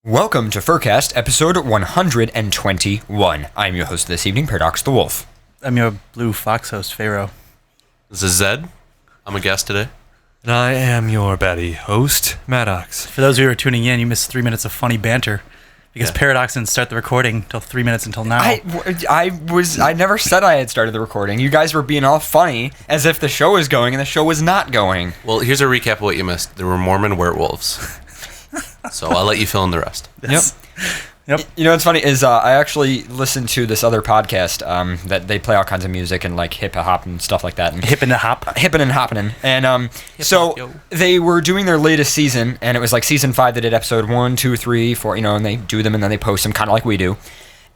Welcome to FurCast, episode 121. I'm your host this evening, Paradox the Wolf. I'm your Blue Fox host, Pharaoh. This is Zed. I'm a guest today. And I am your baddie host, Maddox. For those of you who are tuning in, you missed 3 minutes of funny banter because Paradox didn't start the recording until 3 minutes until now. I never said I had started the recording. You guys were being all funny as if the show was going and the show was not going. Well, here's a recap of what you missed. There were Mormon werewolves. So I'll let you fill in the rest. Yes. Yep. You know what's funny is I actually listened to this other podcast that they play all kinds of music and like hip hop and stuff like that. And Hippin' and hop. Hippin' and hoppin'. And so they were doing their latest season, and it was like season 5. They did episode 1, 2, 3, 4, and they do them and then they post them kind of like we do.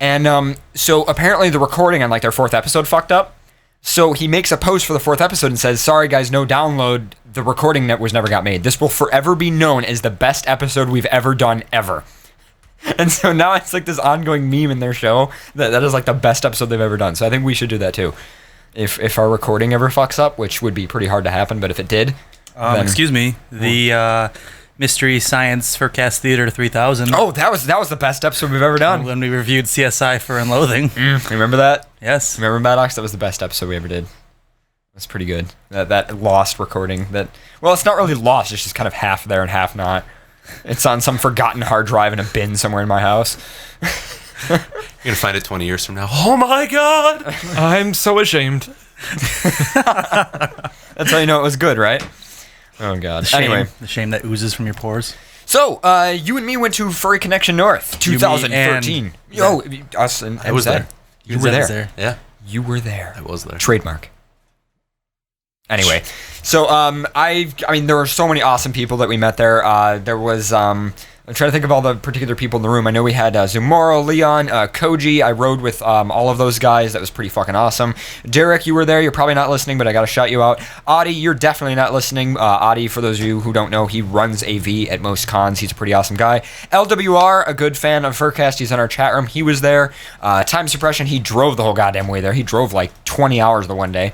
And so apparently the recording on like their 4th episode fucked up. So he makes a post for the 4th episode and says, "Sorry guys, no download. The recording that was never got made. This will forever be known as the best episode we've ever done ever." And so now it's like this ongoing meme in their show that is like the best episode they've ever done. So I think we should do that too. If our recording ever fucks up, which would be pretty hard to happen, but if it did, then... Excuse me, the Mystery Science FurCast Theater 3000. Oh, that was the best episode we've ever done. When we reviewed CSI Fear and Loathing. Remember that? Yes. Remember Maddox? That was the best episode we ever did. That's pretty good. That lost recording. Well, it's not really lost. It's just kind of half there and half not. It's on some forgotten hard drive in a bin somewhere in my house. You're going to find it 20 years from now. Oh my God! I'm so ashamed. That's how you know it was good, right? Oh, God. Anyway. The shame that oozes from your pores. So, you and me went to Furry Connection North 2013. Yo, us and I was Zed. there. You were there. Yeah. You were there. I was there. Trademark. Anyway, so I mean, there were so many awesome people that we met there. There was I'm trying to think of all the particular people in the room. I know we had Zumoro, Leon, Koji. I rode with all of those guys. That was pretty fucking awesome. Derek, you were there. You're probably not listening, but I gotta shout you out. Adi, you're definitely not listening. Adi, for those of you who don't know, he runs AV at most cons. He's a pretty awesome guy. LWR, a good fan of FurCast. He's in our chat room. He was there. Time Suppression, he drove the whole goddamn way there. He drove like 20 hours the one day.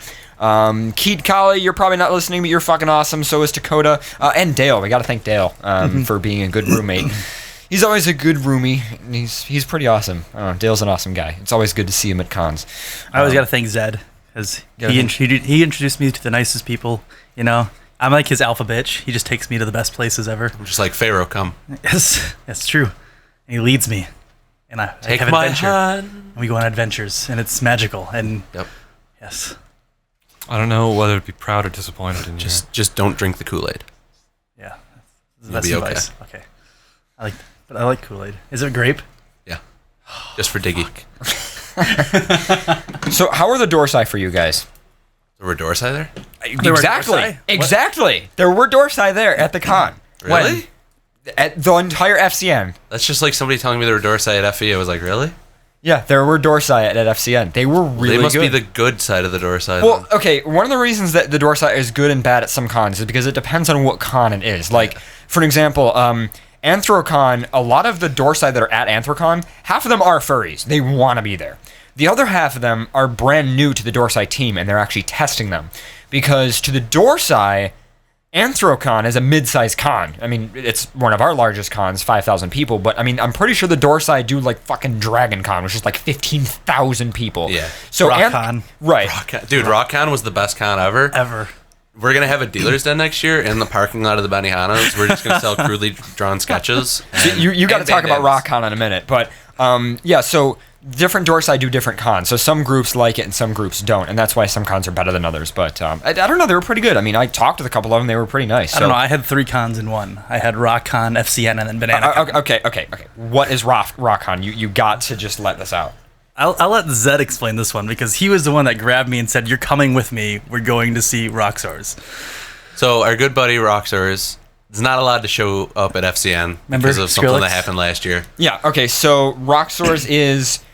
Keat Kali, you're probably not listening, but you're fucking awesome. So is Dakota. And Dale. We gotta thank Dale for being a good roommate. He's always a good roomie. And he's pretty awesome. Dale's an awesome guy. It's always good to see him at cons. I always gotta thank Zed, because he introduced me to the nicest people, I'm like his alpha bitch. He just takes me to the best places ever. I'm just like, Pharaoh, come. Yes, that's true. And he leads me. And I Take have my adventure. hand. And we go on adventures, and it's magical. And Yep. yes. I don't know whether to be proud or disappointed in you. Just don't drink the Kool-Aid. Yeah. You'll be okay. Advice. Okay. I like Kool-Aid. Is it grape? Yeah. Just for Diggy. So how are the Dorsai for you guys? There were Dorsai there? There were Exactly. Dorsai? Exactly. There were Dorsai there at the con. Really? At the entire FCN. That's just like somebody telling me there were Dorsai at FE. I was like, really? Yeah, there were Dorsai at FCN. They were really good. They must be the good side of the Dorsai. Well, then. okay, one of the reasons that the Dorsai is good and bad at some cons is because it depends on what con it is. Like, for an example, Anthrocon, a lot of the Dorsai that are at Anthrocon, half of them are furries. They want to be there. The other half of them are brand new to the Dorsai team, and they're actually testing them. Because to the Dorsai, Anthrocon is a mid-sized con. I mean, it's one of our largest cons, 5,000 people, but I mean, I'm pretty sure the Dorsai do like fucking Dragon Con, which is like 15,000 people. Yeah. So RockCon. Right. Dude, RockCon was the best con ever. Ever. We're going to have a dealer's den next year in the parking lot of the Benihanas. We're just going to sell crudely drawn sketches. So you got to talk about RockCon in a minute, but yeah, so different Dorsai do different cons. So some groups like it and some groups don't, and that's why some cons are better than others. But I don't know, they were pretty good. I mean, I talked with a couple of them; they were pretty nice. I don't know. I had 3 cons in one. I had RockCon, FCN, and then Banana Con. Okay. What is RockCon? You got to just let this out. I'll let Zed explain this one because he was the one that grabbed me and said, "You're coming with me. We're going to see Roxors." So our good buddy Roxors is not allowed to show up at FCN because of something that happened last year. Yeah. Okay. So Roxors is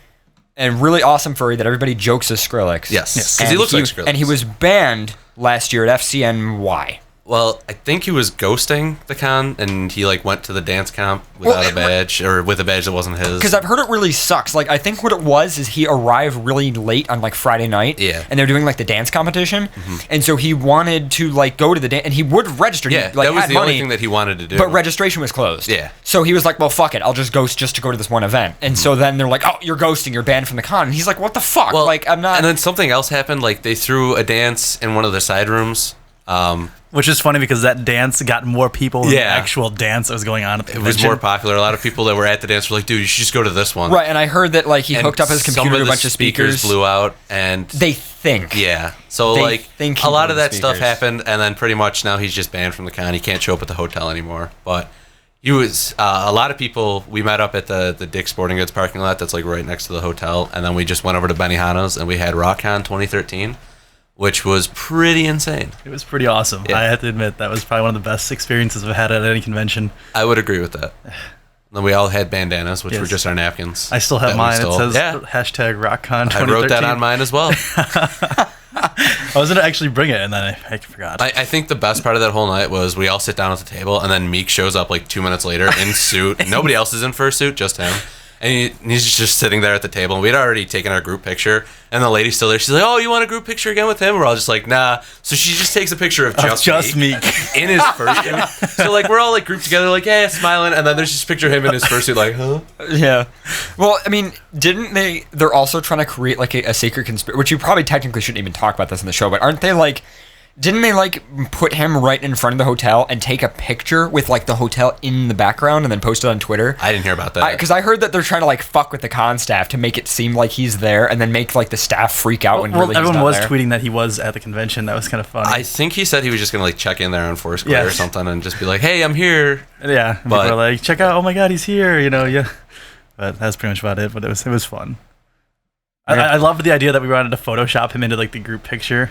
a really awesome furry that everybody jokes is Skrillex. Yes. Because he looks like Skrillex. And he was banned last year at FCN. Why? Well, I think he was ghosting the con, and he like went to the dance comp without a badge, or with a badge that wasn't his. Because I've heard it really sucks. Like, I think what it was is he arrived really late on like Friday night. Yeah. And they're doing like the dance competition, and so he wanted to like go to the dance, and he would register. Yeah, he, like, that was had the money, only thing that he wanted to do. but registration was closed. Yeah. So he was like, well, fuck it, I'll just ghost just to go to this one event. And so then they're like, oh, you're ghosting, you're banned from the con. And he's like, what the fuck? Well, like, I'm not. And then something else happened. Like they threw a dance in one of the side rooms. Which is funny because that dance got more people than the Yeah. actual dance that was going on at the It was convention. more popular. A lot of people that were at the dance were like, dude, you should just go to this one. Right, and I heard that like he And hooked up his some computer to a the bunch of speakers. blew out, and They think. yeah. So They like think he a lot blew of the that stuff speakers. happened, and then pretty much now he's just banned from the con. He can't show up at the hotel anymore. But he was a lot of people. We met up at the Dick's Sporting Goods parking lot that's like right next to the hotel, and then we just went over to Benihana's and we had RockCon 2013, which was pretty insane. It was pretty awesome. Yeah. I have to admit, that was probably one of the best experiences I've had at any convention. I would agree with that. Then we all had bandanas, which Yes. were just our napkins. I still have that we mine. It stole. says Yeah. hashtag RockCon 2013. I wrote that on mine as well. I was going to actually bring it, and then I forgot. I think the best part of that whole night was we all sit down at the table, and then Meek shows up like 2 minutes later in suit. Nobody else is in fursuit, just him. And he's just sitting there at the table. And we'd already taken our group picture, and the lady's still there. She's like, "Oh, you want a group picture again with him?" We're all just like, "Nah." So she just takes a picture of just Meek. in his fursuit. So like we're all like grouped together, like, "Yeah," smiling, and then there's just a picture of him in his fursuit, like, "Huh?" Yeah. Well, I mean, didn't they? They're also trying to create like a sacred conspiracy, which you probably technically shouldn't even talk about this in the show, but aren't they like? Didn't they like put him right in front of the hotel and take a picture with like the hotel in the background and then post it on Twitter? I didn't hear about that. Because I heard that they're trying to like fuck with the con staff to make it seem like he's there and then make like the staff freak out when Well, really he's everyone not was there. tweeting that he was at the convention. That was kind of funny. I think he said he was just gonna like check in there on Foursquare Yeah. or something and just be like, "Hey, I'm here." Yeah, and people But- were like, check out, oh my god, he's here, you know, yeah. But that's pretty much about it, but it was fun. I loved the idea that we wanted to Photoshop him into like the group picture.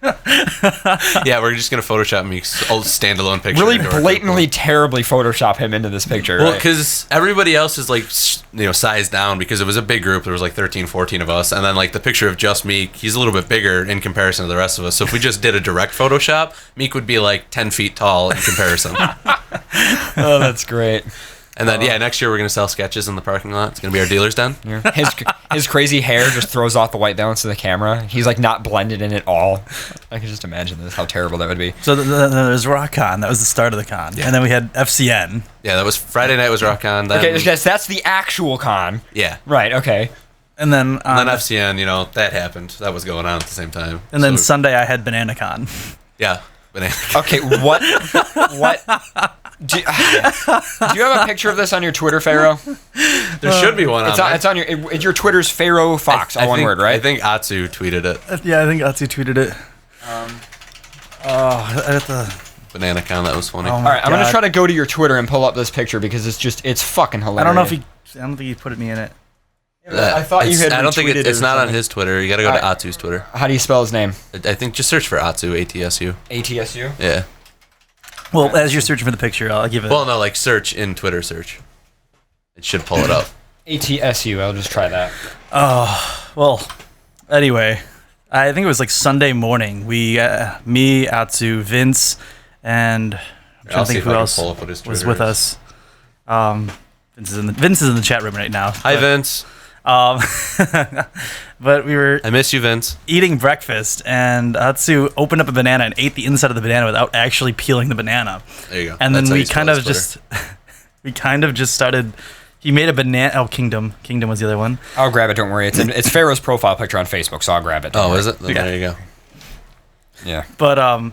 Yeah, we're just gonna Photoshop Meek's old standalone picture. Really into our blatantly, group. terribly Photoshop him into this picture. Well, right? because everybody else is like, sized down because it was a big group. There was like 13, 14 of us, and then like the picture of just Meek, he's a little bit bigger in comparison to the rest of us. So if we just did a direct Photoshop, Meek would be like 10 feet tall in comparison. Oh, that's great. And then next year we're gonna sell sketches in the parking lot. It's gonna be our dealer's den. Yeah. His crazy hair just throws off the white balance of the camera. He's like not blended in at all. I can just imagine this, how terrible that would be. So there was RockCon, that was the start of the con. Yeah. And then we had FCN. Yeah, that was Friday night was RockCon. Then, Okay, yes, that's the actual con. yeah. Right, okay. And then And then FCN, that happened. That was going on at the same time. and then So, Sunday I had BananaCon. yeah, banana. Okay, what? Do you have a picture of this on your Twitter, Pharaoh? There should be one on there. It's on your Twitter's Pharaoh Fox, all one think- word, right? I think Atsu tweeted it. Yeah, I think Atsu tweeted it. At the BananaCon, that was funny. Oh all right, I'm gonna God. try to go to your Twitter and pull up this picture because it's fucking hilarious. I don't know if I don't think he put me in it. I thought you had. I don't think retweeted it it's or not on something. his Twitter. You got to go to Alright. Atsu's Twitter. How do you spell his name? I think just search for Atsu, ATSU. ATSU. Yeah. Well, as you're searching for the picture, I'll give it. Well, no, like search in Twitter search. It should pull it up. ATSU. I'll just try that. Well, anyway, I think it was like Sunday morning. We, me, Atsu, Vince, and I'm trying I'll to see think if who I can else pull up what his was Twitter with is. us. Vince is in the chat room right now. Hi, Vince. But we were I miss you, Vince. eating breakfast, and Atsu opened up a banana and ate the inside of the banana without actually peeling the banana. There you go. And That's then how we you spell kind of his Twitter. just started. He made a banana. Oh, Kingdom was the other one. I'll grab it. Don't worry. It's Pharaoh's profile picture on Facebook, so I'll grab it. Don't Oh, worry. is it? Then Okay. There you go. Yeah. But I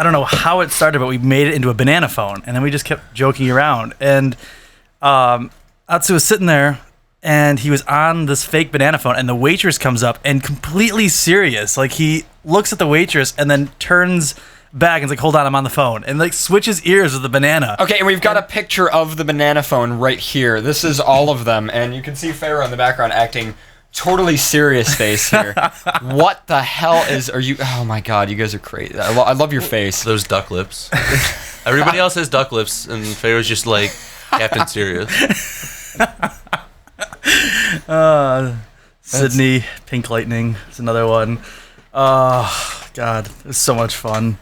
don't know how it started, but we made it into a banana phone, and then we just kept joking around. And Atsu was sitting there, and he was on this fake banana phone, and the waitress comes up and completely serious, like he looks at the waitress and then turns back and's like, "Hold on, I'm on the phone," and like switches ears with the banana. Okay, and we've got a picture of the banana phone right here. This is all of them, and you can see Pharaoh in the background acting totally serious face here. What the hell are you? Oh my god, you guys are crazy. I love your face. Those duck lips. Everybody else has duck lips, and Pharaoh's just like Captain Serious. Sydney, Pink Lightning is another one. Oh, God, it was so much fun.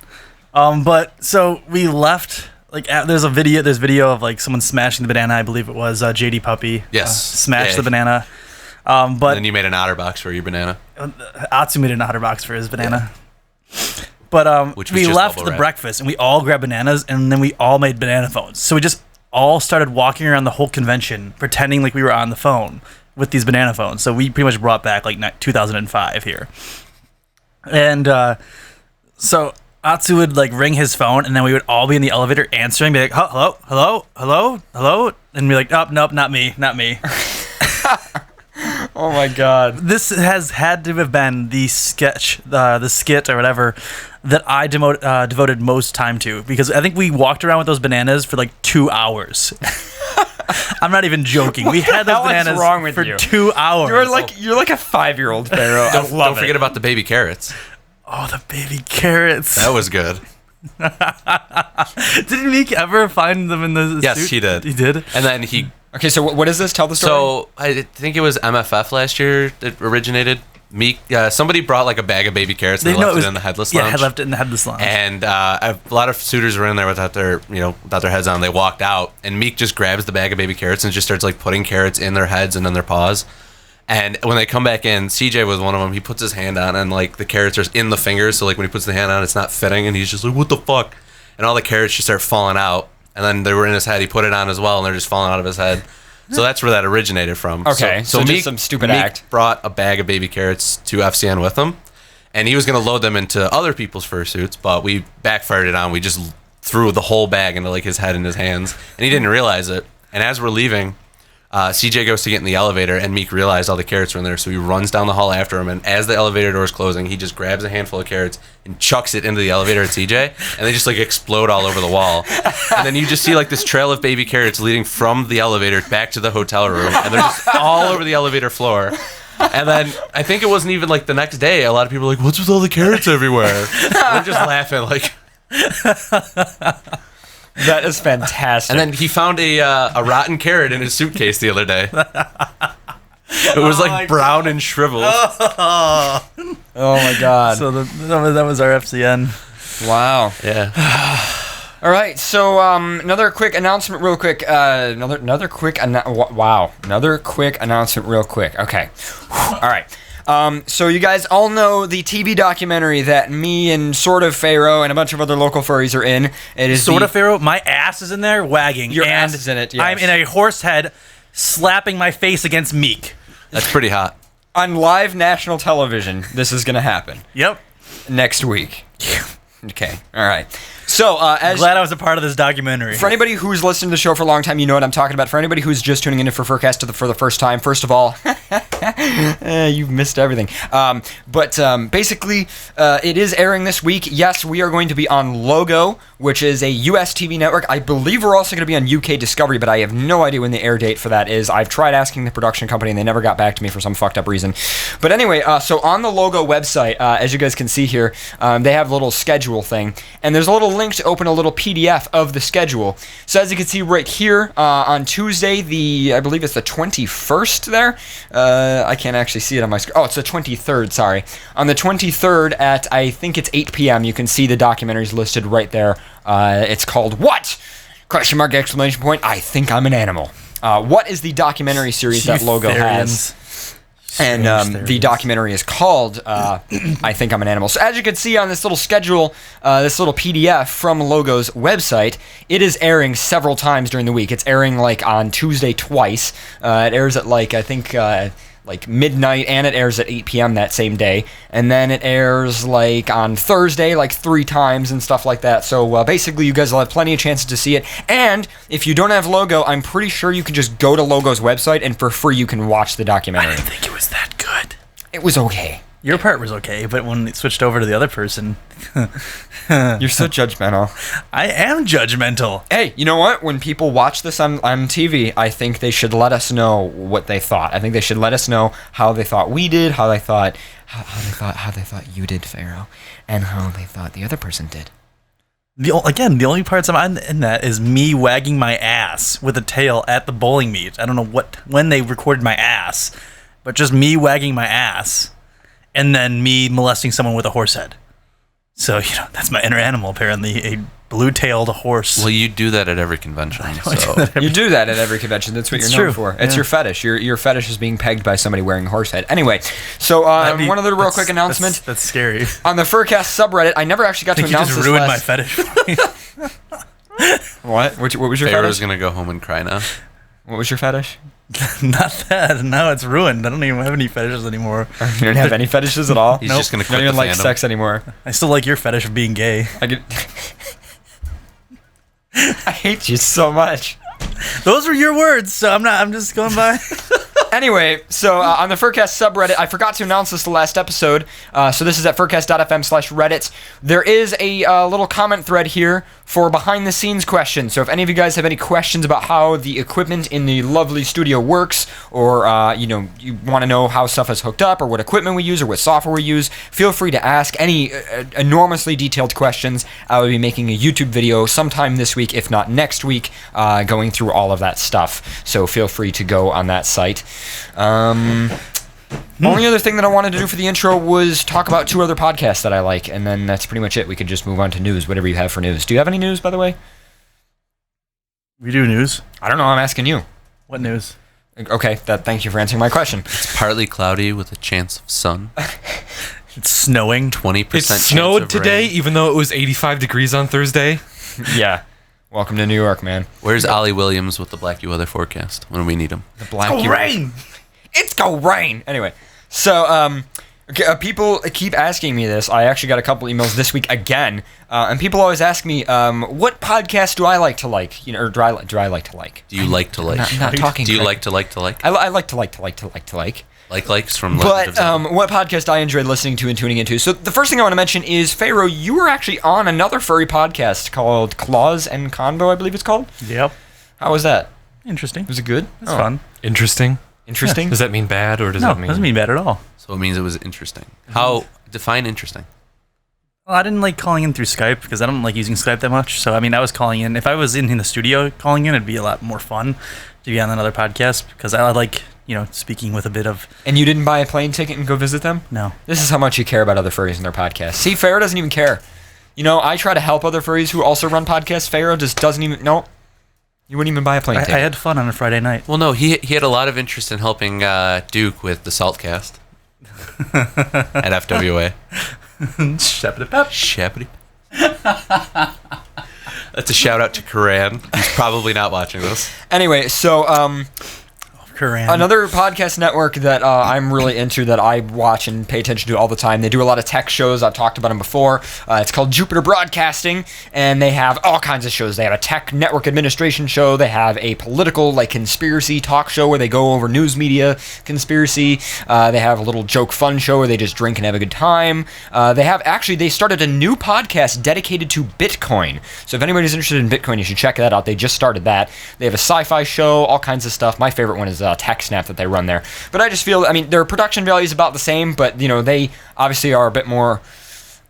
But so we left. Like there's video of like someone smashing the banana. I believe it was JD Puppy. Yes. Smashed the banana. But But then you made an OtterBox for your banana. Atsu made an OtterBox for his banana. But Which was we just left bubble the wrap. breakfast and we all grabbed bananas and then we all made banana phones. So we just all started walking around the whole convention pretending like we were on the phone with these banana phones. So we pretty much brought back like 2005 here. And so Atsu would like ring his phone and then we would all be in the elevator answering, be like, hello, hello, hello, hello, and be like, oh, nope, not me. Oh my god. This has had to have been the skit or whatever that I devoted most time to, because I think we walked around with those bananas for like 2 hours. I'm not even joking. We had those hell is bananas wrong with for you? 2 hours. You're like a 5-year-old, Pharaoh. I love Don't forget it. about the baby carrots. Oh, the baby carrots. That was good. Didn't Meek ever find them in the Yes, suit? he did. He did? And then he. Okay, so what is this? Tell the story. So I think it was MFF last year that originated. Meek. Somebody brought like a bag of baby carrots and they left it in the headless lounge. Yeah, I left it in the headless lounge. And a lot of suitors were in there without their heads on. They walked out, and Meek just grabs the bag of baby carrots and just starts like putting carrots in their heads and in their paws. And when they come back in, CJ was one of them. He puts his hand on, and like the carrots are in the fingers. So like when he puts the hand on, it's not fitting, and he's just like, "What the fuck?" And all the carrots just start falling out. And then they were in his head. He put it on as well, and they're just falling out of his head. So that's where that originated from. Okay, so just some stupid Meek act. brought a bag of baby carrots to FCN with him, and he was going to load them into other people's fursuits, but we backfired it on. We just threw the whole bag into like his head and his hands, and he didn't realize it. And as we're leaving, CJ goes to get in the elevator, and Meek realized all the carrots were in there, so he runs down the hall after him, and as the elevator door is closing, he just grabs a handful of carrots and chucks it into the elevator at CJ, and they just like explode all over the wall. And then you just see like this trail of baby carrots leading from the elevator back to the hotel room, and they're just all over the elevator floor. And then I think it wasn't even like the next day, a lot of people were like, "What's with all the carrots everywhere?" And we're just laughing like. That is fantastic. And then he found a rotten carrot in his suitcase the other day. It was like brown and shriveled. oh my god. So that was our FCN. Wow. Yeah. All right. So another quick announcement, real quick. Another quick announcement, real quick. Okay. All right. So you guys all know the TV documentary that me and Sort of Pharaoh and a bunch of other local furries are in. It is Sort of Pharaoh, my ass is in there wagging. Your and ass is in it, yes. I'm in a horse head slapping my face against Meek. That's pretty hot. on live national television. This is gonna happen Yep. next week. Okay. All right. So as Glad I was a part of this documentary. for anybody who's listened to the show for a long time, you know what I'm talking about. For anybody who's just tuning in for FurCast for the first time, first of all, you've missed everything. But basically, it is airing this week. Yes, we are going to be on Logo, which is a US TV network. I believe we're also going to be on UK Discovery, but I have no idea when the air date for that is. I've tried asking the production company, and they never got back to me for some fucked up reason. But anyway, so on the Logo website, as you guys can see here, they have a little schedule thing, and there's a little link to open a little PDF of the schedule. So as you can see right here, on Tuesday, I believe it's the 21st there. I can't actually see it on my screen. Oh, it's the 23rd, sorry. On the 23rd at, I think it's 8 p.m., you can see the documentaries listed right there. It's called What? Question mark, exclamation point, I think I'm an animal. What is the documentary series that Logo has? And the documentary is called I Think I'm an Animal. So as you can see on this little schedule, this little PDF from Logo's website, it is airing several times during the week. It's airing like on Tuesday twice. It airs at like, I think, like midnight, and it airs at 8 p.m. that same day. And then it airs like on Thursday like 3 times and stuff like that. So basically you guys will have plenty of chances to see it. And if you don't have Logo, I'm pretty sure you can just go to Logo's website and for free you can watch the documentary. I didn't think it was that good. It was okay. Your part was okay, but when it switched over to the other person... You're so judgmental. I am judgmental. Hey, you know what? When people watch this on TV, I think they should let us know what they thought. I think they should let us know how they thought we did, how they thought you did, Pharaoh, and how they thought the other person did. The only parts I'm in that is me wagging my ass with a tail at the bowling meet. I don't know when they recorded my ass, but just me wagging my ass, and then me molesting someone with a horse head. So, that's my inner animal, apparently, a blue-tailed horse. Well, you do that at every convention. So You do that at every convention. That's what It's you're known true. for. It's Yeah. your fetish. Your fetish is being pegged by somebody wearing a horse head. Anyway, so one other real quick announcement. That's scary. On the FurCast subreddit, I never actually got I to think you announce just this ruined my last... fetish for me. What? What was your Pharaoh's fetish? gonna go home and cry now. What was your fetish? Not that. Now it's ruined. I don't even have any fetishes anymore. You don't have any fetishes at all? He's Nope. just gonna You don't quit even the like fandom. sex anymore. I still like your fetish of being gay. I hate you so much. Those were your words, so I'm just going by. Anyway, so on the FurCast subreddit, I forgot to announce this the last episode. So this is at furcast.fm/reddit. There is a little comment thread here for behind-the-scenes questions. So if any of you guys have any questions about how the equipment in the lovely studio works, or you want to know how stuff is hooked up, or what equipment we use, or what software we use, feel free to ask any enormously detailed questions. I will be making a YouTube video sometime this week, if not next week, going through all of that stuff. So feel free to go on that site. Only other thing that I wanted to do for the intro was talk about 2 other podcasts that I like, and then that's pretty much it. We could just move on to news, whatever you have for news. Do you have any news, by the way? We do news. I don't know. I'm asking you. What news? Okay, thank you for answering my question. It's partly cloudy with a chance of sun. It's snowing. 20% It snowed chance of today, rain. even though it was 85 degrees on Thursday. Yeah. Welcome to New York, man. Where's Ollie Williams with the Black weather forecast when we need him? The black rain. It's gonna rain. Anyway, so people keep asking me this. I actually got a couple emails this week again, and people always ask me, what podcast do I like to like? Or do I like to like? Do you like to like? Not talking. Do you correct. like to like? I like to like. Likes from Legend of But Zelda. what podcast I enjoyed listening to and tuning into. So the first thing I want to mention is, Pharaoh, you were actually on another furry podcast called Claws and Convo, I believe it's called. Yep. How was that? Interesting. Was it good? It's fun. Interesting. Interesting? Does that mean bad, or does No, that mean... doesn't mean bad at all. So it means it was interesting. How define interesting? Well, I didn't like calling in through Skype because I don't like using Skype that much. So, I mean, I was calling in. If I was in the studio calling in, it'd be a lot more fun to be on another podcast because I like, speaking with a bit of... And you didn't buy a plane ticket and go visit them? No. This is how much you care about other furries and their podcasts. See, Pharaoh doesn't even care. I try to help other furries who also run podcasts. Pharaoh just doesn't even... No. You wouldn't even buy a plane I ticket. had fun on a Friday night. Well, no, he had a lot of interest in helping Duke with the Saltcast at FWA. Shepherd. That's a shout out to Karan. He's probably not watching this. Anyway, so... Korean. Another podcast network that I'm really into, that I watch and pay attention to all the time. They do a lot of tech shows. I've talked about them before. It's called Jupiter Broadcasting, and they have all kinds of shows. They have a tech network administration show. They have a political, conspiracy talk show where they go over news media conspiracy. They have a little joke fun show where they just drink and have a good time. They started a new podcast dedicated to Bitcoin. So if anybody's interested in Bitcoin, you should check that out. They just started that. They have a sci-fi show, all kinds of stuff. My favorite one is Tech Snap that they run there. But I just feel, their production value is about the same, but, they obviously are a bit more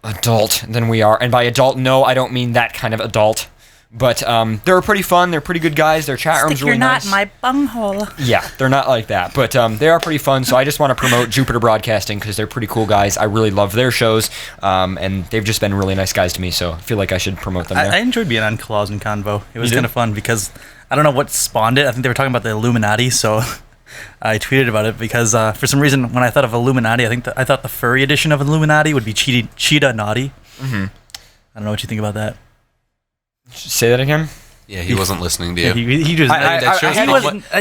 adult than we are. And by adult, no, I don't mean that kind of adult. But they're pretty fun. They're pretty good guys. Their chat room's really nice. You're not my bunghole. Yeah, they're not like that. But they are pretty fun, so I just want to promote Jupiter Broadcasting because they're pretty cool guys. I really love their shows, and they've just been really nice guys to me, so I feel like I should promote them there. I enjoyed being on Claws and Convo. It was You did? kind of fun because I don't know what spawned it. I think they were talking about the Illuminati, so I tweeted about it because for some reason when I thought of Illuminati, I thought the furry edition of Illuminati would be Cheetah Naughty. Mm-hmm. I don't know what you think about that. Say that again? Yeah, he wasn't listening to you. Yeah, he just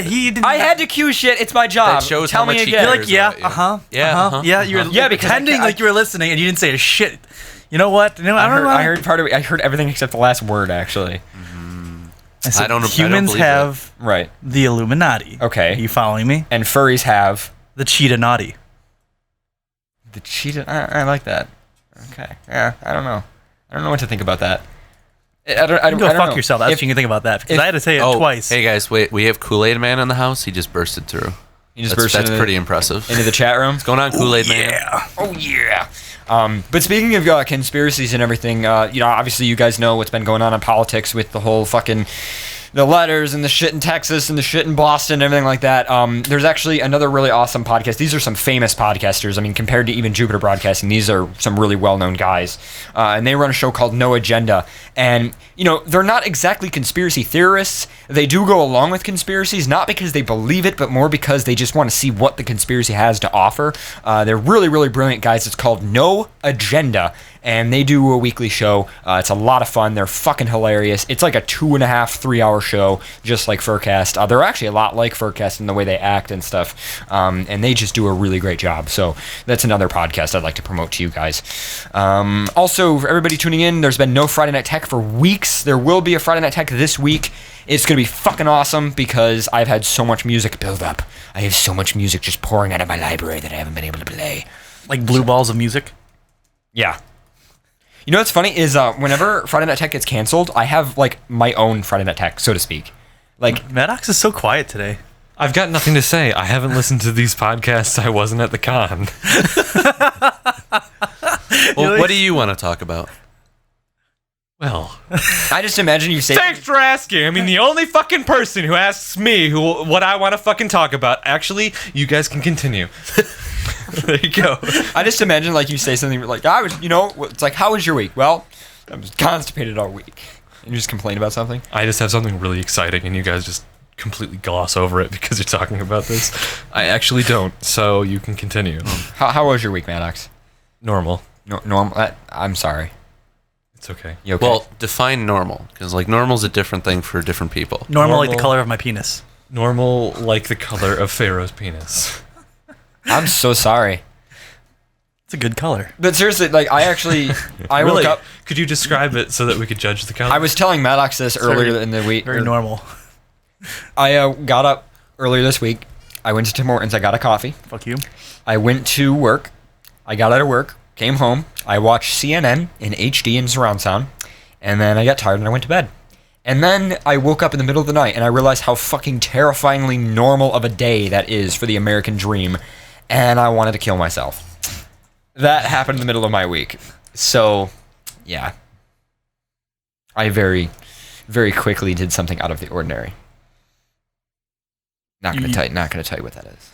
he didn't. I had to cue shit. It's my job. That shows Tell how me much he again. You're cares like, yeah, about you. yeah, you were Yeah, because pretending like you were listening and you didn't say a shit. You know what? I heard part of it. I heard everything except the last word, actually. I said, I don't humans believe have Right. the Illuminati. Okay. Are you following me? And furries have The Cheetah Naughty. the cheetah. I like that. Okay. Yeah, I don't know. I don't know what to think about that. I don't Go fuck know. yourself. That's If what you can think about that because if- I had to say it twice. Hey guys, wait, we have Kool-Aid Man in the house. He just bursted through. you just That's burst into pretty impressive. into the chat room. What's going on, Kool-Aid Man? Oh yeah. But speaking of conspiracies and everything, obviously you guys know what's been going on in politics with the whole fucking the letters and the shit in Texas and the shit in Boston and everything like that. There's actually another really awesome podcast. These are some famous podcasters. I mean, compared to even Jupiter Broadcasting, these are some really well-known guys. And they run a show called No Agenda. And, you know, they're not exactly conspiracy theorists. They do go along with conspiracies, not because they believe it, but more because they just want to see what the conspiracy has to offer. They're really, really brilliant guys. It's called No Agenda. And they do a weekly show. It's a lot of fun. They're fucking hilarious. It's like a 2.5, 3-hour show, just like FurCast. They're actually a lot like FurCast in the way they act and stuff. And they just do a really great job. So that's another podcast I'd like to promote to you guys. Also, for everybody tuning in, there's been no Friday Night Tech for weeks. There will be a Friday Night Tech this week. It's going to be fucking awesome because I've had so much music build up. I have so much music just pouring out of my library that I haven't been able to play. Like blue balls of music? Yeah. You know what's funny is whenever Friday Night Tech gets canceled, I have like my own Friday Night Tech, so to speak. Like Maddox is so quiet today. I've got nothing to say. I haven't listened to these podcasts. I wasn't at the con. Well, what do you want to talk about? Well, I just imagine you say. thanks for asking. I mean, the only fucking person who asks me what I want to fucking talk about. Actually, you guys can continue. There you go. I just imagine like you say something like, it's like, how was your week? Well, I was constipated all week. And you just complain about something. I just have something really exciting, and you guys just completely gloss over it because you're talking about this. I actually don't, so you can continue. How was your week, Maddox? Normal. Normal. I'm sorry. It's okay. You okay? Well, define normal, because like normal's a different thing for different people. Normal like the color of my penis. Normal like the color of Pharaoh's penis. I'm so sorry. It's a good color. But seriously, like I Really? woke up. Could you describe it so that we could judge the color? I was telling Maddox this earlier in the week. Very normal. I got up earlier this week. I went to Tim Hortons. I got a coffee. Fuck you. I went to work. I got out of work, came home. I watched CNN in HD and surround sound. And then I got tired and I went to bed. And then I woke up in the middle of the night and I realized how fucking terrifyingly normal of a day that is for the American dream. And I wanted to kill myself. That happened in the middle of my week. So, yeah. I very, very quickly did something out of the ordinary. Not gonna tell you what that is.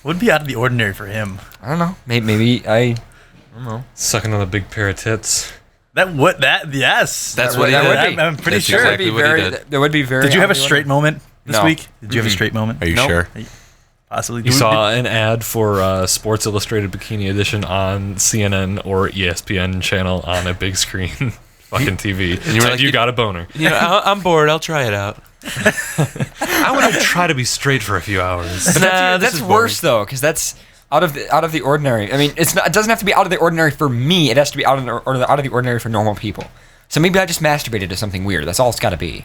Would be out of the ordinary for him. I don't know. Maybe I don't know. Sucking on a big pair of tits. Yes. That's what he that did. would be. I'm pretty That's sure. exactly what he did. That would be very. Did you have a out of the straight moment this No. week? Did you have a straight moment? Are you Nope. sure? Possibly. You saw an ad for Sports Illustrated Bikini Edition on CNN or ESPN channel on a big screen fucking TV. And you were like, you got a boner. Yeah, I'm bored. I'll try it out. I want to try to be straight for a few hours. But that's worse though, because that's out of the ordinary. I mean, it doesn't have to be out of the ordinary for me. It has to be out of the ordinary for normal people. So maybe I just masturbated to something weird. That's all it's got to be.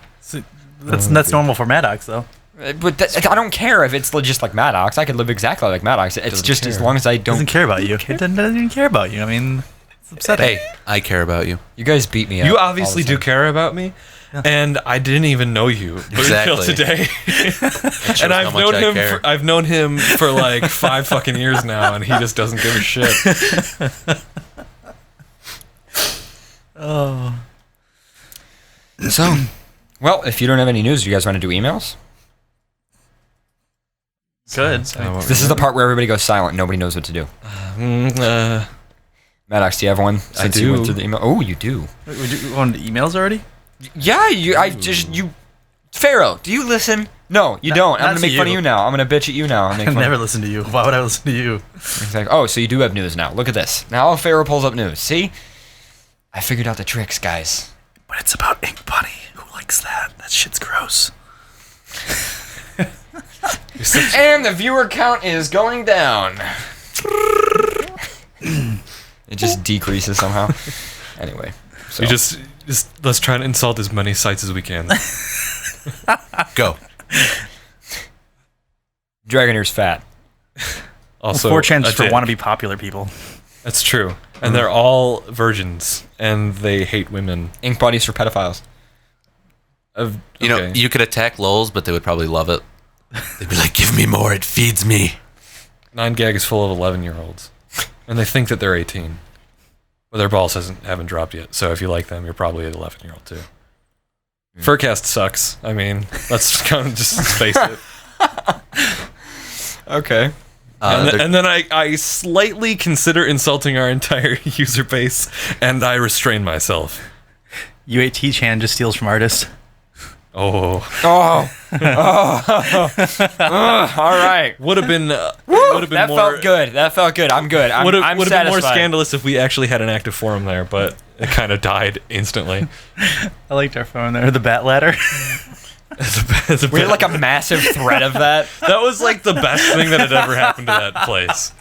That's normal for Maddox though. But I don't care if it's just like Maddox. I could live exactly like Maddox. It's just as long as I don't. Doesn't care about you. It doesn't even care about you. I mean, it's upsetting. Hey, I care about you. You guys beat me up. You all obviously the do time. care about me, and I didn't even know you until Exactly. today. That shows And how much I care. I've known him for like 5 fucking years now, and he just doesn't give a shit. Oh. So, well, if you don't have any news, you guys want to do emails? Good. This is the part where everybody goes silent. Nobody knows what to do. Maddox, do you have one? Since you went do. through the email. Oh, you do. Would you want the emails already? Yeah, Pharaoh, do you listen? No, you don't. I'm not gonna make to fun of you. you now. I'm gonna bitch at you now. I never listen to you. Why would I listen to you? It's like, oh, so you do have news now. Look at this. Now Pharaoh pulls up news. See? I figured out the tricks, guys. But it's about Ink Bunny. Who likes that? That shit's gross. And the viewer count is going down. It just decreases somehow. Anyway. So. You just let's try and insult as many sites as we can. Go. Dragonair's fat. Also, 4chan a is for dick. wannabe popular people. That's true, and they're all virgins, and they hate women. Ink buddies for pedophiles. You know, you could attack lols, but they would probably love it. They'd be like, "Give me more. It feeds me." 9gag is full of 11-year-olds, and they think that they're 18. But their balls haven't dropped yet. So if you like them, you're probably an 11-year-old too. FurCast sucks. I mean, let's kind of just face it. Okay. And then I slightly consider insulting our entire user base, and I restrain myself. UAT Chan just steals from artists. Oh. All right. Would have been. That more, felt good. That felt good. I'm good. I'm Would have satisfied. been more scandalous if we actually had an active forum there, but it kind of died instantly. I liked our phone there. The bat ladder. We had like a massive thread of that. That was like the best thing that had ever happened to that place.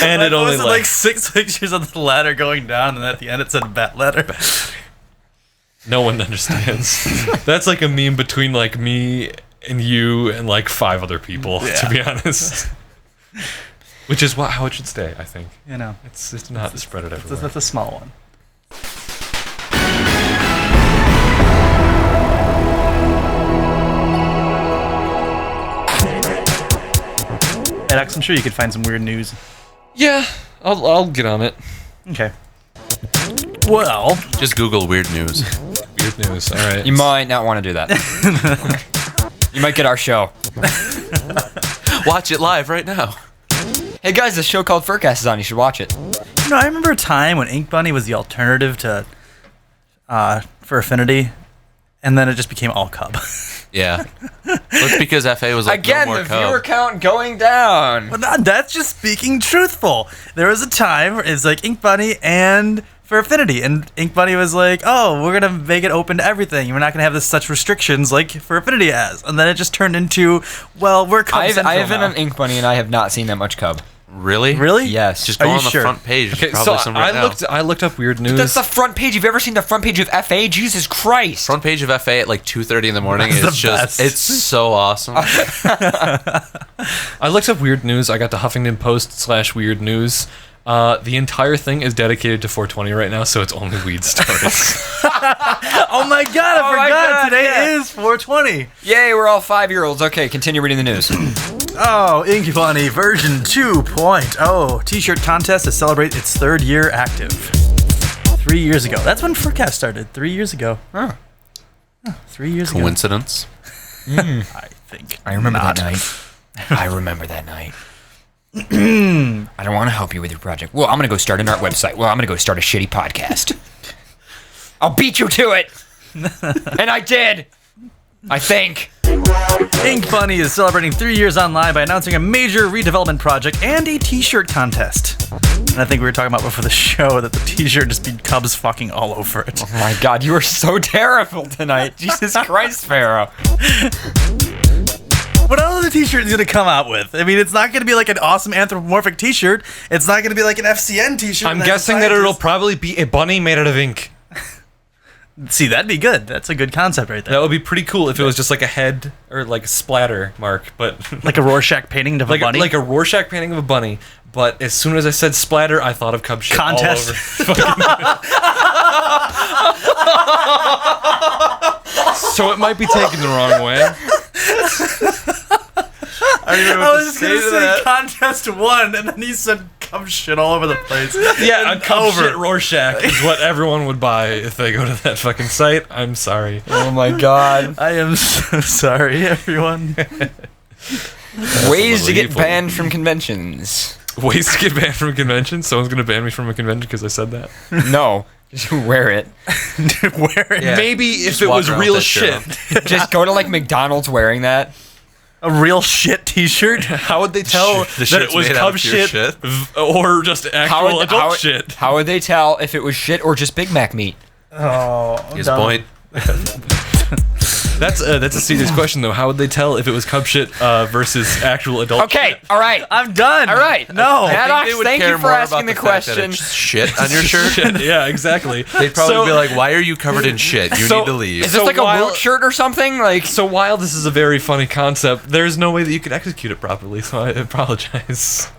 And it only like 6 pictures of the ladder going down, and at the end it said bat ladder. No one understands. That's like a meme between like me and you and like 5 other people, to be honest. Which is how it should stay, I think. You know, It's not to spread it everywhere. that's a small one. Alex, I'm sure you could find some weird news. Yeah, I'll get on it. Okay. Well, Just Google weird news. Weird news. All right. You might not want to do that. You might get our show. Watch it live right now. Hey guys, this show called FurCast is on. You should watch it. you know, I remember a time when Ink Bunny was the alternative to for Affinity, and then it just became all Cub. Yeah. That's because FA was like, Again, no more the Cub. viewer count going down. But that's just speaking truthful. There was a time where it's like Ink Bunny and for Affinity, and Ink Bunny was like, "Oh, we're gonna make it open to everything. We're not gonna have this such restrictions like for Affinity has." And then it just turned into, well, we're Cub I Central have been now. an Ink Bunny, and I have not seen that much Cub. Really? Really? Yes. Just Are go you on the sure? front page. Okay, Probably so some right now. I looked up weird news. That's the front page. Have you ever seen the front page of FA? Jesus Christ. Front page of FA at like 2:30 in the morning. That's It's the just, best. it's so awesome. I looked up weird news. I got to Huffington Post / weird news. The entire thing is dedicated to 420 right now, so it's only weed stories. Oh my god, I Oh my forgot. God, Today yeah. is 420. Yay, we're all 5-year-olds. Okay, continue reading the news. Oh, Ink Bunny version 2.0 t-shirt contest to celebrate its 3rd year active. 3 years ago. That's when FurCast started. 3 years ago. Huh. 3 years Coincidence? ago. I think. I remember not. that night. I remember that night. I don't want to help you with your project. Well, I'm going to go start an art website. Well, I'm going to go start a shitty podcast. I'll beat you to it. And I did. I think. Ink Bunny is celebrating 3 years online by announcing a major redevelopment project and a t-shirt contest. And I think we were talking about before the show that the t-shirt just be Cubs fucking all over it. Oh my God, you are so terrible tonight. Jesus Christ, Pharaoh. What other t-shirt is going to come out with? I mean, it's not going to be like an awesome anthropomorphic t-shirt. It's not going to be like an FCN t-shirt. I'm guessing that it'll probably be a bunny made out of ink. See, that'd be good. That's a good concept right That there. would be pretty cool if it was just like a head or like a splatter mark, but Like a Rorschach painting of a bunny. like a Rorschach painting of a bunny. But as soon as I said splatter, I thought of Cub shit Contest. all over. So it might be taken the wrong way. I was just going to say contest 1, and then he said Cub shit all over the place. Yeah, a Cub over. shit Rorschach is what everyone would buy if they go to that fucking site. I'm sorry. Oh my God. I am so sorry, everyone. Ways to get Unbelievable. banned from conventions. Ways to get banned from a convention? Someone's going to ban me from a convention because I said that? No, just wear it. Wear it. Yeah. Maybe if Just it walk was around real with that shirt shit. Just go to like McDonald's wearing that. A real shit t-shirt. How would they tell The that shit's it was made out Cub of pure shit, shit. or just actual adult shit? How would they tell if it was shit or just Big Mac meat? Oh, His point. That's a serious question though. How would they tell if it was Cub shit versus actual adult Okay, shit? all right. I'm done. All right. No. I think Maddox, they would thank care you for more asking about the fact that question. it's shit on your shirt. Shit, yeah, exactly. They'd probably be like, "Why are you covered in shit? You So- need to leave." Is this So like a while- woot shirt or something? Like, So while this is a very funny concept, there's no way that you could execute it properly. So I apologize.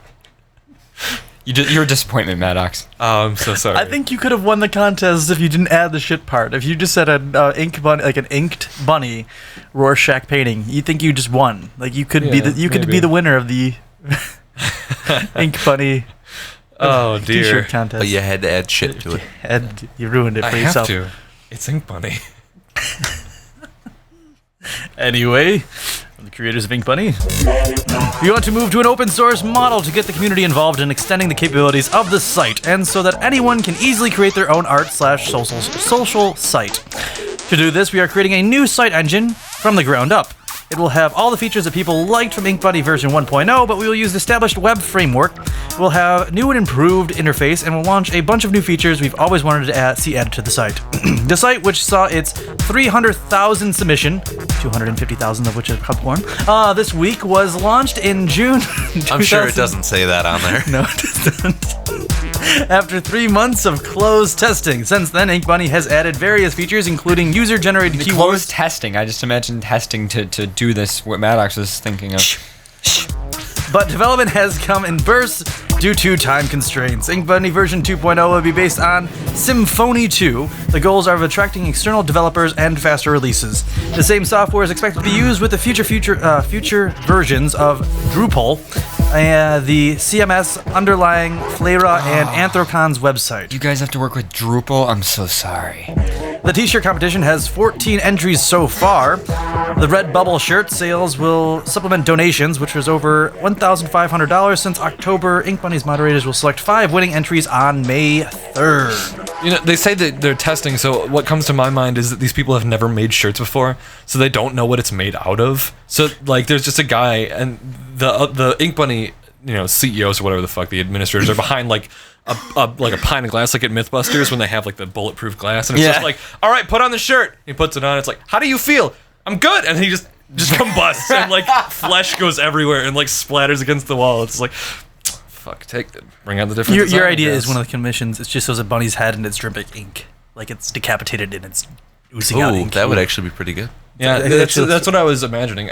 you're a disappointment, Maddox. Oh, I'm so sorry. I think you could have won the contest if you didn't add the shit part. If you just said an ink bunny, like an inked bunny, Rorschach painting, you think you just won. Like you could be Yeah, the maybe. be the winner of the ink bunny Oh dear. t-shirt contest. But you had to add shit to it. And you ruined it I for have yourself. to. It's Ink Bunny. Anyway, the creators of Ink Bunny, we want to move to an open source model to get the community involved in extending the capabilities of the site, and so that anyone can easily create their own art/social site. To do this, we are creating a new site engine from the ground up. It will have all the features that people liked from Ink Bunny version 1.0, but we will use the established web framework. We'll have new and improved interface, and we'll launch a bunch of new features we've always wanted to see added to the site. The site, which saw its 300,000 submission, 250,000 of which is popcorn, this week, was launched in June. I'm sure it doesn't say that on there. No, it doesn't. After 3 months of closed testing. Since then, Ink Bunny has added various features, including user-generated keywords. Closed testing. I just imagined testing to do this, what Maddox was thinking of. But development has come in bursts due to time constraints. Ink Bunny version 2.0 will be based on Symfony 2. The goals are of attracting external developers and faster releases. The same software is expected to be used with the future versions of Drupal, the CMS underlying Flera and Anthrocon's website. You guys have to work with Drupal? I'm so sorry. The t-shirt competition has 14 entries so far. The Redbubble shirt sales will supplement donations, which was over $1,500 since October. Ink Bunny's moderators will select 5 winning entries on May 3rd. You know, they say that they're testing, so what comes to my mind is that these people have never made shirts before, so they don't know what it's made out of. So, like, there's just a guy, and the Ink Bunny, you know, CEOs or whatever the fuck, the administrators are behind, like, a pint of glass, like at Mythbusters when they have, like, the bulletproof glass, and it's just like, all right, put on the shirt. He puts it on, it's like, how do you feel? I'm good. And he just combusts, and, like, flesh goes everywhere and, like, splatters against the wall. It's like, fuck, bring out the different Your idea is one of the commissions. It just shows a bunny's head and it's dripping ink. Like it's decapitated and it's oozing out ink. That would actually be pretty good. Yeah, that's what I was imagining.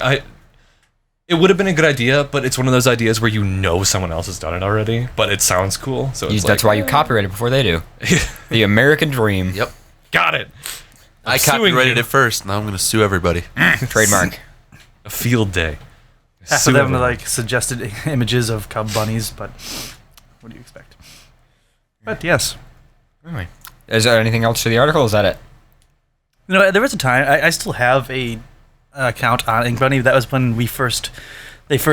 It would have been a good idea, but it's one of those ideas where you know someone else has done it already, but it sounds cool. So it's that's why you copyright it before they do. The American dream. Yep. Got it. I copyrighted it first. Now I'm going to sue everybody. Trademark. A field day. Half of them are like suggested images of cub bunnies, but what do you expect? But yes. Anyway, is there anything else to the article? Is that it? You know, there was a time I still have a account on Ink Bunny. That was when they first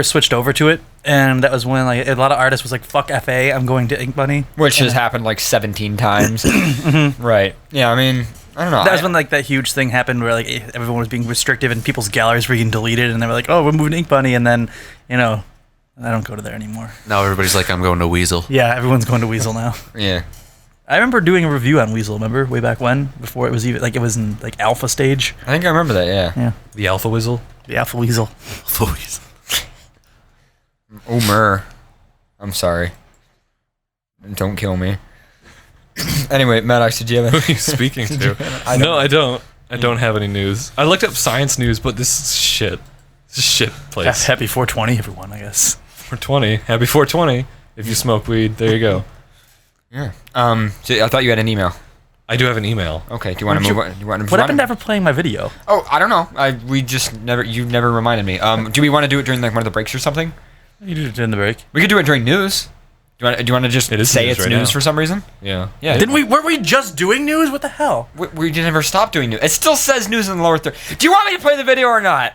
switched over to it, and that was when like a lot of artists was like, "Fuck FA, I'm going to Ink Bunny," which has happened like 17 times. Right? Yeah. I mean, I don't know. That was when like that huge thing happened where like everyone was being restrictive and people's galleries were getting deleted, and they were like, "Oh, we're moving to Ink Bunny," and then I don't go to there anymore. Now everybody's like, I'm going to Weasel. Yeah, everyone's going to Weasel now. Yeah. I remember doing a review on Weasel, remember? Way back when? Before it was even, like, it was in, like, alpha stage. I think I remember that, yeah. The Alpha Weasel? The Alpha Weasel. Alpha Weasel. Omer. I'm sorry. Don't kill me. Anyway, Maddox, did you have Who are you speaking to? No, I don't. I don't have any news. I looked up science news, but this is shit. It's a shit place. Happy 420, everyone, I guess. 420. Happy 420. If you smoke weed, there you go. Yeah. So I thought you had an email. I do have an email. Okay. Do you want to move on? What happened to ever playing my video? Oh, I don't know. You never reminded me. Do we want to do it during like one of the breaks or something? You did it during the break. We could do it during news. Do you want to just say it's news for some reason? Yeah. Yeah. Weren't we just doing news? What the hell? We never stopped doing news. It still says news in the lower third. Do you want me to play the video or not?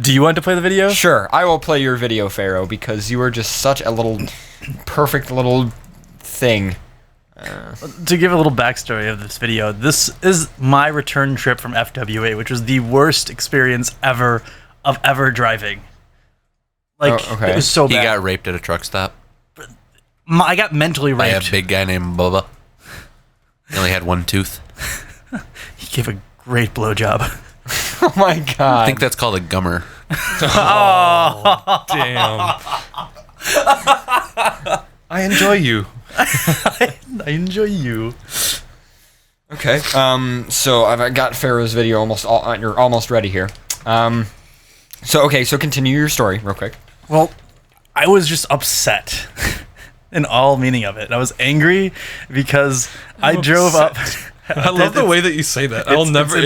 Do you want to play the video? Sure, I will play your video, Pharaoh, because you are just such a little perfect little thing. To give a little backstory of this video, this is my return trip from FWA, which was the worst experience ever driving. Like, it was so bad. He got raped at a truck stop. I got mentally raped. By a big guy named Bubba. He only had one tooth. He gave a great blowjob. Oh my god. I think that's called a gummer. Oh, damn. I enjoy you. I enjoy you. Okay. So I've got Pharaoh's video you're almost ready here. So continue your story real quick. Well, I was just upset in all meaning of it. I was angry because I drove up. I love the way that you say that. It will never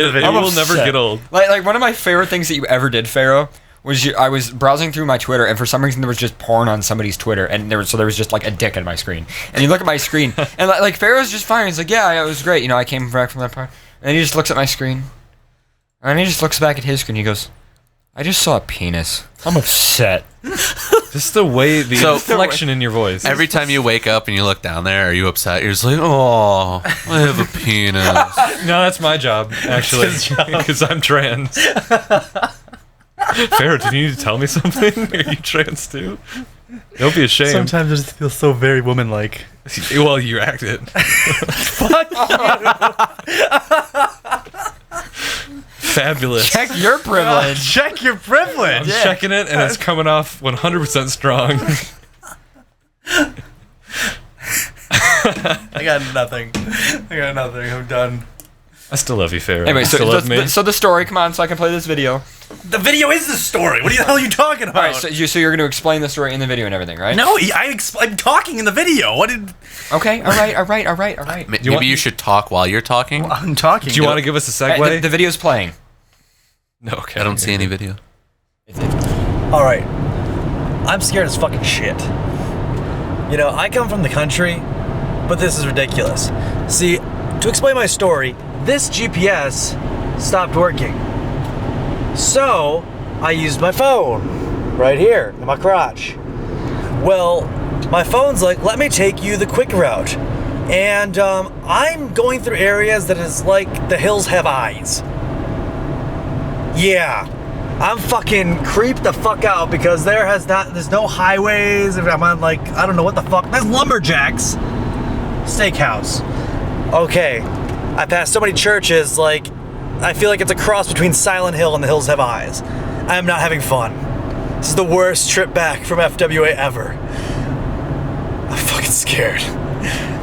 get old. Like one of my favorite things that you ever did, Pharaoh, was I was browsing through my Twitter, and for some reason there was just porn on somebody's Twitter, and there was just like a dick on my screen. And you look at my screen, and like Pharaoh's just fine. He's like, yeah, it was great. I came back from that part, and he just looks at my screen. And he just looks back at his screen. He goes, I just saw a penis. I'm upset. Just the way, the inflection in your voice. Every time you wake up and you look down there, are you upset? You're just like, oh, I have a penis. No, that's my job, actually, because I'm trans. Farrah, did you need to tell me something? Are you trans too? Don't be ashamed. Sometimes it just feels so very woman-like. Well, you act it. Fuck Fabulous. Check your privilege. Check your privilege. I'm checking it, and it's coming off 100% strong. I got nothing. I'm done. I still love you, Farrah. Anyway, You still love me. so the story, come on, so I can play this video. The video is the story. What the hell are you talking about? All right, so you're going to explain the story in the video and everything, right? No, I'm talking in the video. What did... Okay, all right. Maybe you should talk while you're talking. I'm talking. Do you want to give us a segue? The video's playing. No, okay. I don't see any video. All right. I'm scared as fucking shit. You know, I come from the country, but this is ridiculous. See, to explain my story, this GPS stopped working. So, I used my phone right here in my crotch. Well, my phone's like, let me take you the quick route. And I'm going through areas that is like the hills have eyes. Yeah, I'm fucking creeped the fuck out because there's no highways. I'm on like, I don't know what the fuck. There's Lumberjacks Steakhouse. Okay, I passed so many churches, like, I feel like it's a cross between Silent Hill and the Hills Have Eyes. I am not having fun. This is the worst trip back from FWA ever. I'm fucking scared.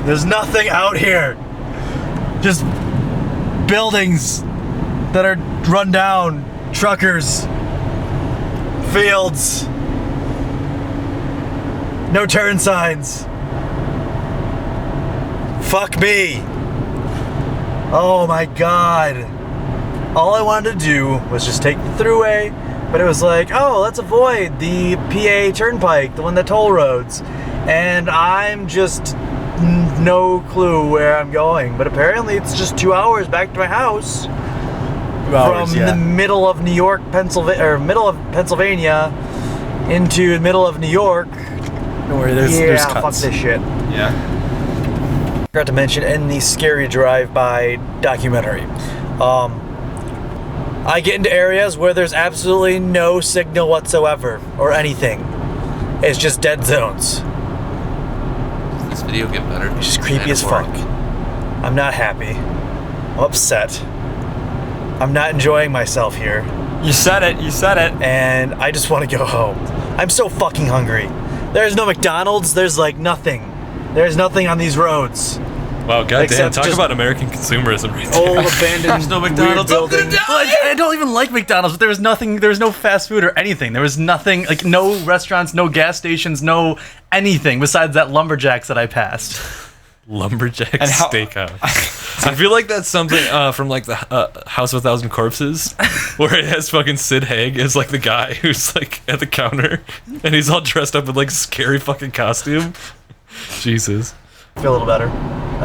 There's nothing out here. Just buildings that are run down, truckers, fields, no turn signs. Fuck me. Oh my god. All I wanted to do was just take the throughway, but it was like, oh, let's avoid the PA Turnpike, the one that toll roads. And I'm just no clue where I'm going, but apparently it's just 2 hours back to my house. The middle of New York, Pennsylvania, or middle of Pennsylvania into the middle of New York. Don't worry, there's cuts. Fuck this shit. Yeah. Forgot to mention in the Scary Drive-By documentary. I get into areas where there's absolutely no signal whatsoever or anything. It's just dead zones. Does this video get better? It's just creepy as fuck. I'm not happy. I'm upset. I'm not enjoying myself here. You said it. And I just want to go home. I'm so fucking hungry. There's no McDonald's. There's like nothing. There's nothing on these roads. Wow, goddamn! Except Talk just about American consumerism right there. Old abandoned There's no McDonald's. weird I'm gonna buildings. die. I don't even like McDonald's, but there was nothing. There was no fast food or anything. There was nothing, like no restaurants, no gas stations, no anything besides that Lumberjacks that I passed. Lumberjack And how- Steakhouse. I feel like that's something from like the House of a Thousand Corpses, where it has fucking Sid Haig as like the guy who's like at the counter, and he's all dressed up in like scary fucking costume. Jesus. Feel a little better.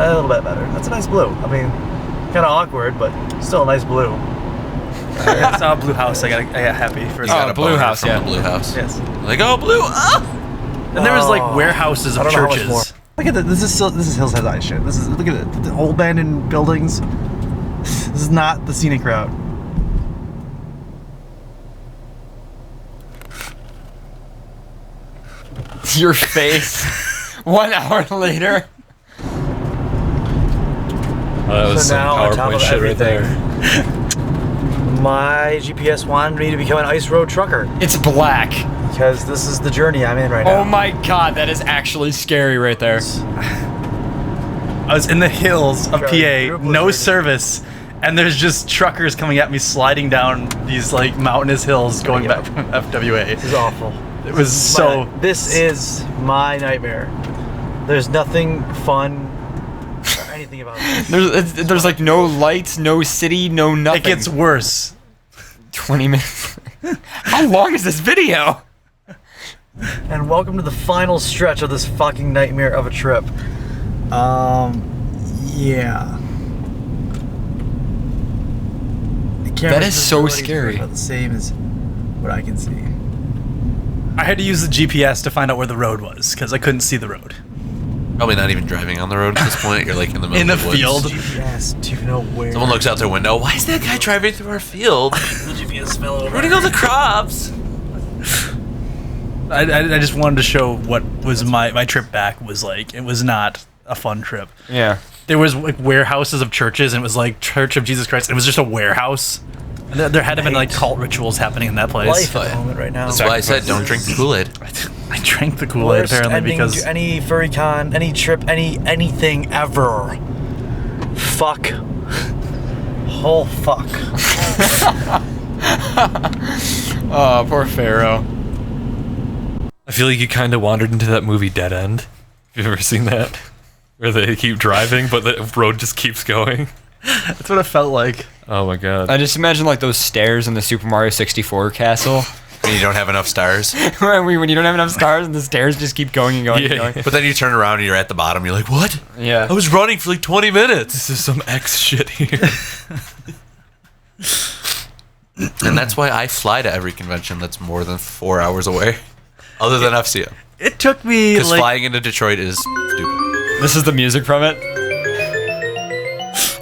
A little bit better. That's a nice blue. I mean, kind of awkward, but still a nice blue. I saw a blue house. I got happy for a You got second. a Blue boner House, from yeah. the Blue House. Yes. Like, oh, Blue. Ah! And there was like Oh. warehouses I of don't know how much more. churches. Look at this. This is Hills Has Eyes shit. Look at it. The old abandoned buildings. This is not the scenic route. Your face. 1 hour later. Oh, that was So now, on some top PowerPoint of shit right there. My GPS wanted me to become an ice road trucker It's black. because this is the journey I'm in right now. Oh my god, that is actually scary right there. I was in the hills of Charlie, PA, no service, and there's just truckers coming at me, sliding down these like mountainous hills, going back from FWA. This is awful. It was so. This is my nightmare. There's nothing fun or anything about this. There's like no lights, no city, no nothing. It gets worse. 20 minutes. How long is this video? And welcome to the final stretch of this fucking nightmare of a trip. Yeah. I That is so scary. About the same as what I can see. I had to use the GPS to find out where the road was because I couldn't see the road. Probably not even driving on the road at this point. You're like in the middle In of the the woods. field. GPS, do you know where? Someone looks out their window. Why is that guy driving through our field? The GPS fell over. Where'd he go the crops? I just wanted to show what was my trip back was like. It was not a fun trip. Yeah. There was like warehouses of churches, and it was like Church of Jesus Christ. It was just a warehouse. And there had to have been like cult rituals happening in that place. Life at the moment right now. That's why I said don't drink the Kool-Aid. I drank the Kool-Aid Worst apparently ending because to any furry con, any trip, anything ever. Fuck. Whole fuck. Oh, poor Pharaoh. I feel like you kind of wandered into that movie Dead End. Have you ever seen that? Where they keep driving, but the road just keeps going. that's what it felt like. Oh my god. I just imagine like those stairs in the Super Mario 64 castle. When you don't have enough stars. when you don't have enough stars and the stairs just keep going and going and Yeah. going. But then you turn around and you're at the bottom. You're like, what? Yeah. I was running for like 20 minutes. This is some X shit here. And that's why I fly to every convention that's more than 4 hours away. Other than FCM. It took me Because like flying into Detroit is stupid. This is the music from it.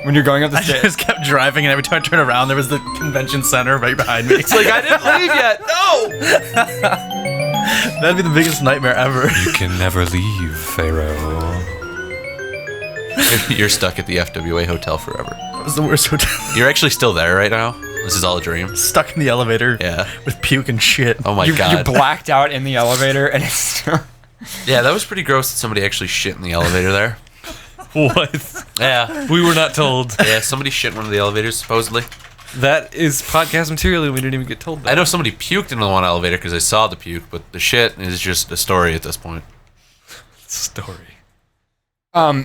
When you're going up the I stairs. just kept driving, and every time I turned around, there was the convention center right behind me. It's like, I didn't leave yet. No! That'd be the biggest nightmare ever. You can never leave, Pharaoh. You're stuck at the FWA hotel forever. That was the worst hotel. You're actually still there right now? This is all a dream? Stuck in the elevator. Yeah. With puke and shit. Oh my You god. blacked out in the elevator and it's still. Yeah, that was pretty gross that somebody actually shit in the elevator there. What? Yeah. We were not told. Yeah, somebody shit in one of the elevators, supposedly. That is podcast material and we didn't even get told that. I know somebody puked in the one elevator because I saw the puke, but the shit is just a story at this point. Story.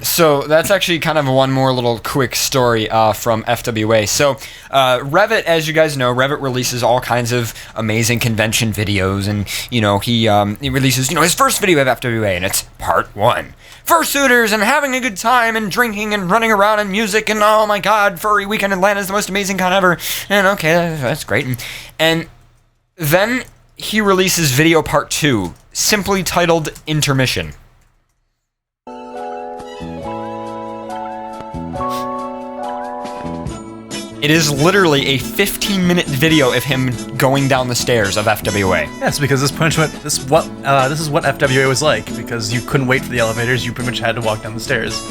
So that's actually kind of one more little quick story from FWA. So Revit, as you guys know, Revit releases all kinds of amazing convention videos, and he releases his first video of FWA, and it's part 1. Fursuiters and having a good time and drinking and running around and music and oh my god, Furry Weekend Atlanta is the most amazing con ever. And okay, that's great. And then he releases video part 2, simply titled Intermission. It is literally a 15-minute video of him going down the stairs of FWA. Yes, because this is what FWA was like. Because you couldn't wait for the elevators, you pretty much had to walk down the stairs.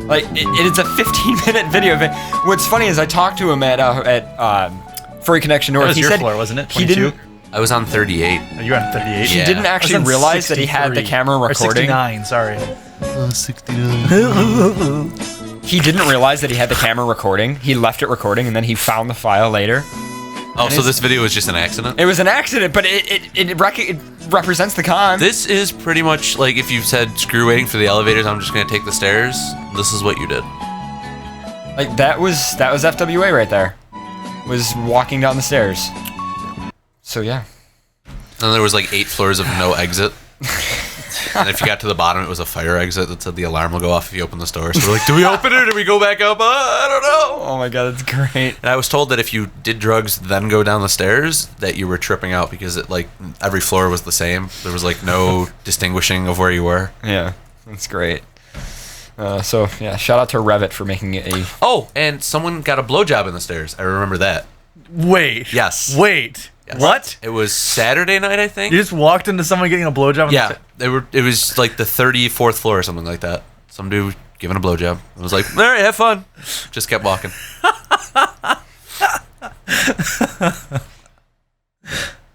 Like it is a 15-minute video of it. What's funny is I talked to him at Furry Connection North. That was He your said floor, wasn't it? He 22? didn't. I was on 38. Oh, you were on 38. He Yeah. didn't I was actually on realize that he had the 63. camera Or recording. 69, sorry. He didn't realize that he had the camera recording. He left it recording, and then he found the file later. Oh, so this video was just an accident? It was an accident, but it represents the con. This is pretty much like if you said, screw waiting for the elevators, I'm just going to take the stairs. This is what you did. Like that was FWA right there. Was walking down the stairs. So yeah. And there was like 8 floors of no exit. And if you got to the bottom, it was a fire exit that said the alarm will go off if you open the store. So we're like, do we open it or do we go back up? I don't know. Oh my god, that's great. And I was told that if you did drugs, then go down the stairs, that you were tripping out because it like every floor was the same. There was like no distinguishing of where you were. Yeah, that's great. So yeah, shout out to Revit for making it a. Oh, and someone got a blowjob in the stairs. I remember that. Wait. Yes. Wait. Yes. What? It was Saturday night, I think. You just walked into someone getting a blowjob? Yeah, it was like the 34th floor or something like that. Some dude giving a blowjob. I was like, all right, have fun. Just kept walking.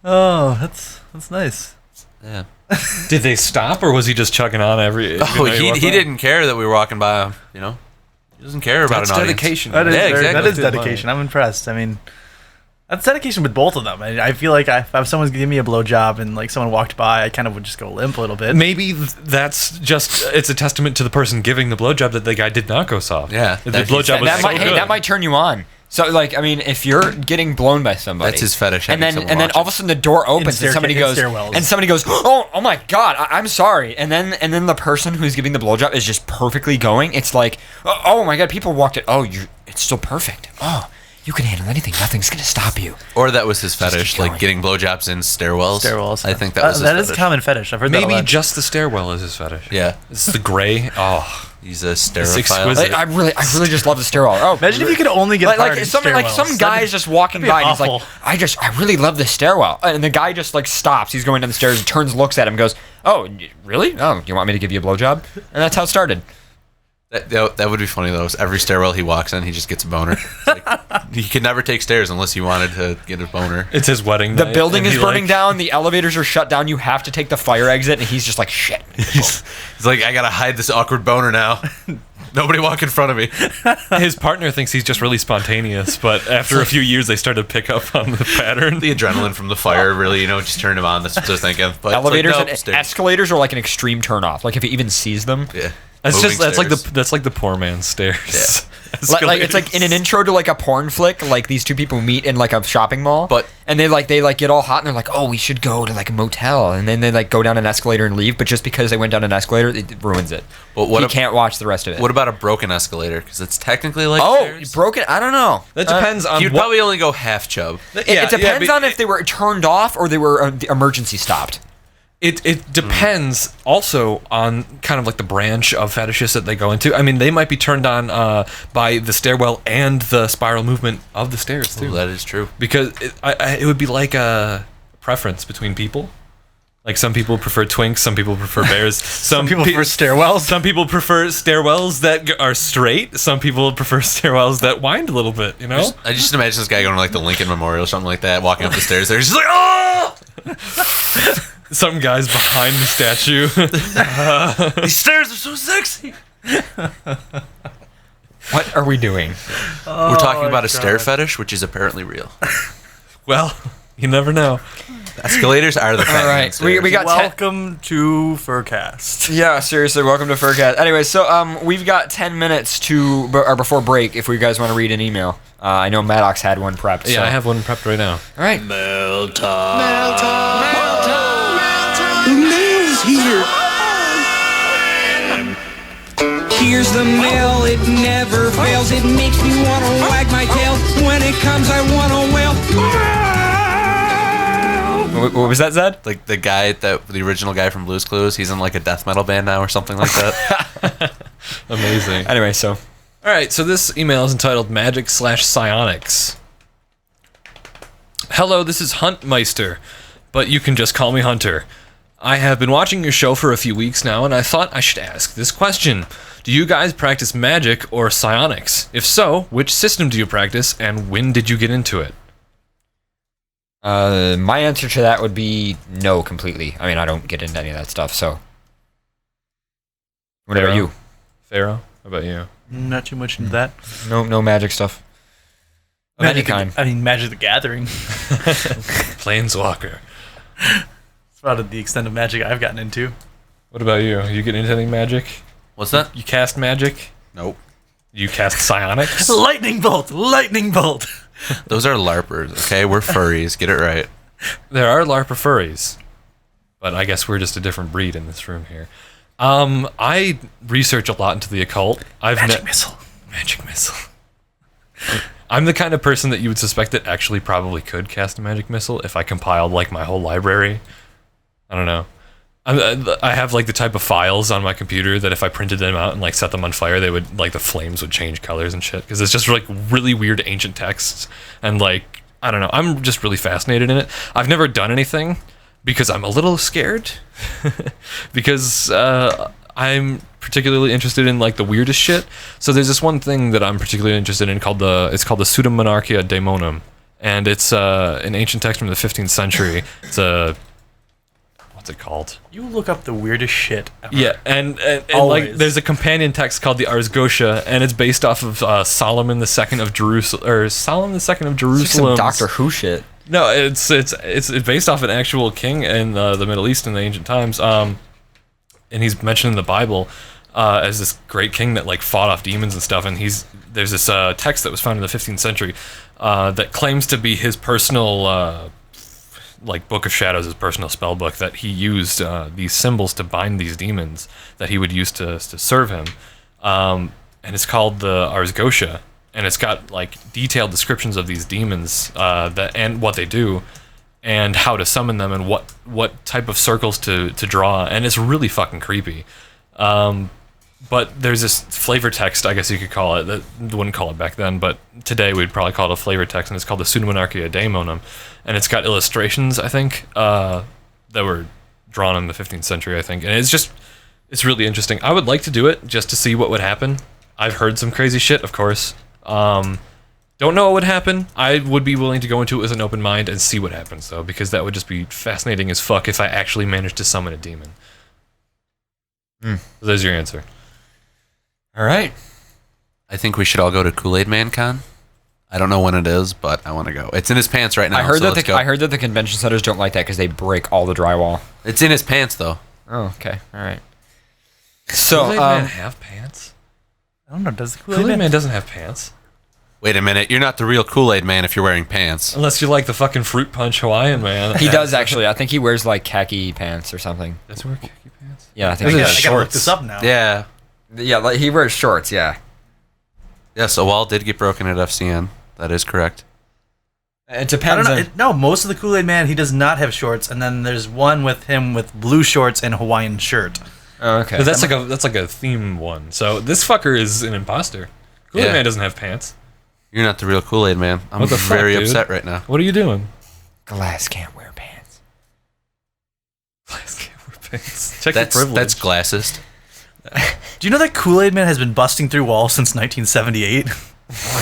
Oh, that's nice. Yeah. Did they stop or was he just chugging on every? Oh, he didn't care that we were walking by him. You know, he doesn't care about That's an audience. dedication. That is, Yeah, very- exactly. that is Good dedication. I'm impressed. I mean, that's dedication with both of them. I feel like if someone's giving me a blowjob and like someone walked by, I kind of would just go limp a little bit. Maybe that's just it's a testament to the person giving the blowjob that the guy did not go soft. Yeah, the that blowjob was That so might, good. hey, that might turn you on. So like, I mean, if you're getting blown by somebody, That's his fetish, and having then someone watch all of a sudden the door opens and stairca- somebody in goes, stairwells. oh my god, I'm sorry, and then the person who's giving the blowjob is just perfectly going. It's like, oh my god, people walked it. Oh, it's still perfect. Oh, You can handle anything. Nothing's gonna stop you. Or that was his fetish, keep like going. getting blowjobs in stairwells. Stairwells. I think that was his that is fetish. a common fetish. I've heard that a Maybe lot. just the stairwell is his fetish. Yeah. It's the gray. Oh, He's a exquisite. stereophile. I really just love the stairwell. Oh, Imagine if you could only get hard in some stairwells. guy's just walking by and he's like, awful. I really love the stairwell, and the guy just like stops. He's going down the stairs and turns, looks at him, goes, "Oh, really? Oh, you want me to give you a blowjob?" And that's how it started. That would be funny though. Every stairwell he walks in, he just gets a boner. It's like, he could never take stairs unless he wanted to get a boner. it's his wedding The night, building and is he, burning like, down. The elevators are shut down. You have to take the fire exit, and he's just like, "Shit." He's like, I gotta hide this awkward boner now. Nobody walk in front of me. His partner thinks he's just really spontaneous, but after a few years, they start to pick up on the pattern. The adrenaline from the fire really, just turned him on. That's what I was thinking. But Elevators it's like, nope, and stairs. escalators are like an extreme turnoff. Like if he even sees them. Yeah. That's Moving that's like the poor man's stairs. Like it's like in an intro to like a porn flick, like these two people meet in like a shopping mall, But- and they get all hot and they're like, "Oh, we should go to like a motel," and then they like go down an escalator and leave. But just because they went down an escalator, it ruins it. But what he if- can't watch the rest of it. What about a broken escalator? Because it's technically like Oh, stairs. broken. I don't know. That depends on He would what. probably only go half chub. It depends on if they were turned off or they were the emergency stopped. It depends also on kind of like the branch of fetishes that they go into. I mean, they might be turned on by the stairwell and the spiral movement of the stairs too. Ooh, that is true. Because it would be like a preference between people. Like some people prefer twinks, some people prefer bears, some people prefer stairwells. Some people prefer stairwells that are straight. Some people prefer stairwells that wind a little bit. I just imagine this guy going to like the Lincoln Memorial or something like that, walking up the stairs there. He's just like, oh! Some guys behind the statue. These stairs are so sexy. What are we doing? We're talking about a stair fetish, which is apparently real. Well, you never know. Escalators are the fat All right, man stairs. we got Welcome to FurCast. Yeah, seriously, welcome to FurCast. Anyway, so we've got 10 minutes or before break if you guys want to read an email. I know Maddox had one prepped. Yeah, so. I have one prepped right now. All right. Here's the mail, it never fails. It makes me want to wag my tail. When it comes, I want to wail. What was that, Zed? Like the original guy from Blue's Clues, he's in like a death metal band now or something like that. Amazing. Anyway, so. All right, so this email is entitled Magic/Psionics. Hello, this is Huntmeister, but you can just call me Hunter. I have been watching your show for a few weeks now, and I thought I should ask this question. Do you guys practice magic or psionics? If so, which system do you practice, and when did you get into it? My answer to that would be no, completely. I mean, I don't get into any of that stuff, so. What about you? Pharaoh, how about you? Not too much into that. No magic stuff. Of any kind. I mean, Magic the Gathering. Planeswalker. That's about the extent of magic I've gotten into. What about you? You get into any magic? What's that? You cast magic? Nope. You cast psionics? Lightning bolt! Lightning bolt! Those are LARPers, okay? We're furries. Get it right. There are LARPer furries, but I guess we're just a different breed in this room here. I research a lot into the occult. Magic missile. Magic missile. I'm the kind of person that you would suspect that actually probably could cast a magic missile if I compiled like my whole library. I don't know. I have like the type of files on my computer that if I printed them out and like set them on fire, they would like the flames would change colors and shit because it's just like really weird ancient texts and like I don't know. I'm just really fascinated in it. I've never done anything because I'm a little scared because I'm particularly interested in like the weirdest shit. So there's this one thing that I'm particularly interested in called the Pseudomonarchia Daemonum, and it's an ancient text from the 15th century. It's a what's it called? You look up the weirdest shit ever. Yeah, and like Always. there's a companion text called the Ars Gotia, and it's based off of Solomon II of Jerusalem or Solomon II of Some Jerusalem. Doctor Who shit. No, it's based off an actual king in the Middle East in the ancient times. And he's mentioned in the Bible as this great king that like fought off demons and stuff. And there's this text that was found in the 15th century that claims to be his personal like Book of Shadows, his personal spell book, that he used these symbols to bind these demons that he would use to serve him. And it's called the Ars Gotia. and it's got like detailed descriptions of these demons and what they do, and how to summon them, and what type of circles to draw, and it's really fucking creepy. But there's this flavor text, I guess you could call it, that wouldn't call it back then, but today we'd probably call it a flavor text, and it's called the Pseudomonarchia Daemonum, and it's got illustrations, I think, that were drawn in the 15th century, I think, and it's really interesting. I would like to do it just to see what would happen. I've heard some crazy shit, of course. Don't know what would happen. I would be willing to go into it with an open mind and see what happens, though, because that would just be fascinating as fuck if I actually managed to summon a demon. So there's your answer. All right. I think we should all go to Kool-Aid Man Con. I don't know when it is, but I want to go. It's in his pants right now. I heard so I heard that the convention centers don't like that because they break all the drywall. It's in his pants though. Oh, okay. All right. So, Kool-Aid Man have pants? I don't know. Does the Kool-Aid Man doesn't have pants. Wait a minute. You're not the real Kool-Aid Man if you're wearing pants. Unless you like the fucking Fruit Punch Hawaiian Man. he does actually. I think he wears like khaki pants or something. Does he wear khaki pants? Yeah, I think Those he are does. I gotta look shorts. this up now. Yeah. Yeah, like he wears shorts. Yeah. Yes, a wall did get broken at FCN. That is correct. It I don't depends. know. No, most of the Kool-Aid Man, he does not have shorts, and then there's one with him with blue shorts and a Hawaiian shirt. Oh, okay. But that's like a theme one. So this fucker is an imposter. Kool-Aid Yeah. Man doesn't have pants. You're not the real Kool-Aid Man. I'm What the fuck, very dude? upset right now. What are you doing? Glass can't wear pants. Glass can't wear pants. Check your That's privilege. classist. Do you know that Kool-Aid Man has been busting through walls since 1978?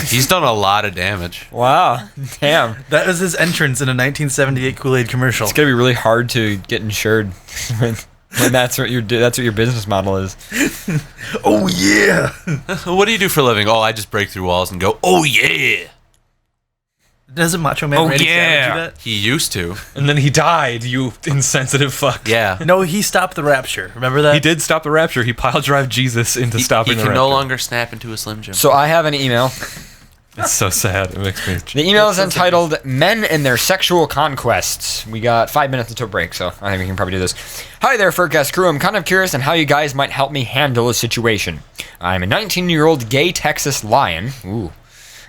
He's done a lot of damage. Wow. Damn. That was his entrance in a 1978 Kool-Aid commercial. It's gonna be really hard to get insured when that's what your business model is. Oh yeah! What do you do for a living? Oh, I just break through walls and go, oh yeah. Doesn't Macho Man Oh, Randy yeah. Savage do He used to. And then he died, you insensitive fuck. Yeah. that? No, he stopped the rapture. Remember that? He did stop the rapture. He pile drive Jesus into He stopping the can rapture. no longer snap into a Slim Jim. So I have an email. It's so sad. It makes me... The email is entitled "Men and Their Sexual Conquests." We got 5 minutes until break, so I think we can probably do this. Hi there, FurCast crew. I'm kind of curious on how you guys might help me handle a situation. I'm a 19-year-old gay Texas lion. Ooh.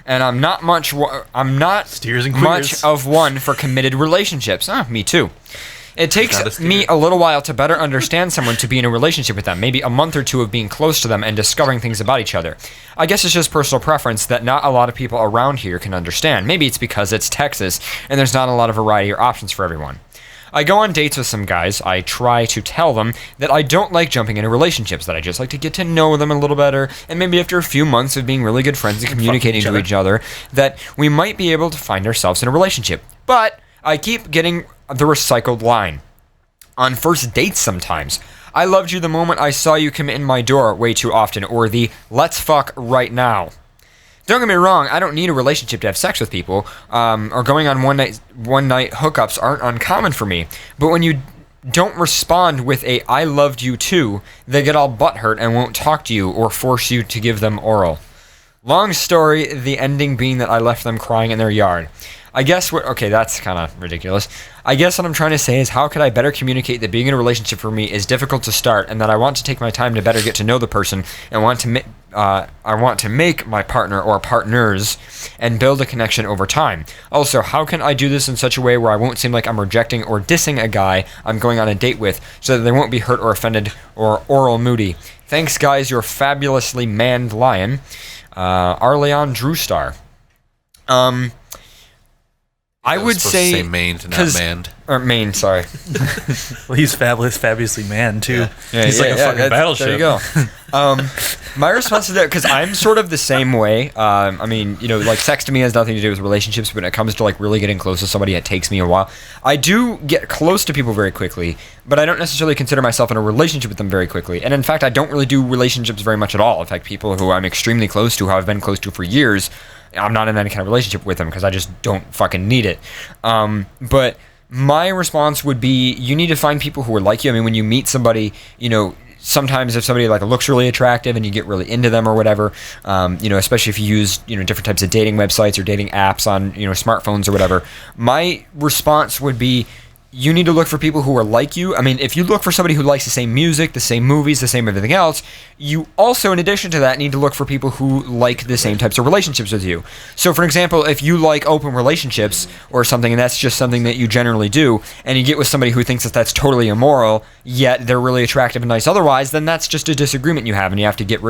And I'm not much. I'm not Steers and much queers. of one for committed relationships. Me too. It Not a takes steer. me a little while to better understand someone to be in a relationship with them, maybe a month or two of being close to them and discovering things about each other. I guess it's just personal preference that not a lot of people around here can understand. Maybe it's because it's Texas and there's not a lot of variety or options for everyone. I go on dates with some guys. I try to tell them that I don't like jumping into relationships, that I just like to get to know them a little better, and maybe after a few months of being really good friends and communicating to each other, that we might be able to find ourselves in a relationship. But I keep getting the recycled line. On first dates sometimes. I loved you the moment I saw you come in my door way too often, or the let's fuck right now. Don't get me wrong, I don't need a relationship to have sex with people, or going on one night hookups aren't uncommon for me. But when you don't respond with a I loved you too, they get all butthurt and won't talk to you or force you to give them oral. Long story, the ending being that I left them crying in their yard. I guess okay, that's kind of ridiculous. I guess what I'm trying to say is how could I better communicate that being in a relationship for me is difficult to start, and that I want to take my time to better get to know the person, and I want to make my partner or partners and build a connection over time. Also, how can I do this in such a way where I won't seem like I'm rejecting or dissing a guy I'm going on a date with, so that they won't be hurt or offended or oral moody? Thanks, guys. You're fabulously manned lion. Arleon Drewstar. I would supposed to say maned, not 'cause- manned. or Maine, sorry. Well, he's fabulously man too. Yeah, He's like a fucking battleship. There you go. My response to that, because I'm sort of the same way. I mean, like sex to me has nothing to do with relationships, but when it comes to like really getting close to somebody, it takes me a while. I do get close to people very quickly, but I don't necessarily consider myself in a relationship with them very quickly. And in fact, I don't really do relationships very much at all. In fact, people who I'm extremely close to, who I've been close to for years, I'm not in any kind of relationship with them because I just don't fucking need it. But my response would be, you need to find people who are like you. I mean, when you meet somebody, sometimes if somebody like looks really attractive and you get really into them or whatever, especially if you use, different types of dating websites or dating apps on, smartphones or whatever, my response would be, you need to look for people who are like you. I mean, if you look for somebody who likes the same music, the same movies, the same everything else, you also, in addition to that, need to look for people who like the same types of relationships with you. So, for example, if you like open relationships or something, and that's just something that you generally do, and you get with somebody who thinks that that's totally immoral, yet they're really attractive and nice otherwise, then that's just a disagreement you have, and you have to get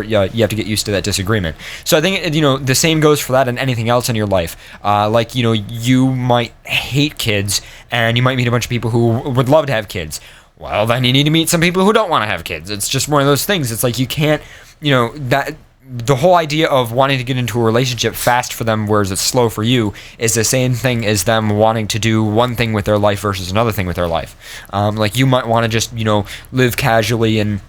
used to that disagreement. So I think, the same goes for that and anything else in your life. You might hate kids, and you might meet a bunch of people who would love to have kids. Well, then you need to meet some people who don't want to have kids. It's just one of those things. It's like you can't, that the whole idea of wanting to get into a relationship fast for them, whereas it's slow for you, is the same thing as them wanting to do one thing with their life versus another thing with their life. Like you might want to just, live casually and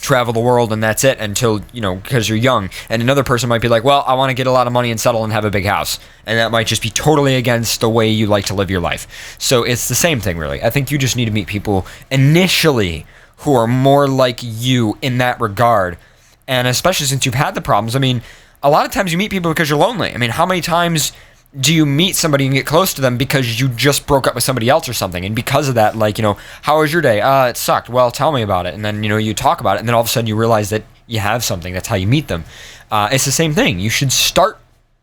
travel the world and that's it until, because you're young. And another person might be like, well, I want to get a lot of money and settle and have a big house. And that might just be totally against the way you like to live your life. So it's the same thing, really. I think you just need to meet people initially who are more like you in that regard. And especially since you've had the problems. I mean, a lot of times you meet people because you're lonely. I mean, how many times do you meet somebody and get close to them because you just broke up with somebody else or something? And because of that, how was your day? It sucked. Well, tell me about it. And then, you talk about it. And then all of a sudden you realize that you have something. That's how you meet them. It's the same thing. You should start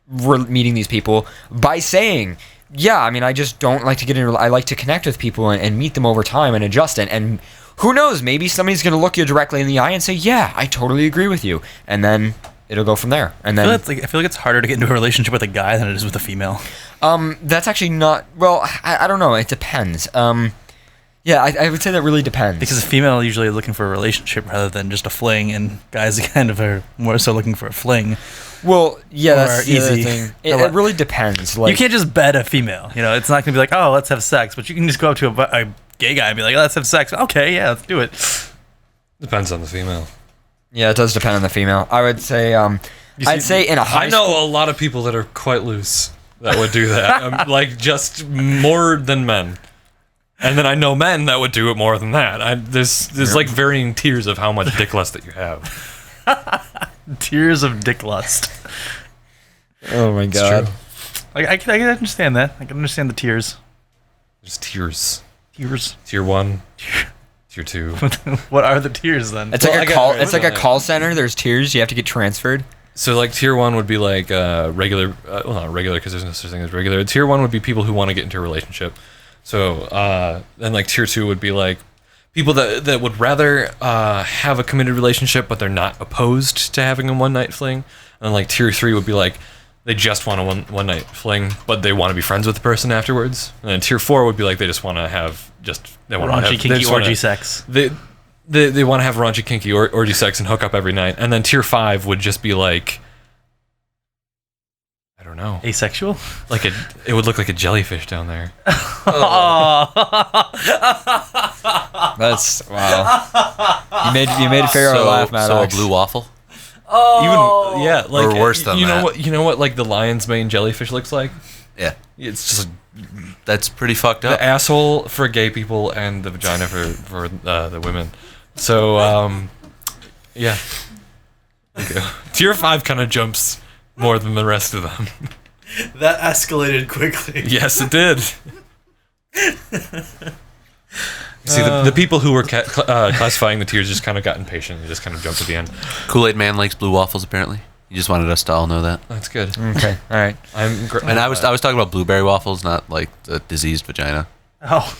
meeting these people by saying, yeah, I mean, I just don't like to get in. I like to connect with people and meet them over time and adjust. And who knows? Maybe somebody's going to look you directly in the eye and say, yeah, I totally agree with you. And then it'll go from there. And then I feel like it's harder to get into a relationship with a guy than it is with a female. That's actually not. Well, I don't know. It depends. Yeah, I would say that really depends. Because a female usually is looking for a relationship rather than just a fling, and guys kind of are more so looking for a fling. Well, yeah, that's the other easy. thing. It really depends. Like, you can't just bet a female. It's not going to be like, oh, let's have sex. But you can just go up to a gay guy and be like, let's have sex. Okay, yeah, let's do it. Depends on the female. Yeah, it does depend on the female. I would say, I'd say in a high I know a lot of people that are quite loose that would do that. Like, just more than men. And then I know men that would do it more than that. There's like varying tiers of how much dick lust that you have. Tiers of dick lust. Oh my god. I can understand that. I can understand the tiers. There's tiers. Tiers. Tier 1. Tier 2. What are the tiers then? It's like a call. It's like a call center. There's tiers. You have to get transferred. So like tier 1 would be like regular. Well, not regular because there's no such thing as regular. Tier 1 would be people who want to get into a relationship. So then like tier 2 would be like people that would rather have a committed relationship, but they're not opposed to having a one night fling. And like tier 3 would be like they just want a one night fling, but they want to be friends with the person afterwards. And then tier 4 would be like they just want to have they want raunchy, kinky orgy sex. They want to have raunchy, kinky orgy sex and hook up every night. And then tier 5 would just be like, I don't know, asexual. It would look like a jellyfish down there. That's wow. You made Pharaoh laugh, Matt. So a blue waffle. Even like or worse than that. You know what like the lion's mane jellyfish looks like? Yeah, It's just that's pretty fucked up. the asshole for gay people and the vagina for the women. So yeah. There you go. Tier 5 kind of jumps more than the rest of them. That escalated quickly. Yes, it did. See, the people who were classifying the tiers just kind of got impatient and just kind of jumped at the end. Kool-Aid Man likes blue waffles, apparently. He just wanted us to all know that. That's good. Okay, all right. And I was talking about blueberry waffles, not like the diseased vagina. Oh.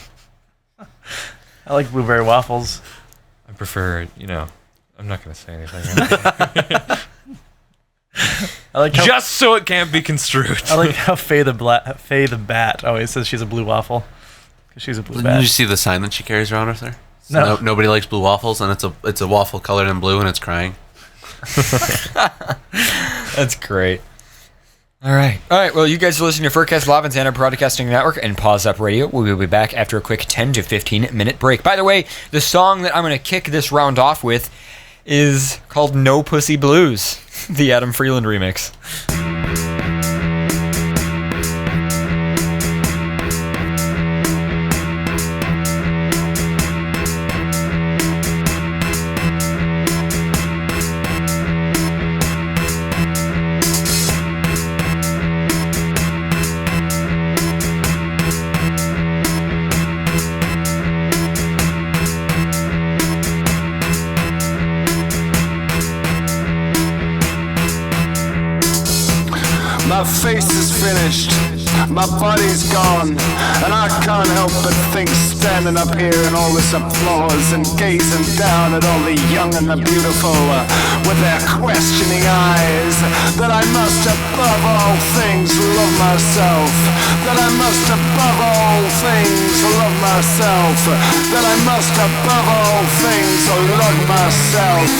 I like blueberry waffles. I prefer, I'm not going to say anything. I like how, just so it can't be construed. I like how Faye the Bat always says she's a blue waffle. Because she's a blue Did bat. you see the sign that she carries around with her? No. Nobody likes blue waffles, and it's a waffle colored in blue, and it's crying. That's great. All right. Well, you guys are listening to FurCast Live on Xander Broadcasting Network and Pause Up Radio. We will be back after a quick 10 to 15 minute break. By the way, the song that I'm going to kick this round off with is called No Pussy Blues, the Adam Freeland remix. My face is finished, my body's gone, and I can't help but think, standing up here in all this applause and gazing down at all the young and the beautiful with their questioning eyes, that I must above all things love myself, that I must above all things love myself, that I must above all things love myself.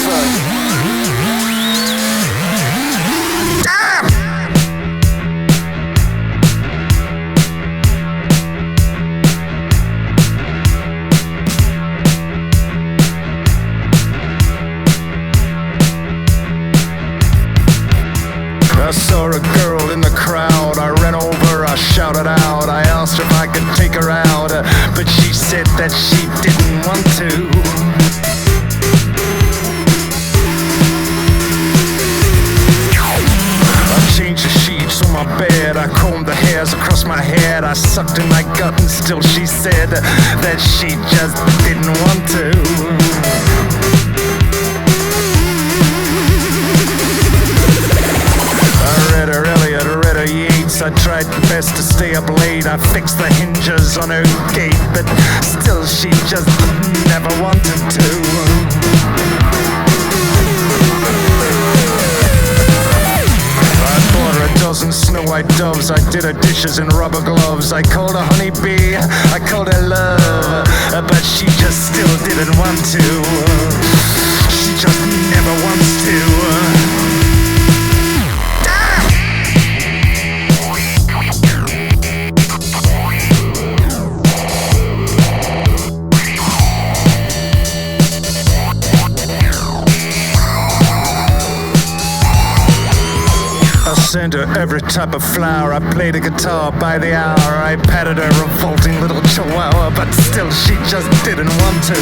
I saw a girl in the crowd, I ran over, I shouted out, I asked her if I could take her out, but she said that she didn't want to. I changed the sheets on my bed, I combed the hairs across my head, I sucked in my gut and still she said that she just didn't want to. I tried best to stay up late, I fixed the hinges on her gate, but still she just never wanted to. I bought her a dozen Snow White doves, I did her dishes in rubber gloves, I called her honeybee, I called her love, but she just still didn't want to. She just never wants to. I sent her every type of flower, I played the guitar by the hour, I patted her revolting little chihuahua, but still she just didn't want to.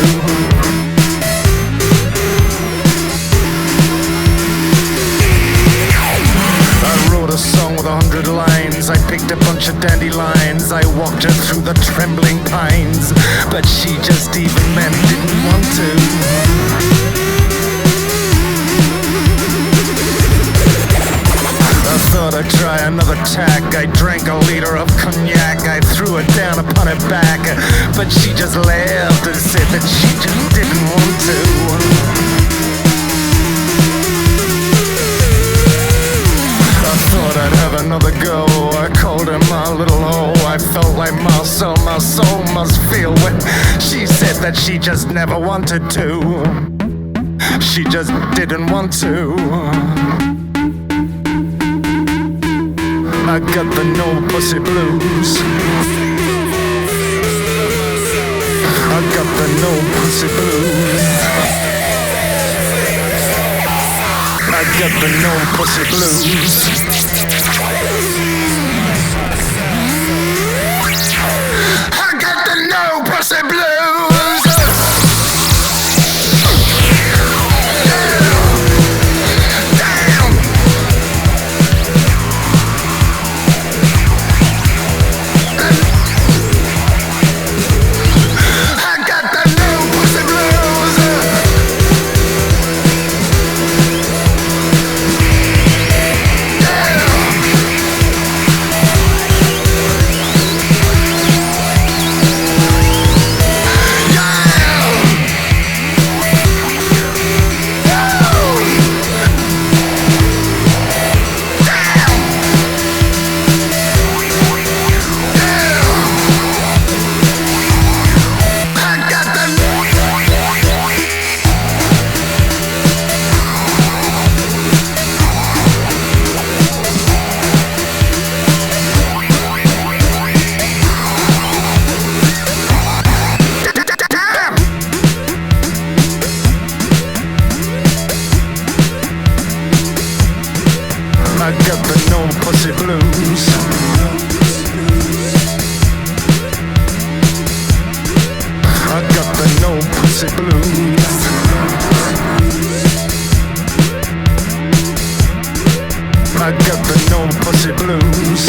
I wrote a song with 100 lines, I picked a bunch of dandelions, I walked her through the trembling pines, but she just even then didn't want to. I thought I'd try another tack, I drank a liter of cognac, I threw her down upon her back, but she just laughed and said that she just didn't want to. I thought I'd have another go, I called her my little hoe, I felt like my soul must feel when she said that she just never wanted to. She just didn't want to. I got the no pussy blues. I got the no pussy blues. I got the no pussy blues. I got the no pussy blues. I got the no pussy blues. I got the no pussy blues. I got the no pussy blues.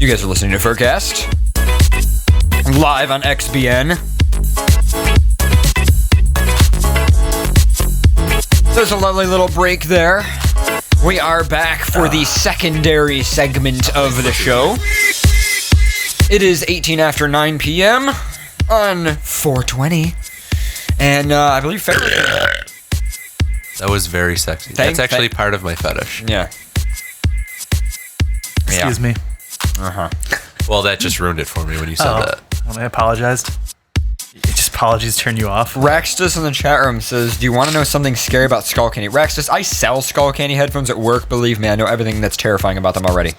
You guys are listening to FurCast. Live on XBN. So there's a lovely little break there. We are back for the secondary segment of the show. It is 18 after 9 p.m. on 420. And I believe February. That was very sexy. That's actually part of my fetish. Yeah. Excuse me. Uh-huh. Well, that just ruined it for me when you said that. Well, I apologized. Just apologies turn you off. Rextus in the chat room says, do you want to know something scary about Skull Candy? Rextus, I sell Skull Candy headphones at work. Believe me, I know everything that's terrifying about them already.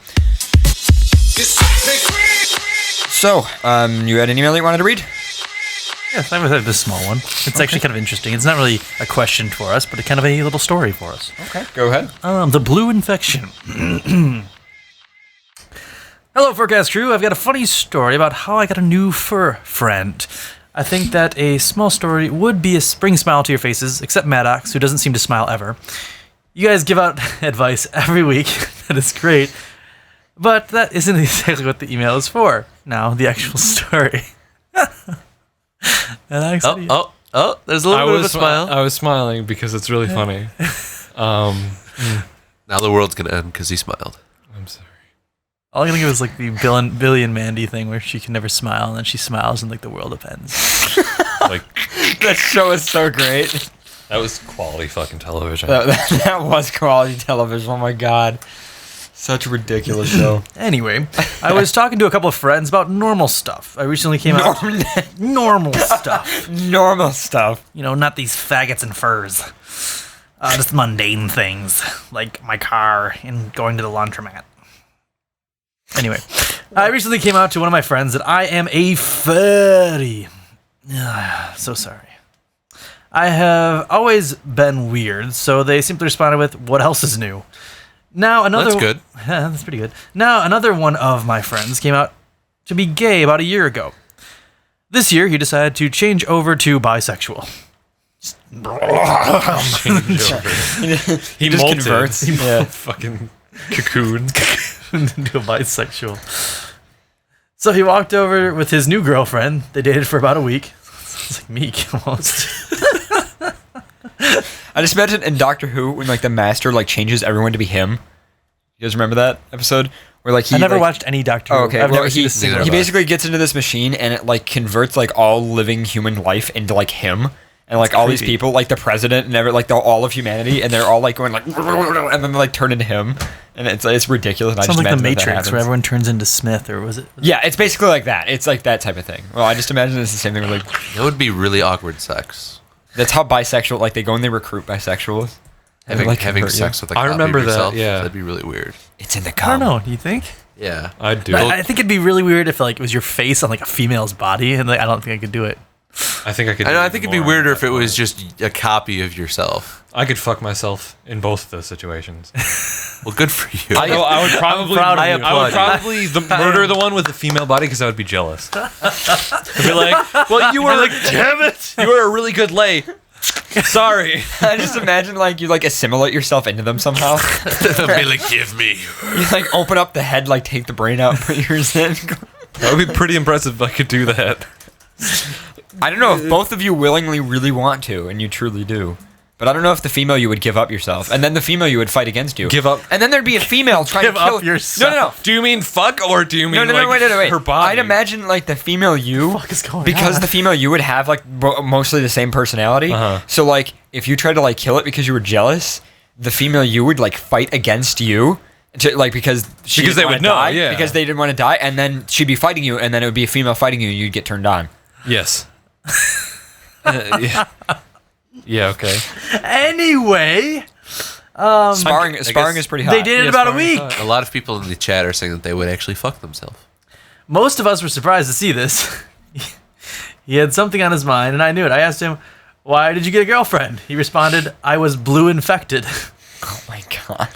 So, you had an email that you wanted to read? Yes, I have this small one. It's actually kind of interesting. It's not really a question for us, but kind of a little story for us. Okay, go ahead. The blue infection. Hello, FurCast crew. I've got a funny story about how I got a new fur friend. I think that a small story would be a spring smile to your faces, except Maddox, who doesn't seem to smile ever. You guys give out advice every week. That is great. But that isn't exactly what the email is for. Now, the actual story. Maddox, There's a little bit of a smile. I was smiling because it's really funny. Now the world's going to end because he smiled. I'm sorry. all I can think of is like the Billy and Mandy thing where she can never smile and then she smiles and like the world ends. Like, That show is so great. that was quality fucking television. That was quality television. Oh my god. Such a ridiculous show. Anyway, I was talking to a couple of friends about normal stuff. I recently came out normal stuff. Normal stuff. You know, not these faggots and furs. Just mundane things like my car and going to the laundromat. Anyway, I recently came out to one of my friends that I am a furry. So sorry. I have always been weird, so they simply responded with, "What else is new?" Now another. That's good. That's pretty good. Now another one of my friends came out to be gay about a year ago. This year, he decided to change over to bisexual. He just molted. converts. He Yeah. fucking cocoon. Into a bisexual. So he walked over with his new girlfriend. They dated for about a week. It's like Meek almost. I just imagine in Doctor Who when like the Master like changes everyone to be him. You guys remember that episode where like he? I never like, watched any Doctor Who. Oh, okay. I've Well, never seen a single neither he have I. basically gets into this machine and it like converts like all living human life into like him. And like all these creepy. people, like the president and all of humanity, and they're all like going like, and then they like turn into him, and it's ridiculous. And I Sounds just like the imagine that Matrix, happens. where everyone turns into Smith, or was it? Yeah, it's basically like that. It's like that type of thing. Well, I just imagine it's the same thing. With like It would be really awkward sex. that's how bisexual. Like they go and they recruit bisexuals. And they, Having, like, having convert you. sex with a I copy remember of that, yourself, yeah. that'd be really weird. It's in the I cum. don't know. Do you think? Yeah. I'd do I it. think it'd be really weird if like it was your face on like a female's body, and like I don't think I could do it. I think I could. I do know. I even think it'd be more weirder at if that it was point. just a copy of yourself. I could fuck myself in both of those situations. Well, good for you. I would probably. proud of you. I would probably murder the one with the female body because I would be jealous. I'd be like, "Well, you were like, damn it, you were a really good lay." Sorry. I just imagine like you like assimilate yourself into them somehow. Be like, give me. You like open up the head, like take the brain out, put yours in. That would be pretty impressive if I could do that. I don't know if both of you willingly really want to, and you truly do. But I don't know if the female you would give up yourself, and then the female you would fight against you. Give up. And then there'd be a female trying Give to kill up yourself. No. Do you mean fuck or do you mean No, like wait. her body? I'd imagine like the female you, What is going because on? the female you would have like mostly the same personality. Uh-huh. So like if you tried to like kill it because you were jealous, the female you would like fight against you. Like because she Because didn't they wanna would know, die, yeah. because they didn't want to die, and then she'd be fighting you, and then it would be a female fighting you, and you'd get turned on. Yes. Yeah. Yeah. Okay. Anyway, Sparring guess is pretty hot. they dated about a sparring is week. hot. A lot of people in the chat are saying that they would actually fuck themselves. Most of us were surprised to see this. He had something on his mind, and I knew it. I asked him, "Why did you get a girlfriend?" He responded, "I was blue infected." Oh my god.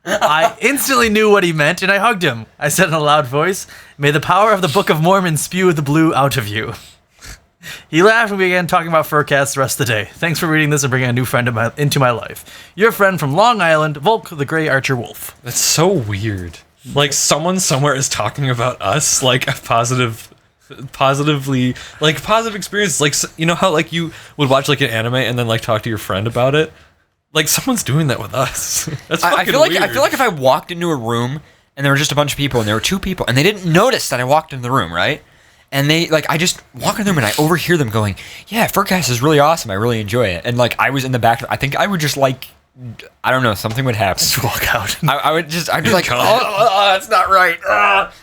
I instantly knew what he meant, and I hugged him. I said in a loud voice, "May the power of the Book of Mormon spew the blue out of you." He laughed and we began talking about FurCast the rest of the day. Thanks for reading this and bringing a new friend into my life. Your friend from Long Island, Volk the Gray Archer Wolf. That's so weird. Like someone somewhere is talking about us, like a positively, like positive experience. Like, you know how like you would watch like an anime and then like talk to your friend about it. Like someone's doing that with us. That's fucking I feel like weird. I feel like if I walked into a room and there were just a bunch of people and there were two people and they didn't notice that I walked into the room, right? And they like I just walk in the room and I overhear them going, "Yeah, FurCast is really awesome. I really enjoy it." And like I was in the back, I think I would just like, I don't know, something would happen. Just walk out. I'd be like, that's not right.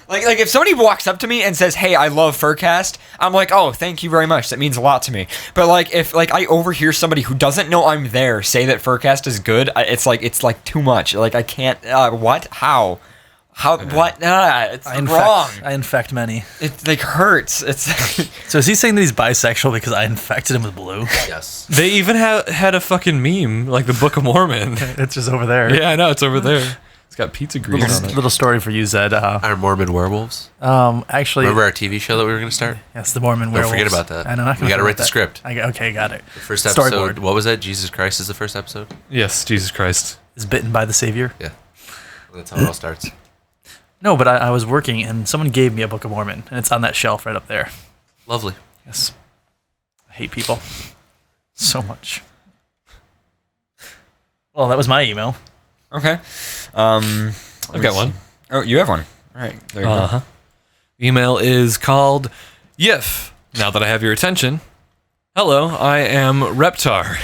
Like if somebody walks up to me and says, "Hey, I love FurCast," I'm like, "Oh, thank you very much. That means a lot to me." But like if like I overhear somebody who doesn't know I'm there say that FurCast is good, it's like too much. Like I can't. What? How? What? It's wrong. I infect many. It like hurts. It's So is he saying that he's bisexual because I infected him with blue? Yes. They even had a fucking meme, like the Book of Mormon. It's just over there. Yeah, I know, it's over there. It's got pizza grease on it. Little story for you, Zed. Our Mormon werewolves. Actually, Remember our TV show that we were going to start? yes, the Mormon Don't werewolves. forget about that. I know. We got to write the script. Okay, got it. First episode. Storyboard. What was that? Jesus Christ is the first episode? Yes, Jesus Christ. Is bitten by the Savior. Yeah. That's how it all starts. No, but I was working and someone gave me a Book of Mormon, and it's on that shelf right up there. Lovely. Yes. I hate people so much. Well, that was my email. okay. I've got one. Oh, you have one. All right. There you go. Uh-huh. Email is called Yif. Now that I have your attention. Hello, I am Reptar.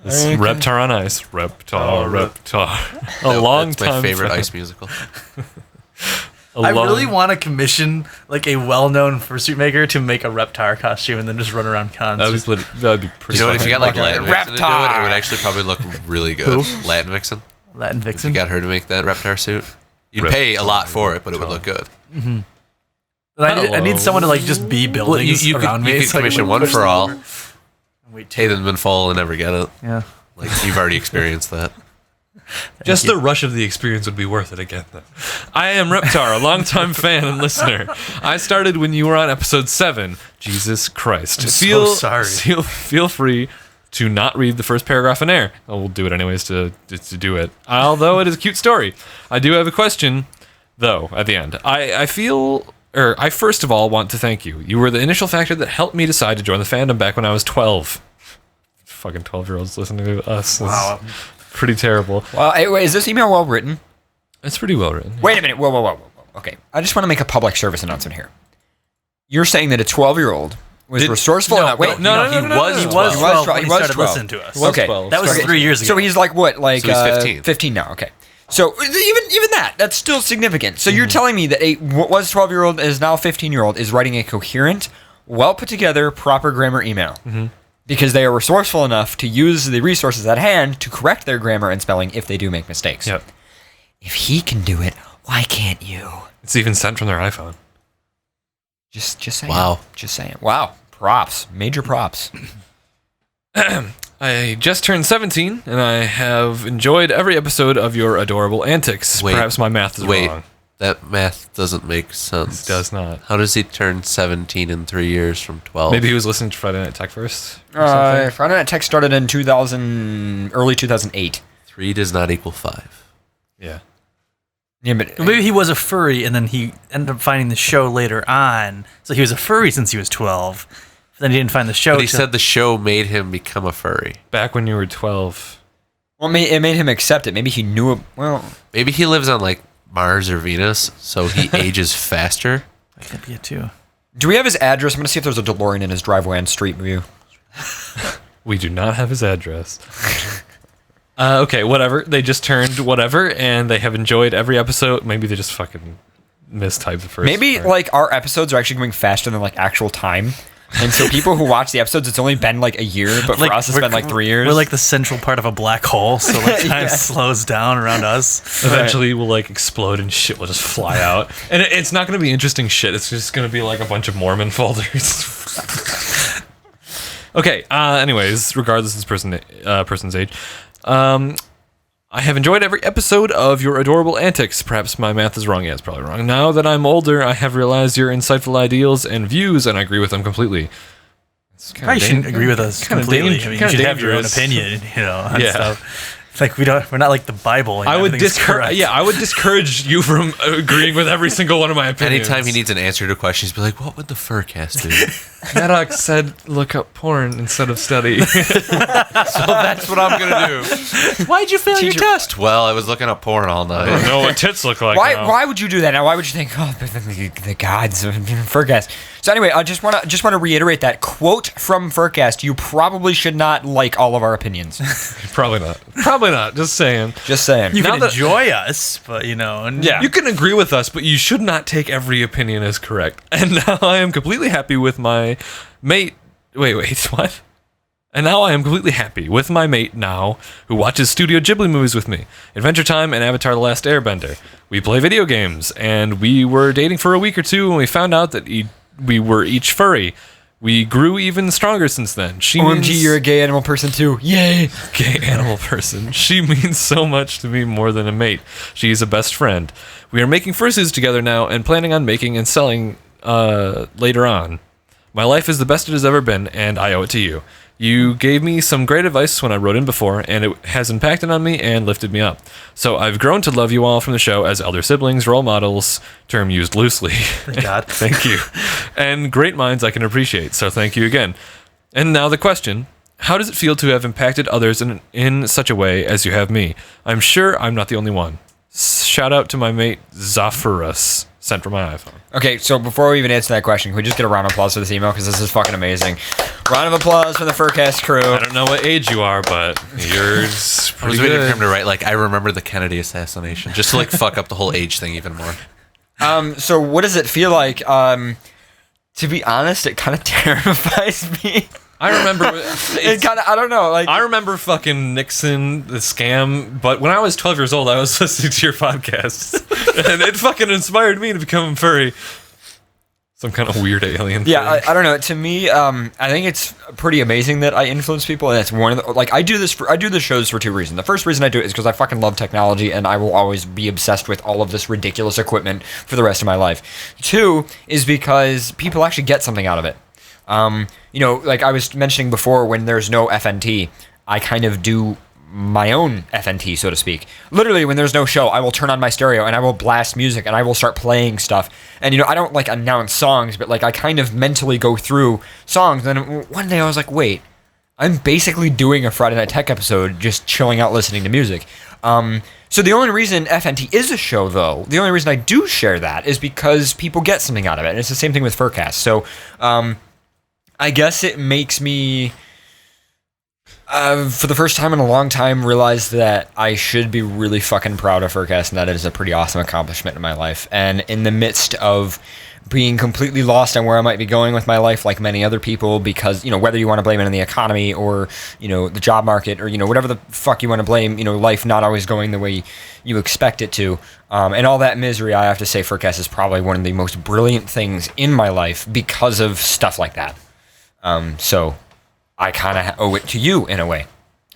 This Reptar on Ice. Reptar. A long That's time. my favorite fan. ice musical. I really want to commission like a well-known fursuit maker to make a Reptar costume and then just run around cons. That'd be pretty. You know what? If you got like Like a Latin Vixen to do it, reptar. it would actually probably look really good. Who? Latin Vixen. Latin If you Vixen. got her to make that Reptar suit, you'd pay a lot for it, but it would look good. I need someone to like just be buildings you around could, me. you could so I can, commission like, one for all. Wait, Pay them in full and never get it. yeah. Like you've already experienced that. Just the rush of the experience would be worth it again, though. I am Reptar, a longtime fan and listener. I started when you were on episode 7. Jesus Christ. I'm so sorry. Feel free to not read the first paragraph in air. Oh, we'll do it anyways to do it. Although it is a cute story. I do have a question, though, at the end. I first of all want to thank you. You were the initial factor that helped me decide to join the fandom back when I was 12. Fucking 12-year-olds listening to us. Wow. Pretty terrible. Well, wait, is this email well written? It's pretty well written. Wait a minute. Whoa. Okay. I just want to make a public service announcement here. You're saying that a 12-year-old was resourceful enough. Wait, He was 12 when he started listening to us. Okay. 12. That was 3 years ago. So he's like what? Like So he's 15. 15 now. Okay. So even that's still significant. So you're telling me that what was 12-year-old is now 15-year-old is writing a coherent, well put together, proper grammar email. Because they are resourceful enough to use the resources at hand to correct their grammar and spelling if they do make mistakes. Yep. If he can do it, why can't you? It's even sent from their iPhone. Just saying. Wow. Just saying. Wow. Props. Major props. I just turned 17, and I have enjoyed every episode of your adorable antics. Wait. Perhaps my math is Wait, wrong. that math doesn't make sense. It does not. How does he turn 17 in 3 years from 12? Maybe he was listening to Friday Night Tech first. or something. Friday Night Tech started in early 2008. 3 does not equal 5. Yeah. Yeah, but Maybe he was a furry, and then he ended up finding the show later on. So he was a furry since he was 12. But then he didn't find the show. But he said the show made him become a furry. Back when you were 12. well, it made him accept it. Maybe he knew it. Well, Maybe he lives on like Mars or Venus, so he ages faster. That could be it too. do we have his address? I'm going to see if there's a DeLorean in his driveway on Street View. We do not have his address. Okay, whatever. They just turned whatever, and they have enjoyed every episode. Maybe they just fucking mistyped the first Maybe part. like our episodes are actually going faster than like actual time. And so people who watch the episodes, it's only been like a year, but for us, it's been like 3 years. We're like the central part of a black hole, so like time slows down around us. Eventually, we'll like explode and shit will just fly out. And it's not going to be interesting shit. It's just going to be like a bunch of Mormon folders. Okay. Anyways, regardless of this person's age, I have enjoyed every episode of your adorable antics. Perhaps my math is wrong. Yeah, it's probably wrong. Now that I'm older, I have realized your insightful ideals and views, and I agree with them completely. You shouldn't agree with us kinda completely. danger- I mean, you kinda should have your own dangerous. opinion, on Yeah. stuff. Like we're not like the Bible. And I would everything's correct. I would discourage you from agreeing with every single one of my opinions. Anytime he needs an answer to questions, be like, what would the FurCast do? Maddox said, "Look up porn instead of study." So that's what I'm gonna do. Why'd you fail your test? Well, I was looking up porn all I night. don't know what tits look like. Why? now. Why would you do that? Now, why would you think, oh, the gods of FurCast? So anyway, I just want to reiterate that quote from FurCast. You probably should not like all of our opinions. Probably not. Probably not. Just saying. Just saying. You Now can that- enjoy us, but and Yeah. You can agree with us, but you should not take every opinion as correct. And now I am completely happy with my mate. Wait, what? And now I am completely happy with my mate now, who watches Studio Ghibli movies with me. Adventure Time and Avatar The Last Airbender. We play video games, and we were dating for a week or two when we found out that we were each furry. We grew even stronger since then. OMG, you're a gay animal person too. Yay! Gay animal person. She means so much to me more than a mate. She's a best friend. We are making fursuits together now and planning on making and selling later on. My life is the best it has ever been, and I owe it to you. You gave me some great advice when I wrote in before, and it has impacted on me and lifted me up. So I've grown to love you all from the show as elder siblings, role models, term used loosely. Thank God. Thank you. And great minds I can appreciate, so thank you again. And now the question, how does it feel to have impacted others in such a way as you have me? I'm sure I'm not the only one. Shout out to my mate Zaphorus, sent from my iPhone. Okay, so before we even answer that question, can we just get a round of applause for this email? Because this is fucking amazing. Round of applause for the FurCast crew. I don't know what age you are, but yours I was pretty waiting for good. him to write, like, I remember the Kennedy assassination, just to, like, fuck up the whole age thing even more. So what does it feel like? To be honest, it kind of terrifies me. I remember It kind of, I don't know, like I remember fucking Nixon, the scam, but when I was 12 years old, I was listening to your podcast, and it fucking inspired me to become furry. Some kind of weird alien yeah, thing. I don't know. To me, I think it's pretty amazing that I influence people, and it's one of the, like I do the shows for two reasons. The first reason I do it is because I fucking love technology, and I will always be obsessed with all of this ridiculous equipment for the rest of my life. Two is because people actually get something out of it. Like I was mentioning before, when there's no FNT, I kind of do my own FNT, so to speak. Literally, when there's no show, I will turn on my stereo and I will blast music and I will start playing stuff. And, I don't like announce songs, but like I kind of mentally go through songs. And then one day I was like, wait, I'm basically doing a Friday Night Tech episode, just chilling out listening to music. So the only reason FNT is a show, though, the only reason I do share that is because people get something out of it. And it's the same thing with FurCast. So, I guess it makes me, for the first time in a long time, realize that I should be really fucking proud of FurCast, and that it is a pretty awesome accomplishment in my life. And in the midst of being completely lost on where I might be going with my life, like many other people, because, whether you want to blame it on the economy or, the job market or, whatever the fuck you want to blame, life not always going the way you expect it to. And all that misery, I have to say FurCast is probably one of the most brilliant things in my life because of stuff like that. So I kind of owe it to you in a way,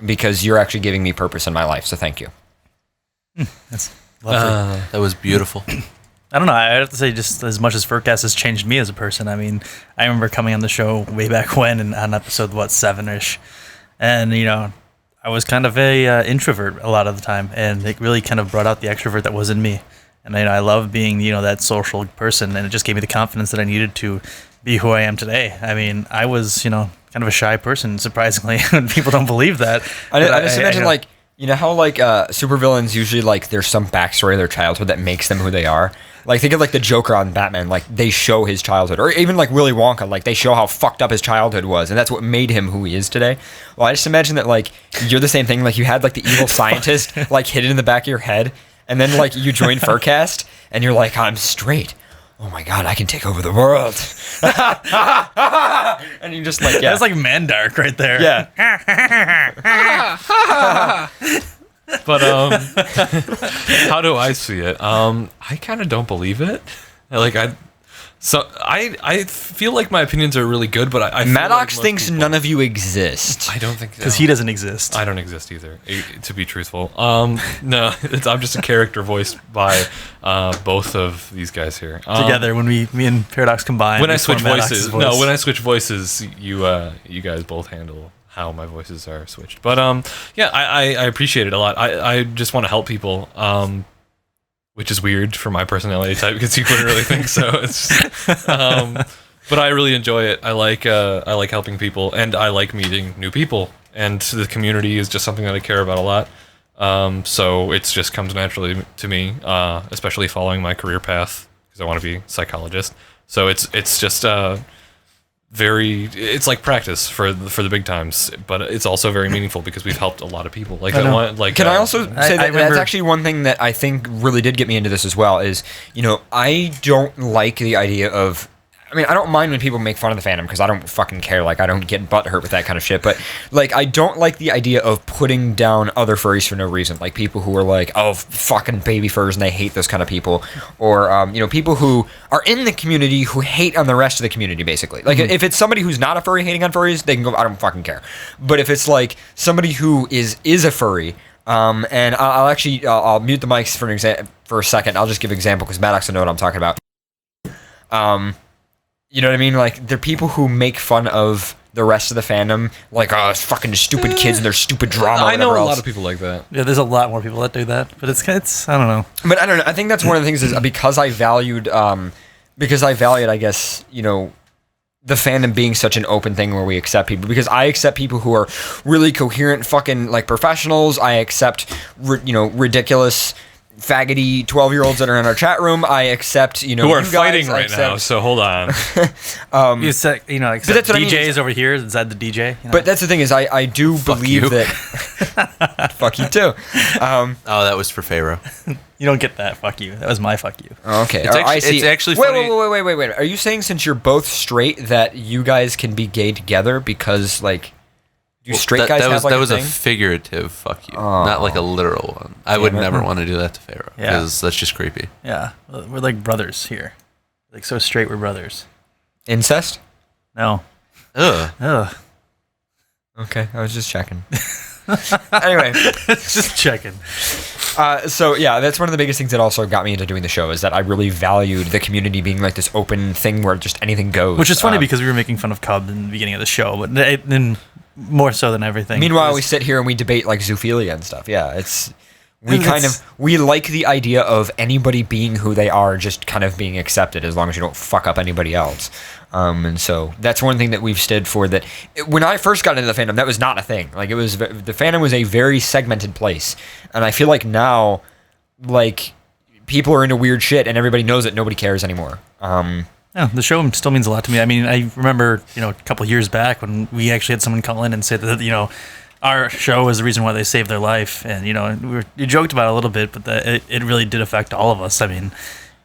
because you're actually giving me purpose in my life. So thank you. That's lovely. That was beautiful. I don't know. I have to say, just as much as FurCast has changed me as a person. I mean, I remember coming on the show way back when, and on episode 7-ish, and I was kind of a introvert a lot of the time, and it really kind of brought out the extrovert that was in me. And I love being that social person, and it just gave me the confidence that I needed to be who I am today. I mean, I was kind of a shy person, surprisingly. People don't believe that. I just imagine like how like supervillains usually like there's some backstory of their childhood that makes them who they are. Like think of like the Joker on Batman, like they show his childhood, or even like Willy Wonka, like they show how fucked up his childhood was, and that's what made him who he is today. Well, I just imagine that like you're the same thing, like you had like the evil scientist like hidden in the back of your head, and then like you join FurCast and you're like, I'm straight. Oh my god, I can take over the world. And you just like, yeah. That's like Mandark right there. Yeah. But how do I see it? I kind of don't believe it. Like So I feel like my opinions are really good, but I feel Maddox like thinks none of you exist. I don't think Because he doesn't exist. I don't exist either, to be truthful. No, I'm just a character voiced by both of these guys here. Together, when me and Paradox combine. When I we switch form Maddox's voices, voice. no, when I switch voices, you guys both handle how my voices are switched. But yeah, I appreciate it a lot. I just want to help people. Which is weird for my personality type because you wouldn't really think so. It's just, but I really enjoy it. I like helping people, and I like meeting new people. And the community is just something that I care about a lot. So it just comes naturally to me, especially following my career path because I want to be a psychologist. So it's just it's like practice for the big times, but it's also very meaningful because we've helped a lot of people. Like, Can I also say that remember- that's actually one thing that I think really did get me into this as well is, I don't like the idea of, I mean, I don't mind when people make fun of the fandom because I don't fucking care. Like, I don't get butthurt with that kind of shit. But, like, I don't like the idea of putting down other furries for no reason. Like, people who are like, oh, fucking baby furs, and they hate those kind of people. Or, people who are in the community who hate on the rest of the community, basically. Like, if it's somebody who's not a furry hating on furries, they can go, I don't fucking care. But if it's, like, somebody who is a furry, and I'll mute the mics for a second. I'll just give an example because Maddox will know what I'm talking about. You know what I mean? Like, they're people who make fun of the rest of the fandom, like, oh, it's fucking stupid kids and their stupid drama. I know a else. lot of people like that. Yeah, there's a lot more people that do that, but it's I don't know. But I don't know. I think that's one of the things is because I valued, I guess, the fandom being such an open thing where we accept people, because I accept people who are really coherent fucking like professionals. I accept, ridiculous faggoty 12-year-olds that are in our chat room. I accept, Who are fighting right now, so hold on. You said, except that's what I mean. DJ's over here inside the DJ. But that's the thing is, I do believe you. that. Fuck you too. Oh, that was for Pharaoh. You don't get that. Fuck you. That was my fuck you. Okay. It's actually funny. Wait. Are you saying since you're both straight that you guys can be gay together because like do straight guys have like that was a a thing? figurative fuck you, not like a literal one. I would never want to do that to Pharaoh Yeah. because that's just creepy. Yeah, we're like brothers here. Like so straight, we're brothers. Incest? No. Ugh. Ugh. Okay, I was just checking. Anyway, Just checking. so yeah, that's one of the biggest things that also got me into doing the show is that I really valued the community being like this open thing where just anything goes. Which is funny because we were making fun of Cub in the beginning of the show, but then more so than everything. Meanwhile, we sit here and we debate like zoophilia and stuff. Yeah, we like the idea of anybody being who they are, just kind of being accepted as long as you don't fuck up anybody else. And so that's one thing that we've stood for. That when I first got into the fandom, that was not a thing. Like the fandom was a very segmented place, and I feel like now, like people are into weird shit, and everybody knows it. Nobody cares anymore. Yeah, the show still means a lot to me. I mean, I remember, a couple years back when we actually had someone call in and say that, our show was the reason why they saved their life. And, you joked about it a little bit, but it really did affect all of us. I mean,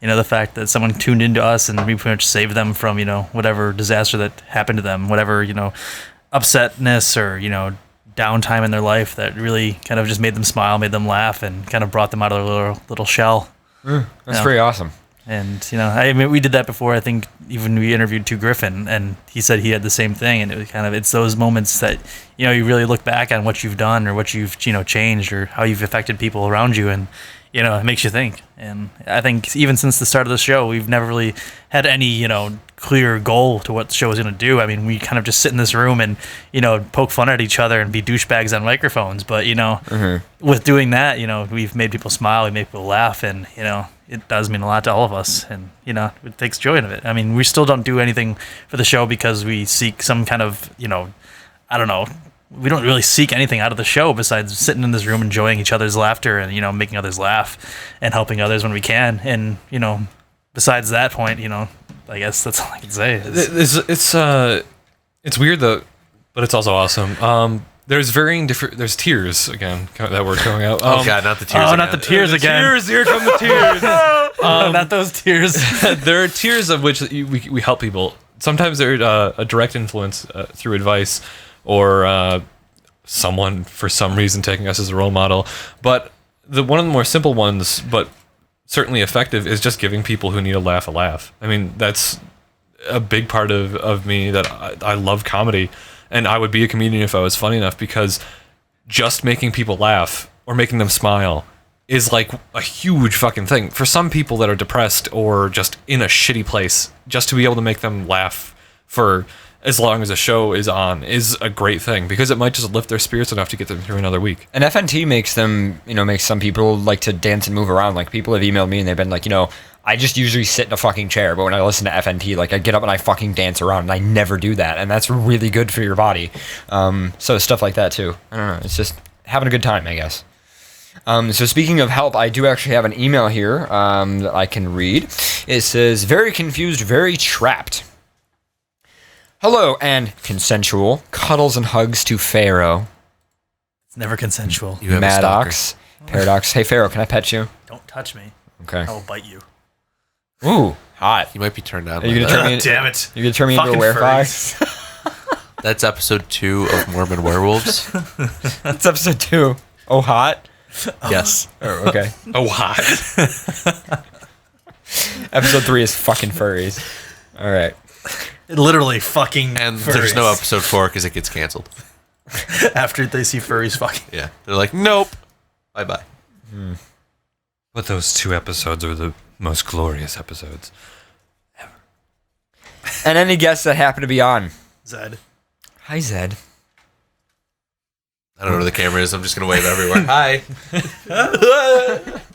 the fact that someone tuned into us and we pretty much saved them from, whatever disaster that happened to them, whatever, upsetness or, downtime in their life that really kind of just made them smile, made them laugh, and kind of brought them out of their little shell. That's pretty awesome. And, I mean, we did that before. I think even we interviewed Griffin, and he said he had the same thing. And it was it's those moments that, you really look back on what you've done or what you've, changed or how you've affected people around you. And, it makes you think. And I think even since the start of the show, we've never really had any, clear goal to what the show was going to do. I mean, we kind of just sit in this room and, poke fun at each other and be douchebags on microphones. But, with doing that, we've made people smile, we made people laugh, and, it does mean a lot to all of us, and it takes joy in it. I mean, we still don't do anything for the show because we seek some kind of, I don't know, we don't really seek anything out of the show besides sitting in this room enjoying each other's laughter and making others laugh and helping others when we can. And besides that point, I guess that's all I can say. It's weird though, but it's also awesome. There's there's tears again that were coming out. Oh god, not the tears. Oh, again. not the tears again. Tears, here come the tears. Not those tears. There are tears of which we help people. Sometimes they're a direct influence through advice or someone for some reason taking us as a role model. But one of the more simple ones, but certainly effective is just giving people who need a laugh. I mean, that's a big part of me, that I love comedy, and I would be a comedian if I was funny enough, because just making people laugh or making them smile is like a huge fucking thing. For some people that are depressed or just in a shitty place, just to be able to make them laugh for as long as a show is on is a great thing, because it might just lift their spirits enough to get them through another week. And FNT makes them, makes some people like to dance and move around. Like, people have emailed me and they've been like, I just usually sit in a fucking chair, but when I listen to FNT, like, I get up and I fucking dance around, and I never do that, and that's really good for your body. So stuff like that too. I don't know. It's just having a good time, I guess. So speaking of help, I do actually have an email here that I can read. It says, very confused, very trapped. Hello and consensual cuddles and hugs to Pharaoh. It's never consensual. You have Maddox. Paradox. Hey, Pharaoh, can I pet you? Don't touch me. Okay. I will bite you. Ooh, hot. He might be turned down. Are you by gonna that. turn me? Damn it. You gonna turn me into a Fucking werewolf? That's episode 2 of Mormon Werewolves. That's episode 2. Oh, hot. Yes. Oh, okay. Oh, hot. Episode 3 is fucking furries. All right. Literally fucking And furries. there's no episode 4 because it gets canceled. After they see furries fucking. Yeah. They're like, nope. Bye-bye. But those 2 episodes are the most glorious episodes. And any guests that happen to be on. Zed. Hi, Zed. I don't know where the camera is. I'm just going to wave everywhere. Hi.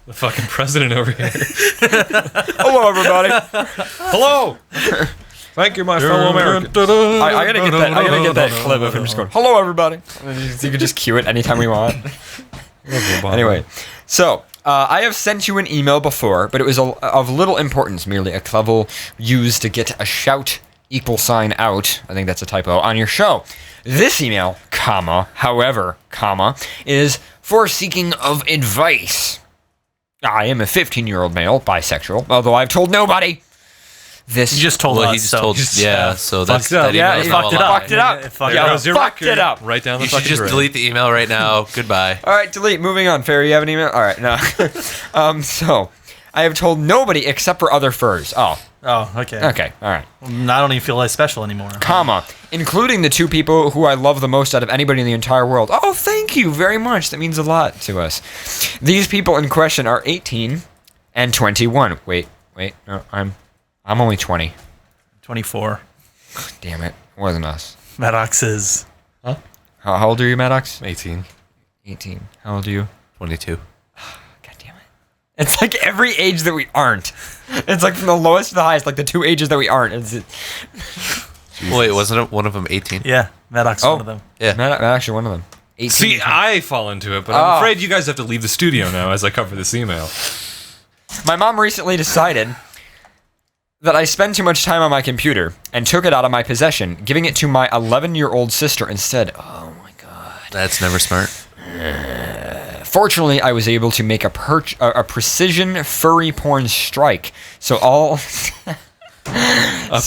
The fucking president over here. Hello, everybody. Hello. Thank you, my fellow Americans. I gotta get that. I gotta get that clip of him just going, "Hello, everybody." And then you can just cue it anytime we want. Anyway, so I have sent you an email before, but it was of little importance, merely a clever used to get a shout ! Out. I think that's a typo on your show. This email, however, is for seeking of advice. I am a 15-year-old male, bisexual, although I've told nobody. This You just told us. Well, he just so told. Yeah, so that's. Fucked up. That yeah, email's he not fucked it a up. lie. Fucked it up. It fucked Yeah, up. Goes your fucked record. it up. Right down the You should fucking just drain. delete the email right now. Goodbye. All right, delete. Moving on. Fairy, you have an email? All right, no. So I have told nobody except for other furs. Oh, okay. okay. All right. I don't even feel like special anymore. Including the 2 people who I love the most out of anybody in the entire world. Oh, thank you very much. That means a lot to us. These people in question are 18 and 21. Wait. No, I'm only 20. 24. Damn it. More than us. Maddox is. How old are you, Maddox? 18. 18. How old are you? 22. God damn it. It's like every age that we aren't. It's like from the lowest to the highest, like the 2 ages that we aren't. Wait, wasn't it one of them 18? Yeah, Maddox is one of them. Yeah. Actually one of them. 18. See, I fall into it, but I'm afraid you guys have to leave the studio now as I cover this email. My mom recently decided that I spend too much time on my computer and took it out of my possession, giving it to my 11-year-old sister instead. Oh my god. That's never smart. Fortunately, I was able to make a precision furry porn strike. So all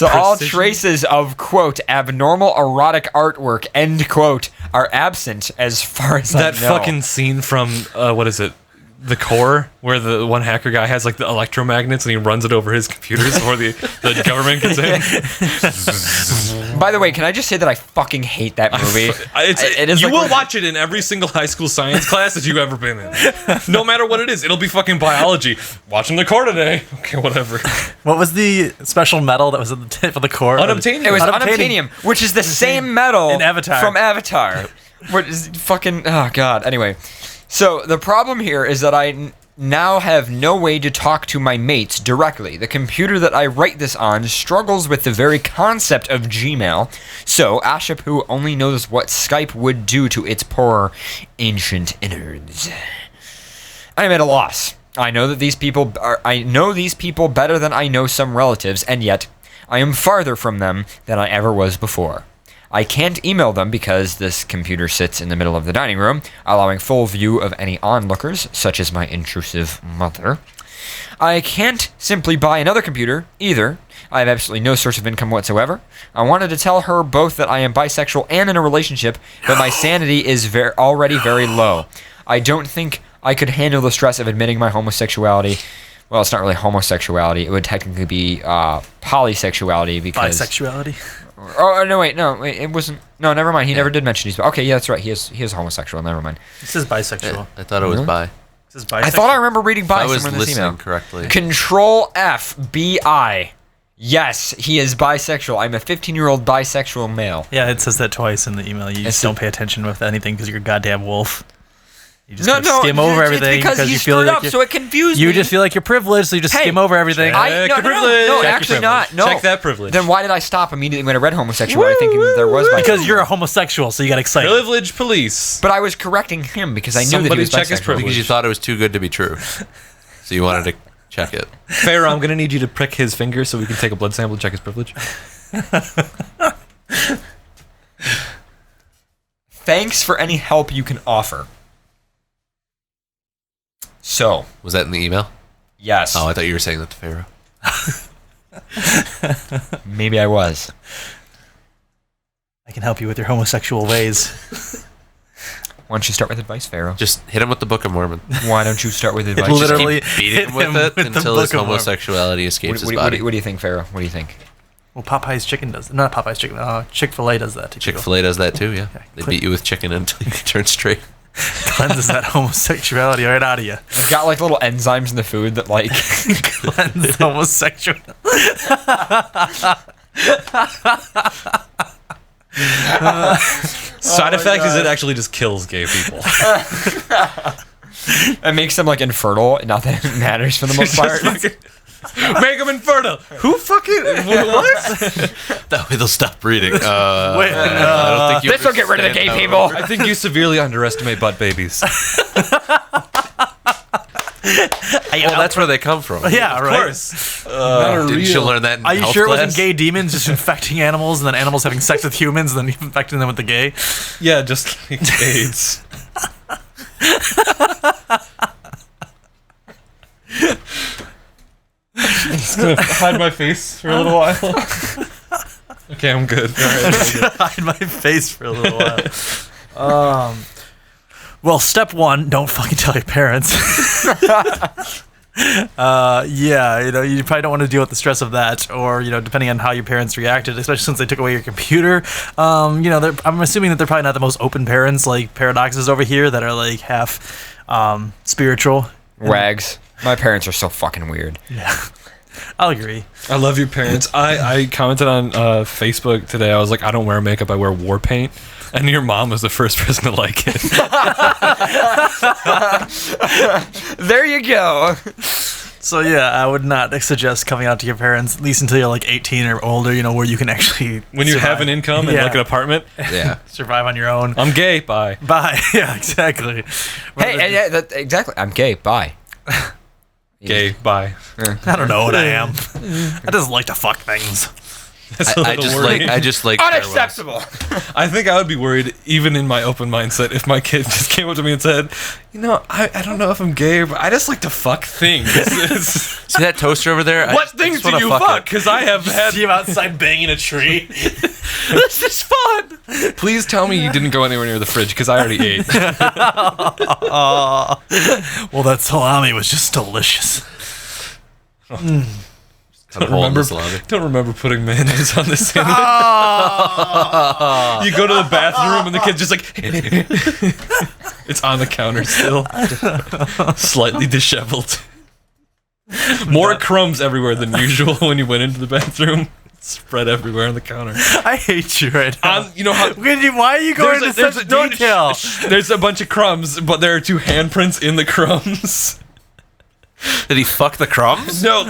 all traces of quote abnormal erotic artwork end quote are absent as far as I know. That fucking scene from what is it? The Core, where the one hacker guy has like the electromagnets and he runs it over his computers before the government gets in. By the way, can I just say that I fucking hate that movie? It is you like will watch it in every single high school science class that you've ever been in. No matter what it is, it'll be fucking biology. Watching the core today. Okay, whatever. What was the special metal that was at the tip of the core? Unobtainium. It was Unobtainium. unobtainium, which is the same metal in Avatar. from Avatar. What is fucking? Oh god. Anyway, so the problem here is that I now have no way to talk to my mates directly. The computer that I write this on struggles with the very concept of Gmail. So Ashapu only knows what Skype would do to its poor ancient innards. I am at a loss. I know these people better than I know some relatives, and yet I am farther from them than I ever was before. I can't email them because this computer sits in the middle of the dining room, allowing full view of any onlookers, such as my intrusive mother. I can't simply buy another computer, either. I have absolutely no source of income whatsoever. I wanted to tell her both that I am bisexual and in a relationship, but my sanity is already very low. I don't think I could handle the stress of admitting my homosexuality well, it's not really homosexuality. It would technically be polysexuality because Bisexuality. Oh no! Wait, it wasn't. No, never mind. He never did mention he's. Okay, yeah, that's right. He is homosexual. Never mind. It says bisexual. I thought it was bi. It says bisexual. I thought I remember reading bi I was somewhere in this listening email. correctly. Control F B I. Yes, he is bisexual. I'm a 15-year-old bisexual male. Yeah, it says that twice in the email. You just don't pay attention with anything because you're a goddamn wolf. You just skim over everything because you he feel stirred like up, so it confused me. you just feel like you're privileged, so you just skim over everything. No, Check your privilege. no, Check your actually privilege. not. No. Check that privilege. Then why did I stop immediately when I read homosexuality, thinking that there was bisexual? Because you're a homosexual, so you got excited. Privilege police. But I was correcting him because I knew that he Somebody was check his bisexual. privilege. Because you thought it was too good to be true. So you wanted to check it. Pharaoh, I'm gonna need you to prick his finger so we can take a blood sample and check his privilege. Thanks for any help you can offer. So, Was that in the email? yes. Oh, I thought you were saying that to Pharaoh. Maybe I was. I can help you with your homosexual ways. Why don't you start with advice, Pharaoh? Just hit him with the Book of Mormon. Why don't you start with advice? Literally Beat hit him with it the until his Book of Mormon. homosexuality escapes his body. What do you think, Pharaoh? What do you think? Well, Popeye's chicken does. Not Popeye's chicken. Chick-fil-A does that. Chick-fil-A does that too, yeah. They beat you with chicken until you turn straight. Cleanses that homosexuality right out of you. I've got like little enzymes in the food that like Cleanse homosexuality. Side effect is it actually just kills gay people. it makes them like infertile. Not that it matters for the most part. Make them infertile. Who fucking what? That way they'll stop breeding. Wait, I don't think you This will get rid of the gay understand people. I think you severely underestimate butt babies. Well, that's where they come from. Yeah, Of right. course. Didn't you learn that in Are you health sure it class? wasn't gay demons just infecting animals and then animals having sex with humans and then infecting them with the gay? Yeah, just like AIDS. I'm just gonna hide my face for a little while. Okay, I'm good. All right, Hide my face for a little while. Well, step one, don't fucking tell your parents. Yeah, you probably don't want to deal with the stress of that, or depending on how your parents reacted, especially since they took away your computer. I'm assuming that they're probably not the most open parents, like Paradoxes over here, that are like half spiritual. Wags. My parents are so fucking weird. Yeah, I'll agree. I love your parents. I commented on Facebook today. I was like, I don't wear makeup. I wear war paint. And your mom was the first person to like it. There you go. So yeah, I would not suggest coming out to your parents, at least until you're like 18 or older, where you can actually When you survive. have an income and like an apartment. Yeah. survive on your own. I'm gay. Bye. Bye. Yeah, exactly. Hey, yeah, exactly. I'm gay. Bye. Gay. Bye. I don't know what I am. I just like to fuck things. That's a I little just worrying. like Unacceptable. I think I would be worried, even in my open mindset, if my kid just came up to me and said, I don't know if I'm gay, but I just like to fuck things. See that toaster over there? What things do you fuck? Because I have had. See him outside banging a tree. This is fun. Please tell me you didn't go anywhere near the fridge, because I already ate. Well, that salami was just delicious. Don't remember putting mayonnaise on this sandwich. You go to the bathroom and the kid's just like, it's on the counter still, slightly disheveled. More crumbs everywhere than usual when you went into the bathroom. Spread everywhere on the counter. I hate you right now. You know how? Why are you going into such detail? There's a bunch of crumbs, but there are 2 handprints in the crumbs. Did he fuck the crumbs? No. He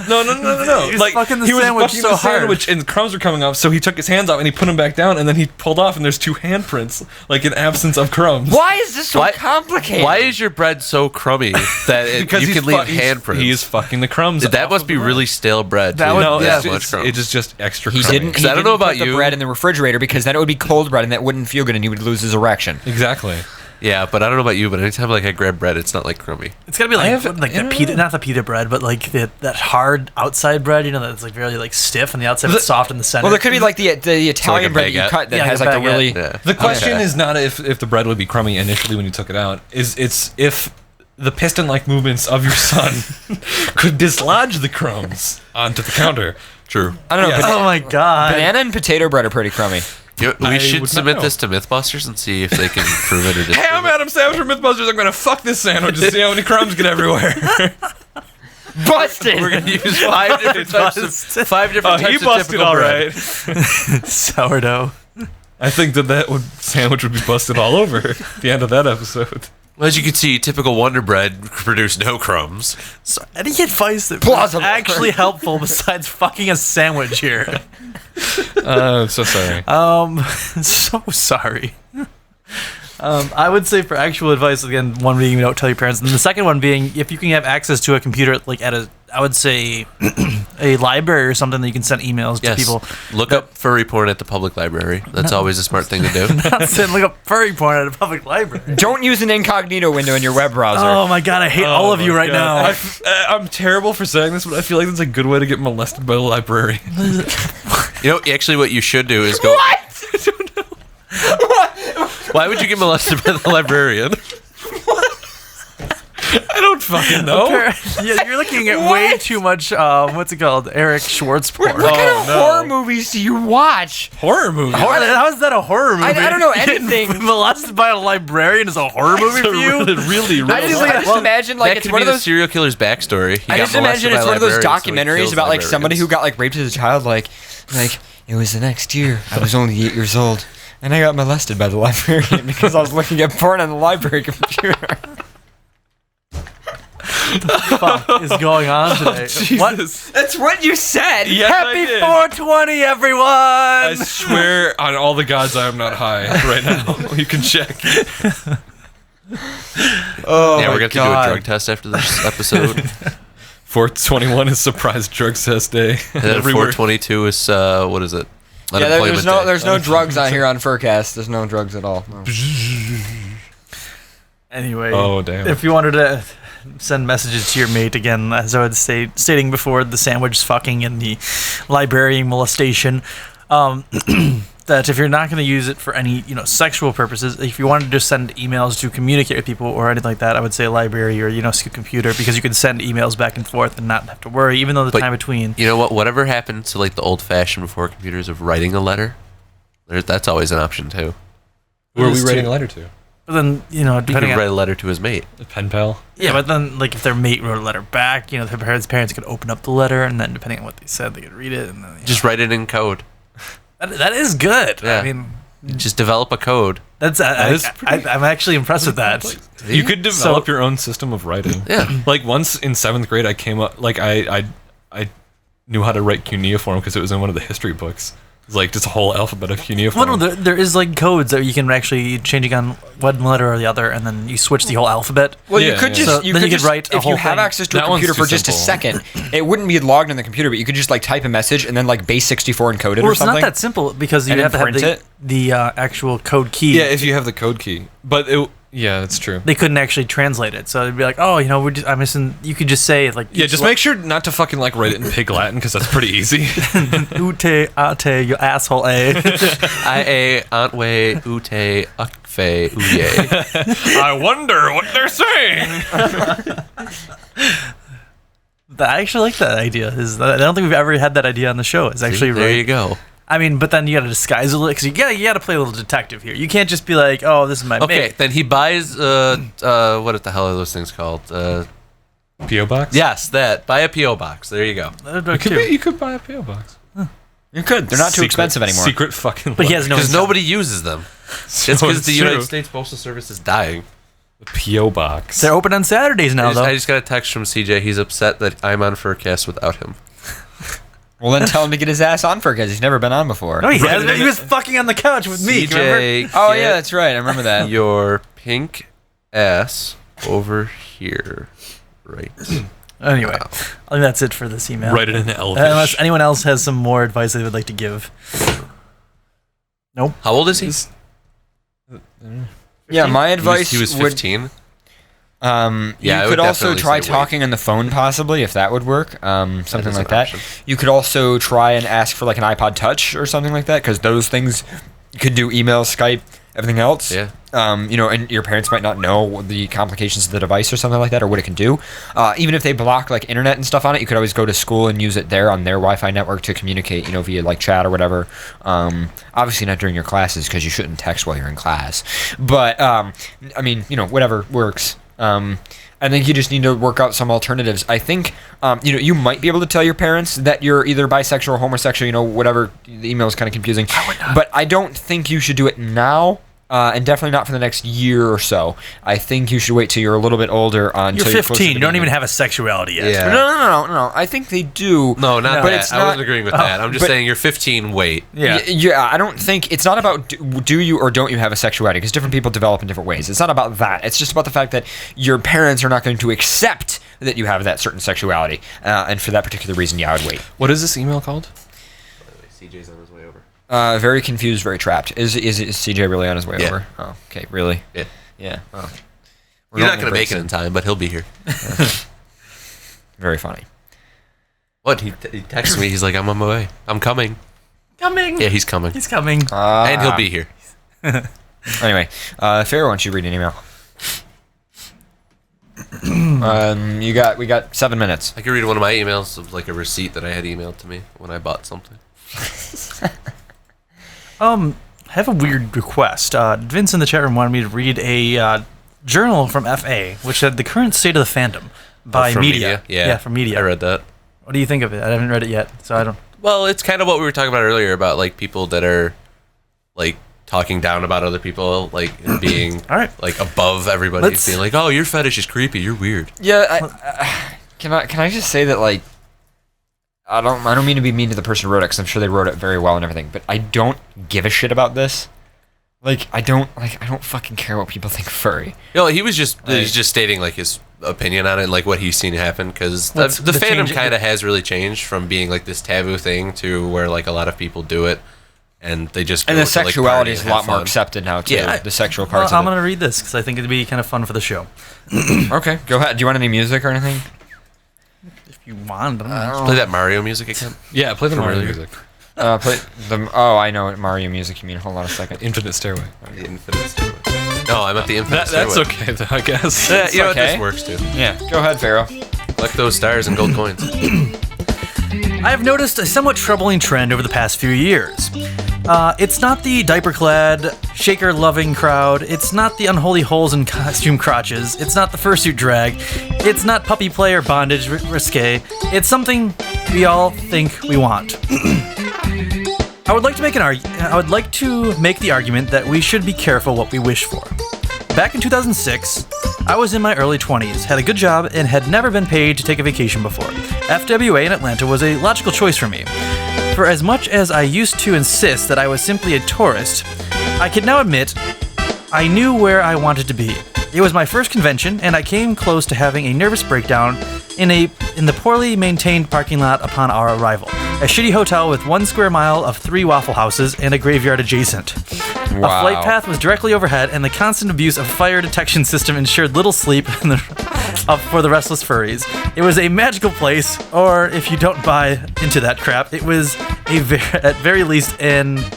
was fucking the sandwich fucking so the hard. sandwich and the crumbs were coming off, so he took his hands off and he put them back down, and then he pulled off, and there's 2 handprints, like in absence of crumbs. Why is this so complicated? Why is your bread so crummy that Because you can leave handprints? He is fucking the crumbs. That off must of be the bread. really stale bread. That too. would- No, Yeah. That much crumbs. it is just extra. He crummy. didn't. I don't know about put the you. bread in the refrigerator because then it would be cold bread and that wouldn't feel good and he would lose his erection. Exactly. Yeah, but I don't know about you, but anytime I grab bread, it's not like crummy. It's gotta be like the pita, not the pita bread, but like that hard outside bread. That's like really like stiff on the outside, but soft in the center. Well, there could be like the Italian a bread that you baguette. cut that Yeah, has like a like a really. baguette. Yeah. The question is not if the bread would be crummy initially when you took it out. It's if the piston-like movements of your son could dislodge the crumbs onto the counter. True. I don't know. Yes. Oh my god. Banana and potato bread are pretty crummy. We should would not submit know. this to Mythbusters and see if they can prove it or disprove Hey, I'm it. Adam Savage from Mythbusters. I'm gonna fuck this sandwich and see how many crumbs get everywhere. Busted. We're gonna use 5 different types of He of busted typical all bread. right. Sourdough. I think that sandwich would be busted all over at the end of that episode. Well, as you can see, typical Wonder Bread produced no crumbs. So, any advice that was Plausible. actually helpful besides fucking a sandwich here? I'm so sorry. So sorry. I would say for actual advice, again, one being don't tell your parents, and the second one being if you can have access to a computer, like at I would say a library or something that you can send emails to Yes. people. Look up furry porn at the public library. That's always a smart thing to do. Not saying look up furry porn at a public library. Don't use an incognito window in your web browser. Oh my god, I hate all of you right now. I'm terrible for saying this, but I feel like that's a good way to get molested by the librarian. You know, actually, what you should do is go. What? Why would you get molested by the librarian? I don't fucking know. Yeah, you're looking at way too much. What's it called? Eric Schwartz porn. What kind of no. horror movies do you watch? Horror movie. How is that a horror movie? I don't know Getting anything. molested by a librarian is a horror movie for you? Really I just imagine like That it's could one be of the those. serial killer's backstory. He I got just imagine molested it's by one of those librarians, so he documentaries kills about like somebody who librarians. got like raped as a child. Like it was the next year. I was only 8 years old, and I got molested by the librarian because I was looking at porn on the library computer. Fuck is going on today? What? That's what you said. Yes, I Happy did. 420, everyone! I swear on all the gods I am not high right now. You can check. Oh Yeah, my we're gonna have to do God. a drug test after this episode. 421 is surprise drug test day. And then Everywhere. 422 is what is it? Yeah, Unemployment day. there's no drugs on here on FurCast. There's no drugs at all. No. Anyway, Oh, damn. if you wanted to send messages to your mate again, as I was stating before, the sandwich fucking and the librarian molestation, that if you're not going to use it for any sexual purposes, if you wanted to just send emails to communicate with people or anything like that, I would say library or computer, because you can send emails back and forth and not have to worry, even though the But time between. You know what? Whatever happened to like the old-fashioned before computers of writing a letter? That's always an option too. Who are we Those writing two. a letter to? But then You depending could on write a letter to his mate. A pen pal? yeah, but then like if their mate wrote a letter back, their parents could open up the letter, and then depending on what they said, they could read it, and then Just write it in code. that is good. Yeah. I mean, Just develop a code. that's I'm actually impressed with that. You could develop your own system of writing. Yeah. Like once in 7th grade, I came up, like I knew how to write cuneiform because it was in one of the history books. It's like just a whole alphabet of cuneiform. Well, no, there is like codes that you can actually changing on one letter or the other, and then you switch the whole alphabet. Well, you Yeah, could yeah. just So you then could you could just write a if you whole have thing. access to a That one's computer too for just a simple. second, it wouldn't be logged in the computer, but you could just like type a message and then like base 64 encode it Well, or it's something. not that simple because you And have to have then print the actual code key. Yeah, if you have the code key. But yeah, that's true. They couldn't actually translate it, so it'd be like, oh, I'm missing. You could just say like, Yeah, just make sure not to fucking like write it in Pig Latin because that's pretty easy. ute ate you asshole a. I aunt way ute ukfe uye. I wonder what they're saying. I actually like that idea. I don't think we've ever had that idea on the show. It's actually There really. you go. I mean, but then you got to disguise it a little because you got to play a little detective here. You can't just be like, oh, this is my Okay, mate. then he buys what the hell are those things called? PO box. Yes, that. Buy a PO box. There you go. You could buy a PO box. You could. They're not too Secret- expensive anymore. Secret fucking. But he has no. Because income. nobody uses them. It's So because it's the true. United States Postal Service is dying. The PO box. They're open on Saturdays now, though. I just got a text from CJ. He's upset that I'm on FurCast without him. Well, then tell him to get his ass on for because he's never been on before. No, he hasn't. He was fucking on the couch with me. Remember? CJ, Oh get yeah, that's right. I remember that. your pink ass over here, right? Anyway, I think that's it for this email. Write it in Elvish. Unless anyone else has some more advice they would like to give. Nope. How old is he? Yeah, my advice He was would 15. Yeah, I you would could also definitely try say wait. talking on the phone, possibly, if that would work. Something is like an that. option. You could also try and ask for like an iPod Touch or something like that, because those things you could do email, Skype, everything else. Yeah. And your parents might not know the complications of the device or something like that, or what it can do. Even if they block like internet and stuff on it, you could always go to school and use it there on their Wi-Fi network to communicate, via like chat or whatever. Obviously not during your classes because you shouldn't text while you're in class. But whatever works. I think you just need to work out some alternatives. I think, you might be able to tell your parents that you're either bisexual or homosexual, whatever. The email is kind of confusing. But I don't think you should do it now. And definitely not for the next year or so. I think you should wait till you're a little bit older. You're 15. You don't even have a sexuality yet. Yeah. No. I think they do. No, not but that. it's I not, wasn't agreeing with that. I'm just saying you're 15, wait. Yeah. Yeah, I don't think... It's not about do you or don't you have a sexuality, because different people develop in different ways. It's not about that. It's just about the fact that your parents are not going to accept that you have that certain sexuality. And for that particular reason, I would wait. What is this email called? CJ's on his way over. Very confused, very trapped. Is CJ really on his way Yeah. over? Oh, okay, really? Yeah. Yeah. Oh. You're not going to make it in time, but he'll be here. Very funny. What? He texted me. He's like, I'm on my way. I'm coming. Coming. Yeah, he's coming. He's coming. And he'll be here. Anyway, Farrah, why don't you read an email? We got 7 minutes. I could read one of my emails of like a receipt that I had emailed to me when I bought something. I have a weird request. Vince in the chat room wanted me to read a journal from FA, which said the current state of the fandom by From media. Yeah, from media. I read that. What do you think of it? I haven't read it yet, so I don't. Well, it's kind of what we were talking about earlier about like people that are like talking down about other people, like and being All right. like above everybody, Let's- being like, "Oh, your fetish is creepy. You're weird." Yeah, can I just say that, like, I don't mean to be mean to the person who wrote it, because I'm sure they wrote it very well and everything, but I don't give a shit about this. Like, I don't fucking care what people think furry. He was just he's just stating like his opinion on it and like what he's seen happen, because the What's the fandom change- kind of has really changed from being like this taboo thing to where like a lot of people do it and they just And go the to, like, sexuality party is a and lot have more fun. accepted now, too. Yeah. The sexual Well, parts I'm of gonna read this because I think it'd be kind of fun for the show. it. Okay, go ahead. Do you want any music or anything? If you want, I don't know. Play that Mario music again. Yeah, play the Mario Familiar. music. Play the... Oh, I know what Mario music you mean. Hold on a second. Infinite Stairway. The Infinite Stairway. No, I'm at the Infinite That's Stairway. okay, though, I guess. Yeah, you know what? okay. This works too. Yeah, go ahead, Pharaoh. Collect those stars and gold coins. I have noticed a somewhat troubling trend over the past few years. It's not the diaper-clad, shaker-loving crowd. It's not the unholy holes in costume crotches. It's not the fursuit drag. It's not puppy play or bondage risque. It's something we all think we want. I would like to make the argument that we should be careful what we wish for. Back in 2006, I was in my early 20s, had a good job, and had never been paid to take a vacation before. FWA in Atlanta was a logical choice for me. For as much as I used to insist that I was simply a tourist, I can now admit I knew where I wanted to be. It was my first convention, and I came close to having a nervous breakdown in the poorly maintained parking lot upon our arrival. A shitty hotel with 1 square mile of 3 Waffle Houses and a graveyard adjacent. Wow. A flight path was directly overhead, and the constant abuse of fire detection system ensured little sleep for the restless furries. It was a magical place, or if you don't buy into that crap, it was at very least enigmatic.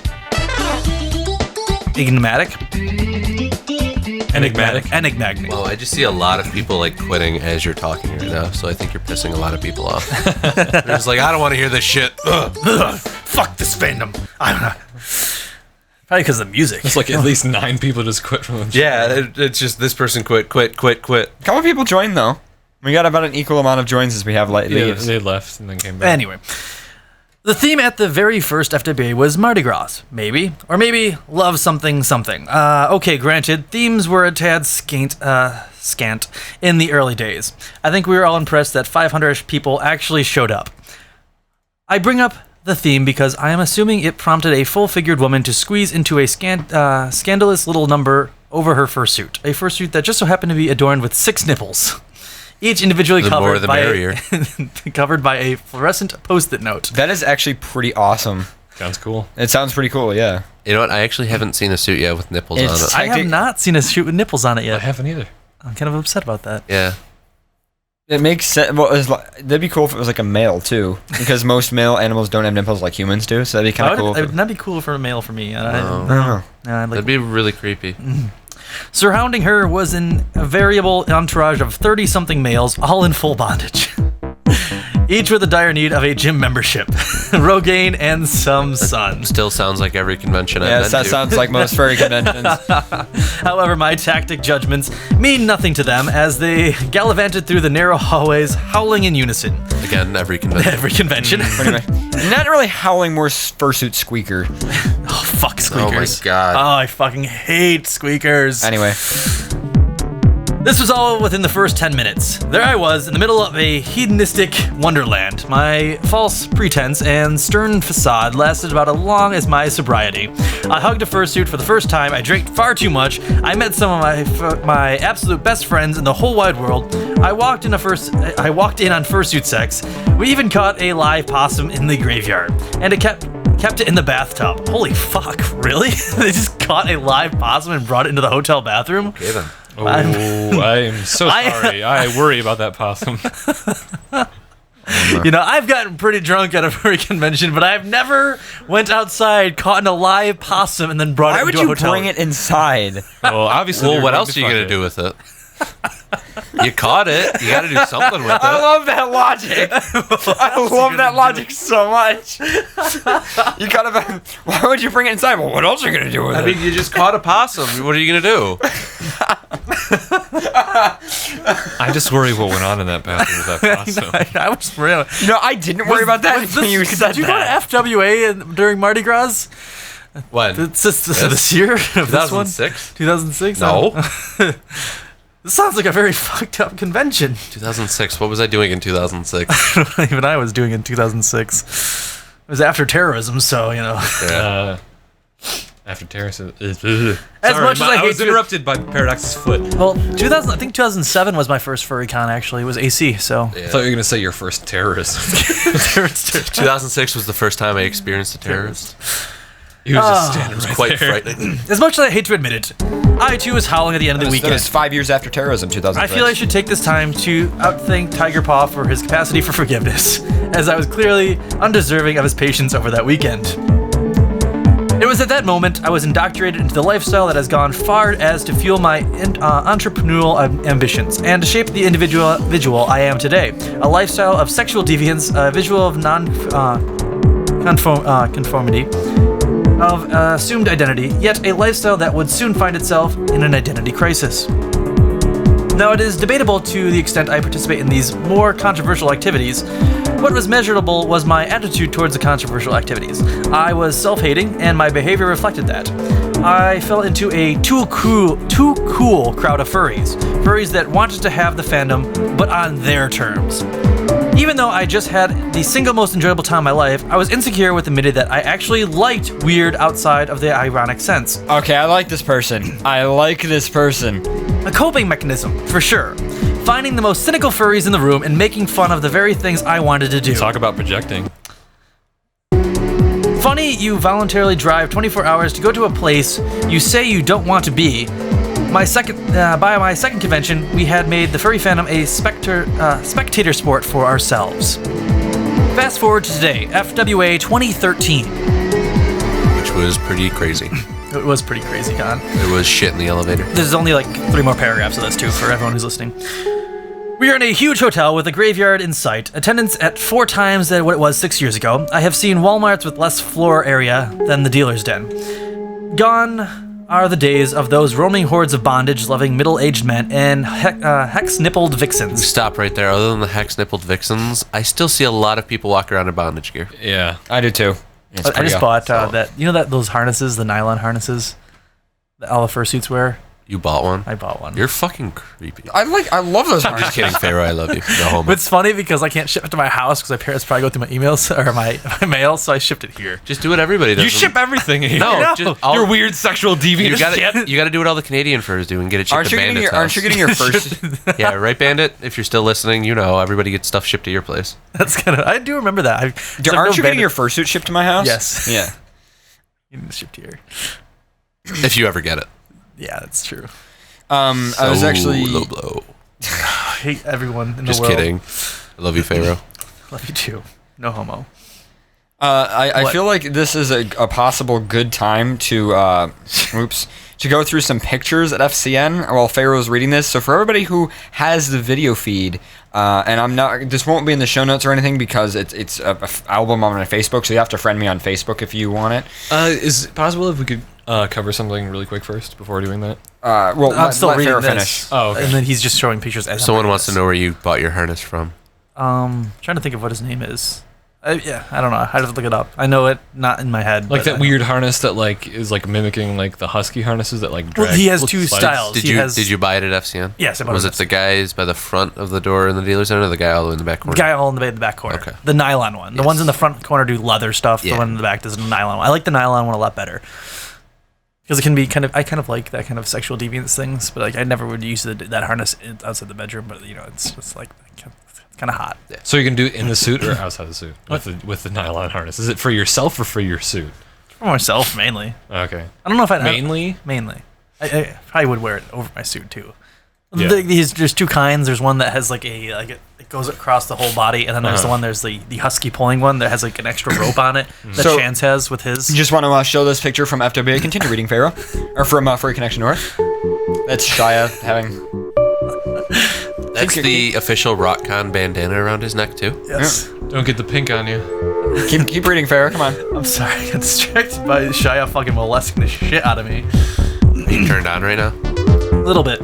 Enigmatic. Well, I just see a lot of people like quitting as you're talking right now, so I think you're pissing a lot of people off. They're just like, I don't want to hear this shit. Ugh. Fuck this fandom. I don't know. Probably because of the music. It's like at least 9 people just quit from the show. Yeah, it's just this person quit. A couple people joined, though. We got about an equal amount of joins as we have leaves. They left and then came back. Anyway, the theme at the very first FWA was Mardi Gras, maybe. Or maybe love something something. Okay, granted, themes were a tad scant in the early days. I think we were all impressed that 500-ish people actually showed up. I bring up the theme because I am assuming it prompted a full-figured woman to squeeze into a scandalous little number over her fursuit. A fursuit that just so happened to be adorned with 6 nipples. Each individually The more the merrier. covered by a fluorescent post-it note. That is actually pretty awesome. Sounds cool. It sounds pretty cool, yeah. You know what? I actually haven't seen a suit yet with nipples on It's- it. I have not seen a suit with nipples on it I yet. haven't either. I'm kind of upset about that. Yeah. It makes sense. Well, that'd be cool if it was like a male too, because most male animals don't have nipples like humans do. So that'd be kind of cool. That'd be cool for a male for me. I don't know. That'd be really creepy. Surrounding her was a variable entourage of 30-something males, all in full bondage. Each with a dire need of a gym membership, Rogaine, and some sun. Still sounds like every convention I've been that to. sounds like most furry conventions. However, my tactic judgments mean nothing to them as they gallivanted through the narrow hallways, howling in unison. Again, every convention. Every convention. Pretty much. Not really howling, more fursuit squeaker. Oh, fuck squeakers. Oh my god. Oh, I fucking hate squeakers. Anyway. This was all within the first 10 minutes. There I was in the middle of a hedonistic wonderland. My false pretense and stern facade lasted about as long as my sobriety. I hugged a fursuit for the first time. I drank far too much. I met some of my absolute best friends in the whole wide world. I walked in on fursuit sex. We even caught a live possum in the graveyard, and it kept it in the bathtub. Holy fuck, really? They just caught a live possum and brought it into the hotel bathroom? Okay then. Oh, I am so sorry. I worry about that possum. You know, I've gotten pretty drunk at a furry convention, but I've never went outside, caught in a live possum, and then brought it into a hotel. Why would you bring it inside? Well, obviously. Well, what else are you gonna do with it? You caught it. You gotta do something with it. I love that logic. I love that logic so much. You gotta. Why would you bring it inside? Well, what else are you gonna do with it? I mean, you just caught a possum. What are you gonna do? I just worry what went on in that bathroom with that possum. I was really. No, I didn't worry about that until you said Did you go to FWA during Mardi Gras? When? This year? Of this one? 2006? 2006? No. This sounds like a very fucked up convention. 2006. What was I doing in 2006? Even I was doing it in 2006. It was after terrorism, so, you know. Yeah. After terrorism. As much as I hate was interrupted by Paradox's foot. Well, I think 2007 was my first furry con, actually. It was AC, so. Yeah. I thought you were going to say your first terrorism. 2006 was the first time I experienced a terrorist. He was just standing right Quite there. frightening. As much as I hate to admit it, I too was howling at the end of the That weekend. was 5 years after terrorism, 2006. I feel I should take this time to outthank Tiger Paw for his capacity for forgiveness, as I was clearly undeserving of his patience over that weekend. It was at that moment I was indoctrinated into the lifestyle that has gone far as to fuel my entrepreneurial ambitions and to shape the individual I am today. A lifestyle of sexual deviance, a visual of conformity, of assumed identity, yet a lifestyle that would soon find itself in an identity crisis. Now, it is debatable to the extent I participate in these more controversial activities. What was measurable was my attitude towards the controversial activities. I was self-hating, and my behavior reflected that. I fell into a too cool crowd of furries that wanted to have the fandom, but on their terms. Even though I just had the single most enjoyable time of my life, I was insecure with admitting that I actually liked weird outside of the ironic sense. Okay, I like this person. A coping mechanism, for sure. Finding the most cynical furries in the room and making fun of the very things I wanted to do. Talk about projecting. Funny, you voluntarily drive 24 hours to go to a place you say you don't want to be. By my second convention, we had made the furry fandom a spectator sport for ourselves. Fast forward to today, FWA 2013. Which was pretty crazy. It was pretty crazy, Con. It was shit in the elevator. There's only like 3 more paragraphs of this too for everyone who's listening. We are in a huge hotel with a graveyard in sight. Attendance at 4 times what it was 6 years ago. I have seen Walmarts with less floor area than the dealer's den. Gone are the days of those roaming hordes of bondage-loving middle-aged men and hex-nippled vixens. Stop right there. Other than the hex-nippled vixens, I still see a lot of people walk around in bondage gear. Yeah. I do too. I just bought that. You know those harnesses, the nylon harnesses that all the fursuits wear? You bought one? I bought one. You're fucking creepy. I love those. I'm just kidding, Pharaoh. I love you. No homo. But it's funny because I can't ship it to my house because my parents probably go through my emails or my mail, so I shipped it here. Just do what everybody does. You ship everything here. No, just your weird sexual deviant shit. You gotta do what all the Canadian furs do and get it shipped to Bandit's house. Aren't you getting your first? Yeah, right, Bandit? If you're still listening, you know everybody gets stuff shipped to your place. That's kind of. I do remember that. Aren't you getting your fursuit shipped to my house? Yes. Yeah. You need to ship here. If you ever get it. Yeah, that's true. I was actually. Low blow. hate everyone in Just the world. kidding. I love you, Pharaoh. Love you too. No homo. I feel like this is a possible good time to to go through some pictures at FCN while Pharaoh's reading this. So for everybody who has the video feed, and this won't be in the show notes or anything because it's an album on my Facebook, so you have to friend me on Facebook if you want it. Is it possible if we could cover something really quick first before doing that? Well, I'm still let reading Pharaoh this. finish. Oh, okay. And then he's just showing pictures. As Someone wants to know where you bought your harness from. Trying to think of what his name is. Yeah, I don't know. I have to look it up. I know it, not in my head. Like but that weird harness that like is like mimicking like the husky harnesses that like drag. Well, he has with two slides. styles. Did you buy it at FCN? Yes, I bought Was it it at the guys by the front of the door in the dealer center, or the guy all the way in the back corner? The guy all in the back corner. Okay. The nylon one. The Yes. ones in the front corner do leather stuff. Yeah. The one in the back does a nylon one. I like the nylon one a lot better. Because it can be I kind of like that kind of sexual deviance things, but like I never would use that harness outside the bedroom, but it's just like kind of hot. So you can do it in the suit or outside the suit with the nylon harness. Is it for yourself or for your suit? For myself, mainly. Okay. I don't know if I Mainly? Mainly. I probably would wear it over my suit too. Yeah. There's two kinds. There's one that has it goes across the whole body, and then there's there's the husky pulling one that has like an extra rope on it that So- Chance has with his. You just want to show this picture from FWA. Continue reading, Pharaoh. Or from Furry Connection North. That's Shia having... That's the official RockCon bandana around his neck too. Yes. Don't get the pink on you. Keep reading, Pharaoh. Come on. I'm sorry, I got distracted by Shia fucking molesting the shit out of me. Are you turned on right now? A little bit.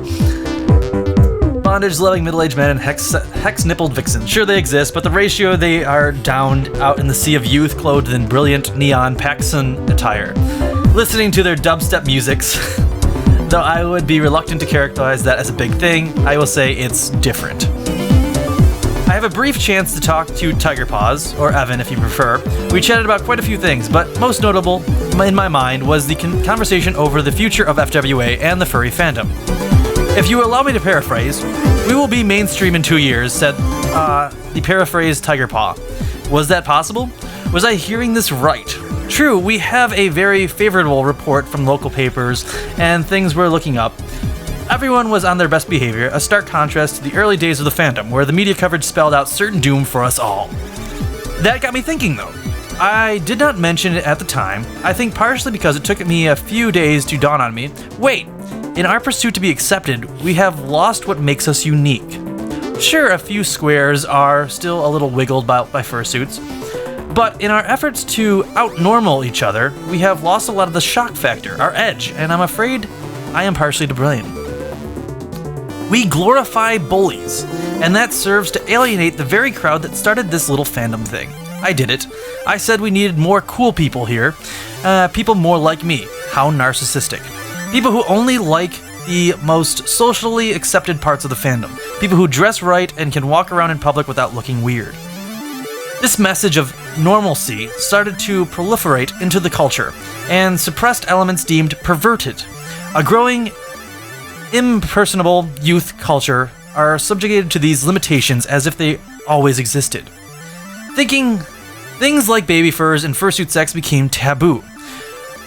Bondage-loving middle-aged men and hex-nippled vixens. Sure, they exist, but the ratio they are downed out in the sea of youth clothed in brilliant neon Paxson attire. Listening to their dubstep musics, though I would be reluctant to characterize that as a big thing, I will say it's different. I have a brief chance to talk to Tiger Paws, or Evan if you prefer. We chatted about quite a few things, but most notable, in my mind, was the conversation over the future of FWA and the furry fandom. If you allow me to paraphrase, we will be mainstream in 2 years, said the paraphrased Tiger Paw. Was that possible? Was I hearing this right? True, we have a very favorable report from local papers and things we're looking up. Everyone was on their best behavior, a stark contrast to the early days of the fandom, where the media coverage spelled out certain doom for us all. That got me thinking, though. I did not mention it at the time, I think partially because it took me a few days to dawn on me. Wait, in our pursuit to be accepted, we have lost what makes us unique. Sure, a few squares are still a little wiggled by fursuits, but in our efforts to out-normal each other, we have lost a lot of the shock factor, our edge, and I'm afraid I am partially to blame. We glorify bullies, and that serves to alienate the very crowd that started this little fandom thing. I did it. I said we needed more cool people here, people more like me. How narcissistic. People who only like the most socially accepted parts of the fandom. People who dress right and can walk around in public without looking weird. This message of normalcy started to proliferate into the culture, and suppressed elements deemed perverted. A growing, impersonable youth culture are subjugated to these limitations as if they always existed. Things like baby furs and fursuit sex became taboo.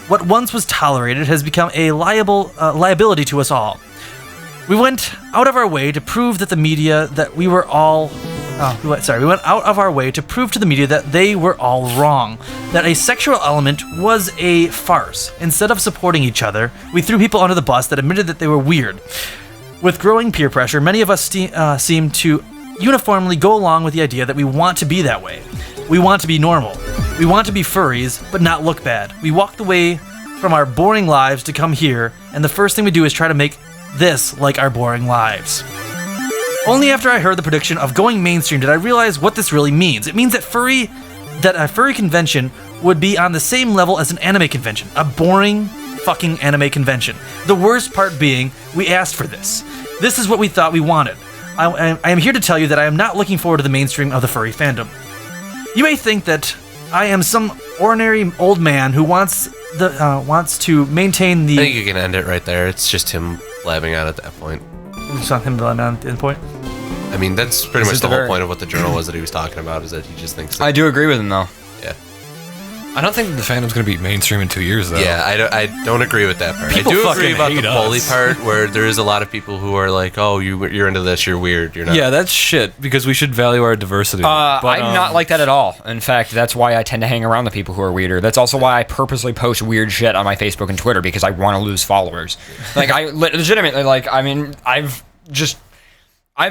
What once was tolerated has become a liability to us all. We went out of our way to prove that the media that we went out of our way to prove to the media that they were all wrong, that a sexual element was a farce. Instead of supporting each other, we threw people under the bus that admitted that they were weird. With growing peer pressure, many of us seem to uniformly go along with the idea that we want to be that way. We want to be normal. We want to be furries, but not look bad. We walked away from our boring lives to come here, and the first thing we do is try to make this like our boring lives. Only after I heard the prediction of going mainstream did I realize what this really means. It means that a furry convention would be on the same level as an anime convention. A boring fucking anime convention. The worst part being, we asked for this. This is what we thought we wanted. I am here to tell you that I am not looking forward to the mainstream of the furry fandom. You may think that I am some ordinary old man who wants to maintain the... I think you can end it right there. It's just him blabbing out at that point. Just on him at the end point. I mean, that's pretty This much is the the whole very- point of what the journal was that he was talking about, is that he just thinks that, I do agree with him, though. yeah. I don't think the fandom's going to be mainstream in 2 years, though. Yeah, I don't agree with that part. People I do fucking agree about the hate bully us. part, where there is a lot of people who are like, "Oh, you're into this. You're weird. You're not." Yeah, that's shit, because we should value our diversity. But, I'm not like that at all. In fact, that's why I tend to hang around the people who are weirder. That's also why I purposely post weird shit on my Facebook and Twitter, because I want to lose followers. Like, I legitimately, like, I mean, I've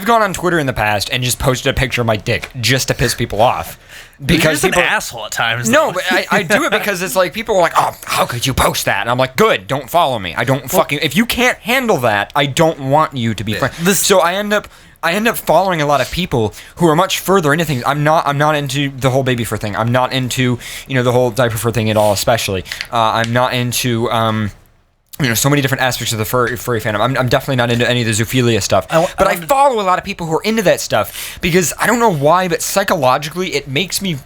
gone on Twitter in the past and just posted a picture of my dick just to piss people off. Because You're just people, an asshole at times. no, though. but I do it because it's like people are like, "Oh, how could you post that?" And I'm like, "Good, don't follow me. I don't fucking. If you can't handle that, I don't want you to be friends." So I end up following a lot of people who are much further into things. I'm not into the whole baby fur thing. I'm not into the whole diaper fur thing at all. Especially, I'm not into so many different aspects of the furry fandom. I'm definitely not into any of the zoophilia stuff. But I follow a lot of people who are into that stuff because I don't know why, but psychologically it makes me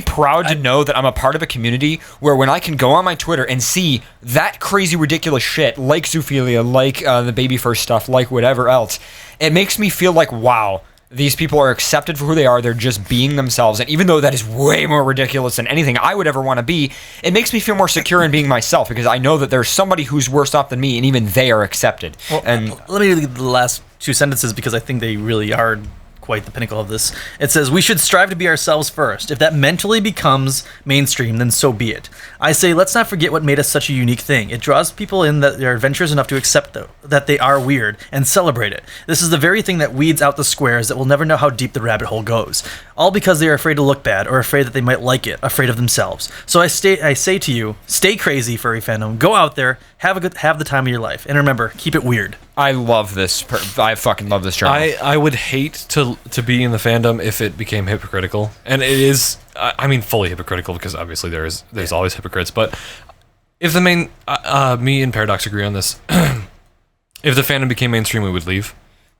proud to know that I'm a part of a community where when I can go on my Twitter and see that crazy, ridiculous shit, like zoophilia, like the baby fur stuff, like whatever else, it makes me feel like, wow, these people are accepted for who they are. They're just being themselves. And even though that is way more ridiculous than anything I would ever want to be, it makes me feel more secure in being myself because I know that there's somebody who's worse off than me, and even they are accepted. Well, and let me read the last two sentences because I think they really are quite the pinnacle of this. It says, "We should strive to be ourselves first. If that mentally becomes mainstream, then so be it. I say, let's not forget what made us such a unique thing. It draws people in that they're adventurous enough to accept that they are weird and celebrate it. This is the very thing that weeds out the squares that will never know how deep the rabbit hole goes. All because they are afraid to look bad or afraid that they might like it, afraid of themselves. So I say to you, stay crazy, furry fandom. Go out there, have the time of your life, and remember, keep it weird." I love this. I fucking love this journal. I would hate to be in the fandom if it became hypocritical, and it is. I mean, fully hypocritical because obviously there's always hypocrites. But if the main me and Paradox agree on this, if the fandom became mainstream, we would leave.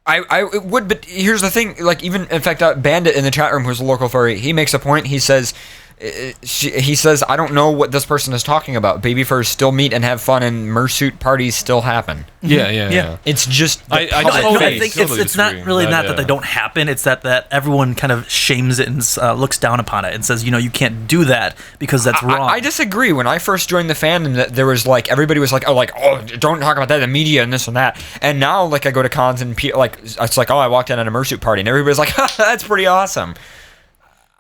I would, but here's the thing. Like, even in fact, Bandit in the chat room, who's a local furry, he makes a point. He says, I don't know what this person is talking about. Baby furs still meet and have fun, and mersuit parties still happen. Yeah. It's just I think it's not really that they don't happen. It's that everyone kind of shames it and looks down upon it and says, you can't do that because that's wrong. I disagree. When I first joined the fandom, that there was like everybody was like, oh, don't talk about that, the media and this and that. And now, like, I go to cons and it's like, oh, I walked in at a mersuit party, and everybody's like, that's pretty awesome.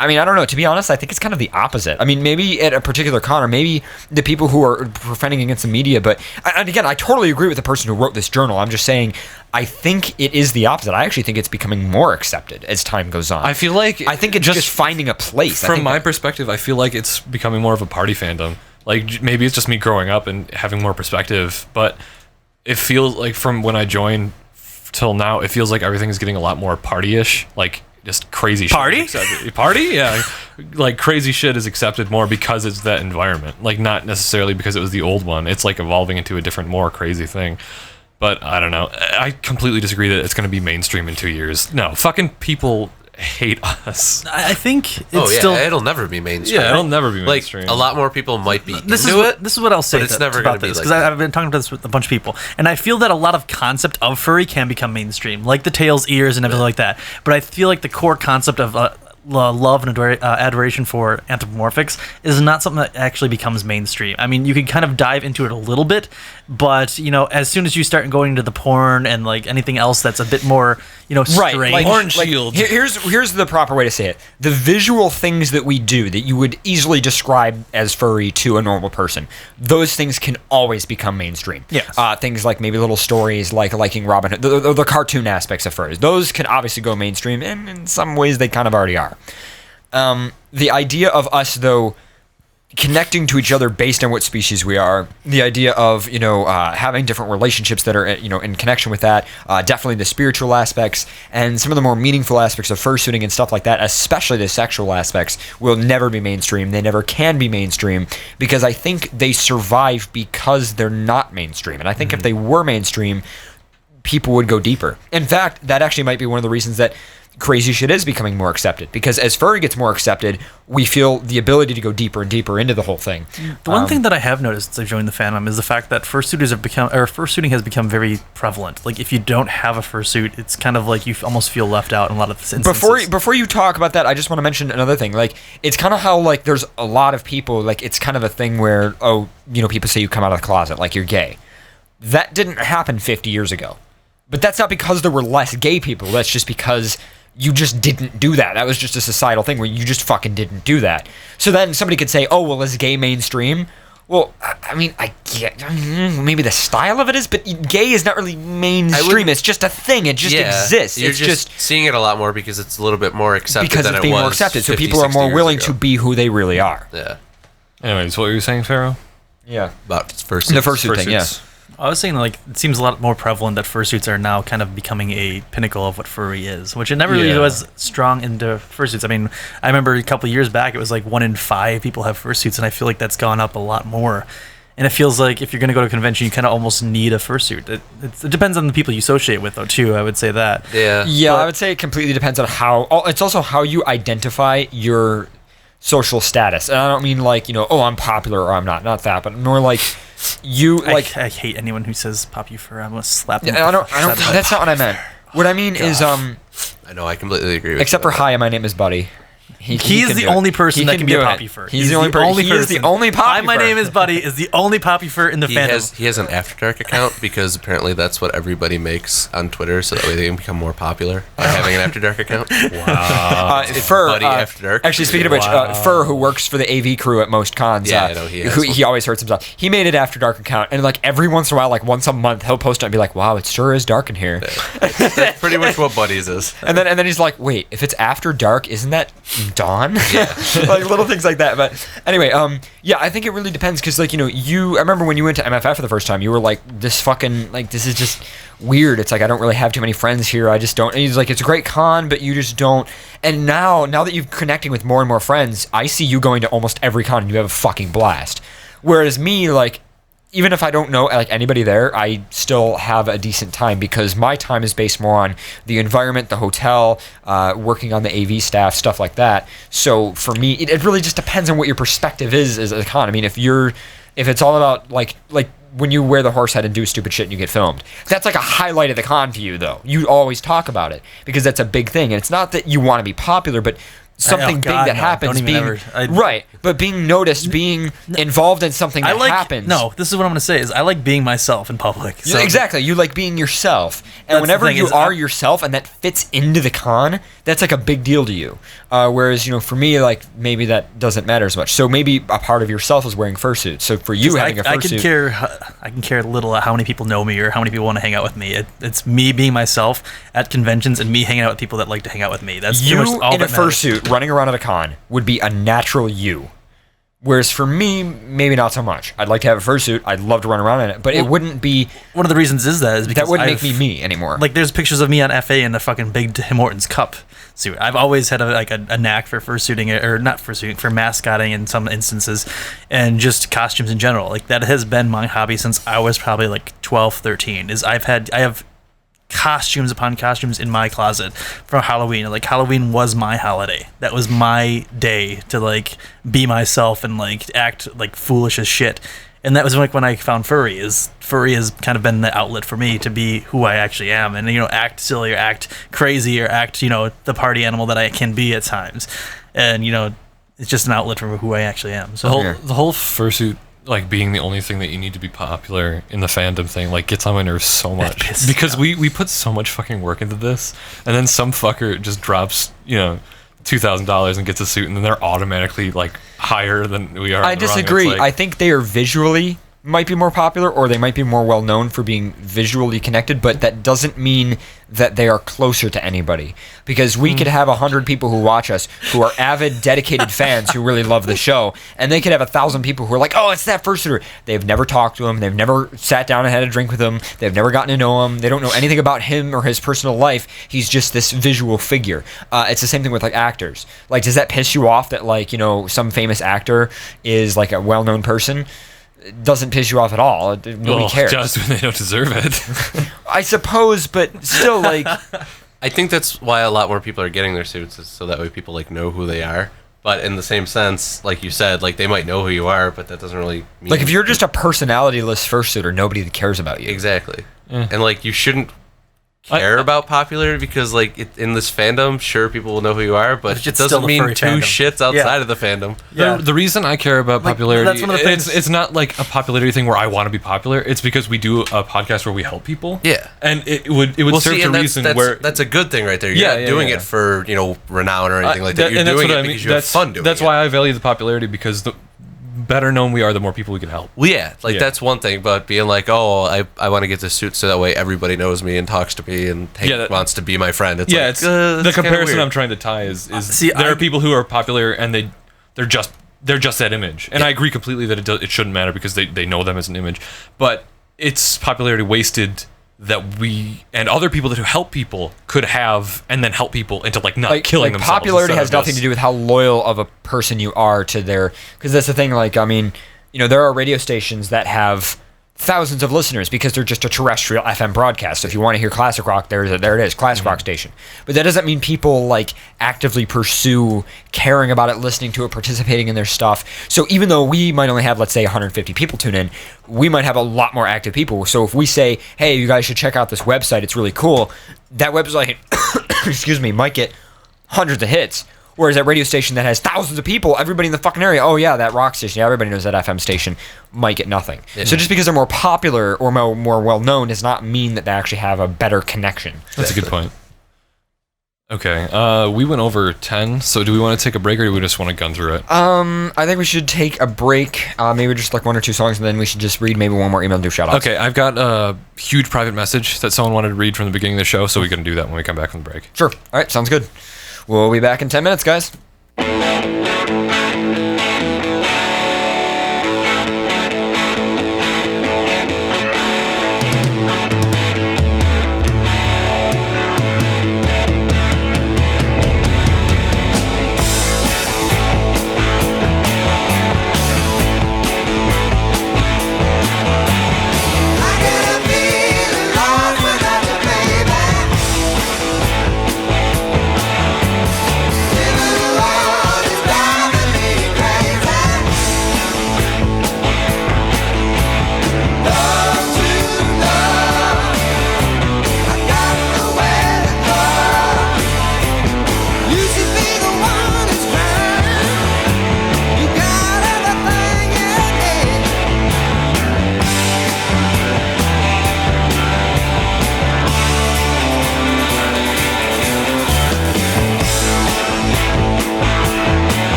I mean, I don't know. To be honest, I think it's kind of the opposite. I mean, maybe at a particular con, or maybe the people who are defending against the media. But and again, I totally agree with the person who wrote this journal. I'm just saying, I think it is the opposite. I actually think it's becoming more accepted as time goes on. I think it's just finding a place. From my perspective, I feel like it's becoming more of a party fandom. Like, maybe it's just me growing up and having more perspective, but it feels like from when I joined till now, it feels like everything is getting a lot more party-ish. Like, just crazy shit. Party? Yeah. Like, crazy shit is accepted more because it's that environment. Like, not necessarily because it was the old one. It's like evolving into a different, more crazy thing. But I don't know. I completely disagree that it's going to be mainstream in 2 years. No, fucking people hate us. I think it's still... it'll never be mainstream. Yeah, it'll never be mainstream. Like, a lot more people might be This is what I'll say, but it's never going to be because like I've been talking about this with a bunch of people, and I feel that a lot of concept of furry can become mainstream, like the tails, ears, and everything like that. But I feel like the core concept of love and adoration for anthropomorphics is not something that actually becomes mainstream. I mean, you can kind of dive into it a little bit, but as soon as you start going into the porn and like anything else that's a bit more strange. Like, Orange Shield. Here's the proper way to say it. The visual things that we do that you would easily describe as furry to a normal person, those things can always become mainstream. Yes. Things like maybe little stories like liking Robin Hood, the cartoon aspects of furries, those can obviously go mainstream, and in some ways they kind of already are. The idea of us, though, connecting to each other based on what species we are, the idea of having different relationships that are in connection with that, definitely the spiritual aspects and some of the more meaningful aspects of fursuiting and stuff like that, especially the sexual aspects, will never be mainstream. They never can be mainstream because I think they survive because they're not mainstream. And I think if they were mainstream, people would go deeper. In fact, that actually might be one of the reasons that crazy shit is becoming more accepted, because as furry gets more accepted, we feel the ability to go deeper and deeper into the whole thing. The one thing that I have noticed since I joined the fandom is the fact that fursuiting has become very prevalent. Like, if you don't have a fursuit, it's kind of like you almost feel left out in a lot of instances. Before you talk about that, I just want to mention another thing. Like, it's kind of how, like, there's a lot of people, like, it's kind of a thing where, people say you come out of the closet, like you're gay. That didn't happen 50 years ago. But that's not because there were less gay people. That's just because you just didn't do that. That was just a societal thing where you just fucking didn't do that. So then somebody could say, oh, well, is gay mainstream? Well, I mean, I get maybe the style of it is, but gay is not really mainstream. It's just a thing. It just exists. You're it's just seeing it a lot more because it's a little bit more accepted because than it's it being was more accepted. So 50, people are more 60 willing years to ago. be who they really are. Yeah. Anyways, what were you saying, Pharaoh? Yeah. About fursuits. The fursuit thing, yeah. I was saying, like, it seems a lot more prevalent that fursuits are now kind of becoming a pinnacle of what furry is, which it never really was strong into fursuits. I mean, I remember a couple of years back, it was like 1 in 5 people have fursuits, and I feel like that's gone up a lot more. And it feels like if you're going to go to a convention, you kind of almost need a fursuit. It depends on the people you associate with, though, too. I would say that. Yeah. Yeah, I would say it completely depends on how. It's also how you identify your social status. And I don't mean like, I'm popular or I'm not. Not that, but more like you like. I hate anyone who says "pop you fur." I'm gonna slap them. I don't. That's not what I meant. What I mean is I know, I completely agree with except you. for hi, my name is Buddy. He is the only person that can be a poppy fur. He's the only person. He is the only poppy Hi, my name is Buddy is the only poppy fur in the fandom. He has an After Dark account because apparently that's what everybody makes on Twitter, so that way they can become more popular by having an After Dark account. Wow. Fur. Buddy After Dark. Actually, speaking of which, Fur, who works for the AV crew at most cons, Yeah, I know he has he always hurts himself. He made an After Dark account, and like every once in a while, like once a month, he'll post it and be like, "Wow, it sure is dark in here." That's pretty much what Buddies is. And then he's like, "Wait, if it's after dark, isn't that dawn?" Yeah. Like little things like that. But anyway, yeah, I think it really depends because like I remember when you went to MFF for the first time, you were like, this fucking like this is just weird. It's like I don't really have too many friends here. I just don't. And he's like, it's a great con, but you just don't. And now that you're connecting with more and more friends, I see you going to almost every con and you have a fucking blast. Whereas me, like, even if I don't know like anybody there, I still have a decent time because my time is based more on the environment, the hotel, working on the AV staff, stuff like that. So for me, it really just depends on what your perspective is as a con. I mean, if it's all about like when you wear the horse head and do stupid shit and you get filmed, that's like a highlight of the con for you, though. You always talk about it because that's a big thing, and it's not that you want to be popular, but something big that happens, but being noticed, being involved in something that happens. No, this is what I'm going to say is I like being myself in public. So exactly, you like being yourself, and whenever you are yourself and that fits into the con, that's like a big deal to you. Whereas for me, like maybe that doesn't matter as much. So maybe a part of yourself is wearing fursuit. So for you having a fursuit, I can care little how many people know me or how many people want to hang out with me. It's me being myself at conventions and me hanging out with people that like to hang out with me. That's you pretty much all in a fursuit running around at a con would be a natural you. Whereas for me, maybe not so much. I'd like to have a fursuit. I'd love to run around in it, but it wouldn't be. One of the reasons is because that wouldn't make me anymore. Like there's pictures of me on FA in the fucking big Tim Hortons cup suit. I've always had a knack for fursuiting, or not fursuiting, for mascotting in some instances, and just costumes in general. Like that has been my hobby since I was probably like 12, 13. I have costumes upon costumes in my closet for Halloween. Like Halloween was my holiday. That was my day to like be myself and like act like foolish as shit. And that was like when I found furry has kind of been the outlet for me to be who I actually am and act silly or act crazy or act the party animal that I can be at times. And it's just an outlet for who I actually am. So the whole fursuit, like being the only thing that you need to be popular in the fandom thing, like gets on my nerves so much because we put so much fucking work into this, and then some fucker just drops $2,000 and gets a suit, and then they're automatically like higher than we are. I disagree. I think they are visually might be more popular, or they might be more well known for being visually connected, but that doesn't mean that they are closer to anybody, because we could have 100 people who watch us who are avid, dedicated fans who really love the show, and they could have 1,000 people who are like, oh, it's that fursuiter. They've never talked to him, they've never sat down and had a drink with him, they've never gotten to know him, they don't know anything about him or his personal life. He's just this visual figure. It's the same thing with like actors. Like, does that piss you off that like some famous actor is like a well-known person? doesn't piss you off at all. Nobody cares. Just when they don't deserve it. I suppose, but still, like, I think that's why a lot more people are getting their suits, is so that way people like know who they are. But in the same sense, like you said, like they might know who you are, but that doesn't really mean like if you're just a personality-less fursuiter, nobody cares about you. Exactly. And like you shouldn't care about popularity, because like in this fandom, sure, people will know who you are, but it It's still doesn't the mean furry two fandom. shits outside of the fandom. Yeah. The reason I care about popularity, that's one of the things- it's not like a popularity thing where I want to be popular. It's because we do a podcast where we help people. Yeah. And it would serve see, to and reason that's, where that's a good thing right there. You're not doing it for renown or anything like that. You're and that's doing what it I mean. because you have fun doing it. That's why I value the popularity, because the better known we are, the more people we can help. Well, yeah, like Yeah. that's one thing, but being like, oh, I want to get this suit so that way everybody knows me and talks to me and wants to be my friend. It's like, It's that's the kinda comparison weird. I'm trying to tie is See, there are people who are popular and they're just that image, and I agree completely that it shouldn't matter because they know them as an image, but it's popularity wasted that we and other people that help people could have, and then help people into like not killing themselves. Popularity instead has of nothing just- to do with how loyal of a person you are to their, because that's the thing. Like, I mean, there are radio stations that have thousands of listeners because they're just a terrestrial FM broadcast. So if you want to hear classic rock, there it is, classic rock station. But that doesn't mean people like actively pursue caring about it, listening to it, participating in their stuff. So even though we might only have, let's say, 150 people tune in, we might have a lot more active people. So if we say, hey, you guys should check out this website, it's really cool, that website, excuse me, might get hundreds of hits. Whereas that radio station that has thousands of people, everybody in the fucking area, oh yeah, that rock station, yeah, everybody knows that FM station, might get nothing. Yeah. So just because they're more popular or more well-known does not mean that they actually have a better connection. That's a good point. Okay, we went over 10, so do we want to take a break or do we just want to gun through it? I think we should take a break, maybe just like one or two songs, and then we should just read maybe one more email and do shout-outs. Okay, I've got a huge private message that someone wanted to read from the beginning of the show, so we can do that when we come back from the break. Sure. All right, sounds good. We'll be back in 10 minutes, guys. Living alone is driving me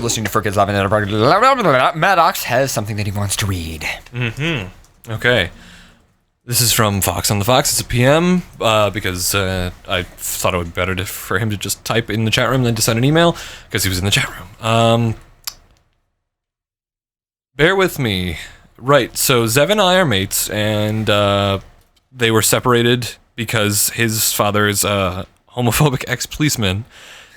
listening to FurCast Live. Maddox has something that he wants to read. Okay. This is from Fox on the Fox. It's a PM because I thought it would be better for him to just type in the chat room than to send an email because he was in the chat room. Bear with me. Right, so Zev and I are mates, and they were separated because his father is a homophobic ex-policeman,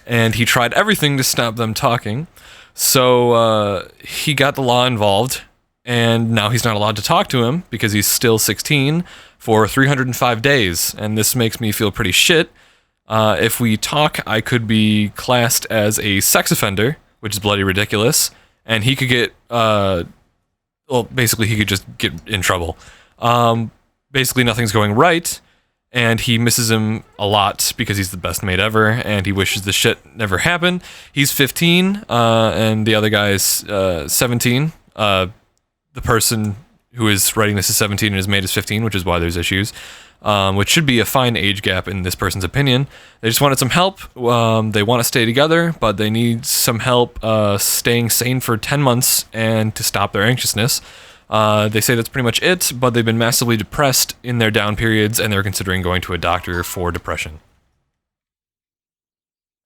and he tried everything to stop them talking. So he got the law involved, and now he's not allowed to talk to him because he's still 16 for 305 days, and this makes me feel pretty shit. If we talk, I could be classed as a sex offender, which is bloody ridiculous, and he could get, basically he could just get in trouble. Basically nothing's going right, and he misses him a lot because he's the best mate ever, and he wishes this shit never happened. He's 15, and the other guy is 17. The person who is writing this is 17 and his mate is 15, which is why there's issues, which should be a fine age gap in this person's opinion. They just wanted some help. They want to stay together, but they need some help staying sane for 10 months and to stop their anxiousness. They say that's pretty much it, but they've been massively depressed in their down periods, and they're considering going to a doctor for depression.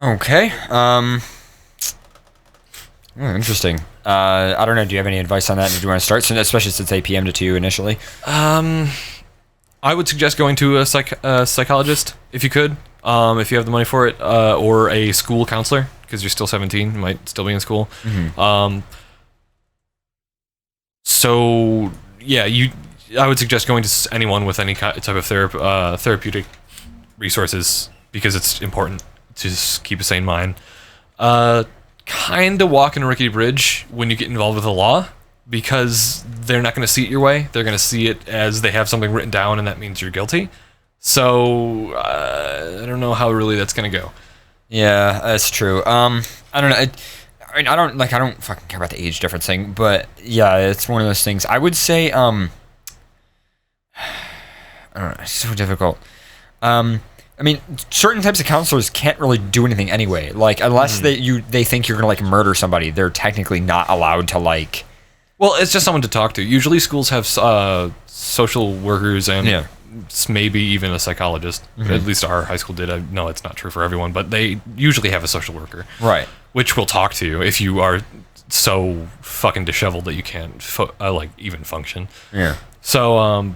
Okay. Interesting. I don't know. Do you have any advice on that? Did you want to start? Especially since 8 p.m. to 2 initially. I would suggest going to a psychologist if you could, if you have the money for it, or a school counselor because you're still 17, you might still be in school. So yeah, I would suggest going to anyone with any type of therapeutic resources because it's important to just keep a sane mind. Kind of walk in a rickety bridge when you get involved with the law because they're not going to see it your way. They're going to see it as they have something written down and that means you're guilty. So I don't know how really that's going to go. Yeah, that's true. I don't know. I don't fucking care about the age difference thing, but yeah, it's one of those things. I would say, I don't know, it's so difficult. I mean, certain types of counselors can't really do anything anyway. Like, unless they think you're gonna like murder somebody, they're technically not allowed to like. Well, it's just someone to talk to. Usually, schools have social workers and maybe even a psychologist. At least our high school did. I know it's not true for everyone, but they usually have a social worker, right? Which will talk to you if you are so fucking disheveled that you can't like even function. Yeah. So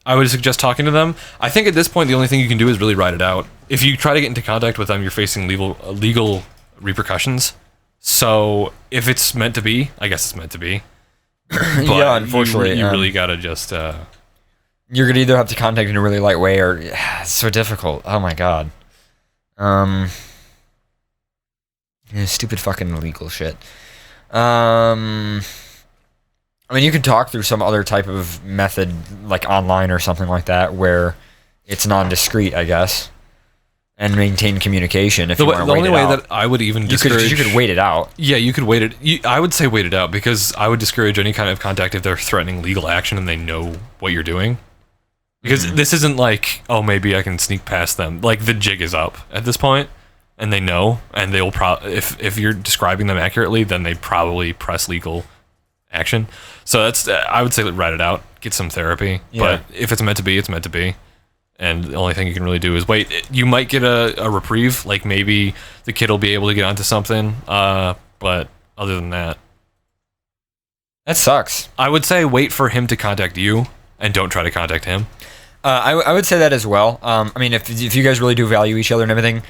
I would suggest talking to them. I think at this point the only thing you can do is really ride it out. If you try to get into contact with them, you're facing legal repercussions. So if it's meant to be, I guess it's meant to be. But yeah, unfortunately, you really gotta just. You're gonna either have to contact in a really light way, or it's so difficult. Oh my god. Stupid fucking legal shit. I mean, you could talk through some other type of method, like online or something like that, where it's non-discreet, I guess, and maintain communication. If you want to wait it out. The only way that I would even discourage, you could wait it out. Yeah, you could wait it. I would say wait it out because I would discourage any kind of contact if they're threatening legal action and they know what you're doing. Because this isn't like, oh, maybe I can sneak past them. Like the jig is up at this point. And they know, and they'll if you're describing them accurately, then they probably press legal action. So that's I would say write it out, get some therapy. Yeah. But if it's meant to be, it's meant to be. And the only thing you can really do is wait. You might get a reprieve, like maybe the kid will be able to get onto something. But other than that, that sucks. I would say wait for him to contact you, and don't try to contact him. I would say that as well. I mean, if you guys really do value each other and everything,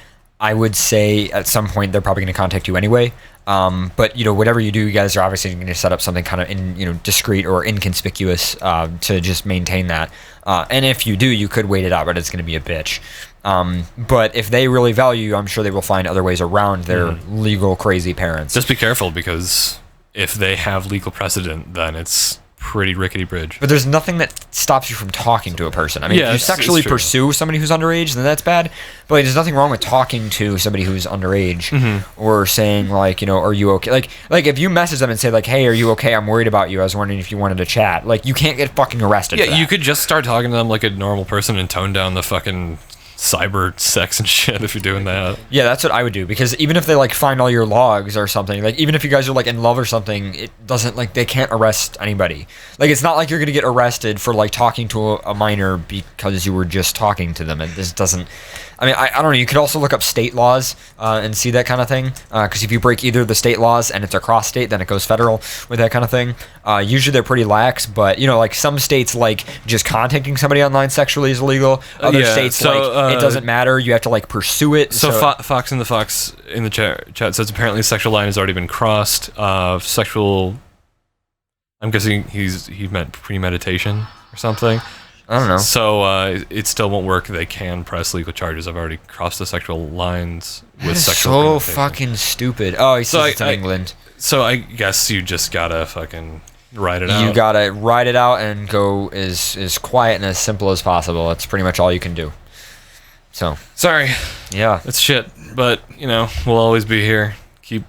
I would say at some point they're probably going to contact you anyway. But whatever you do, you guys are obviously going to set up something kind of discreet or inconspicuous to just maintain that. And if you do, you could wait it out, but it's going to be a bitch. But if they really value you, I'm sure they will find other ways around their legal crazy parents. Just be careful because if they have legal precedent, then it's pretty rickety bridge. But there's nothing that stops you from talking to a person. I mean, if you sexually pursue somebody who's underage, then that's bad. But there's nothing wrong with talking to somebody who's underage or saying like, are you okay? Like if you message them and say like, hey, are you okay? I'm worried about you. I was wondering if you wanted to chat. Like, you can't get fucking arrested. Yeah, you could just start talking to them like a normal person and tone down the fucking cyber sex and shit if you're doing that. Yeah, that's what I would do, because even if they like find all your logs or something, like even if you guys are like in love or something, it doesn't like they can't arrest anybody. Like it's not like you're gonna get arrested for like talking to a minor because you were just talking to them. And this doesn't. I mean, I don't know. You could also look up state laws and see that kind of thing. Because if you break either of the state laws and it's across state, then it goes federal with that kind of thing. Usually they're pretty lax, but you know, like some states, like just contacting somebody online sexually is illegal. Other states, like it doesn't matter. You have to like pursue it. So Fox in the chat says apparently the sexual line has already been crossed. Sexual. I'm guessing he meant premeditation or something. I don't know. So it still won't work. They can press legal charges. I've already crossed the sexual lines with That's sexual so premeditation. fucking stupid. Oh, he says it's in England. So I guess you just gotta fucking ride it out. You gotta ride it out and go as quiet and as simple as possible. That's pretty much all you can do. So sorry. Yeah, it's shit. But you know, we'll always be here. Keep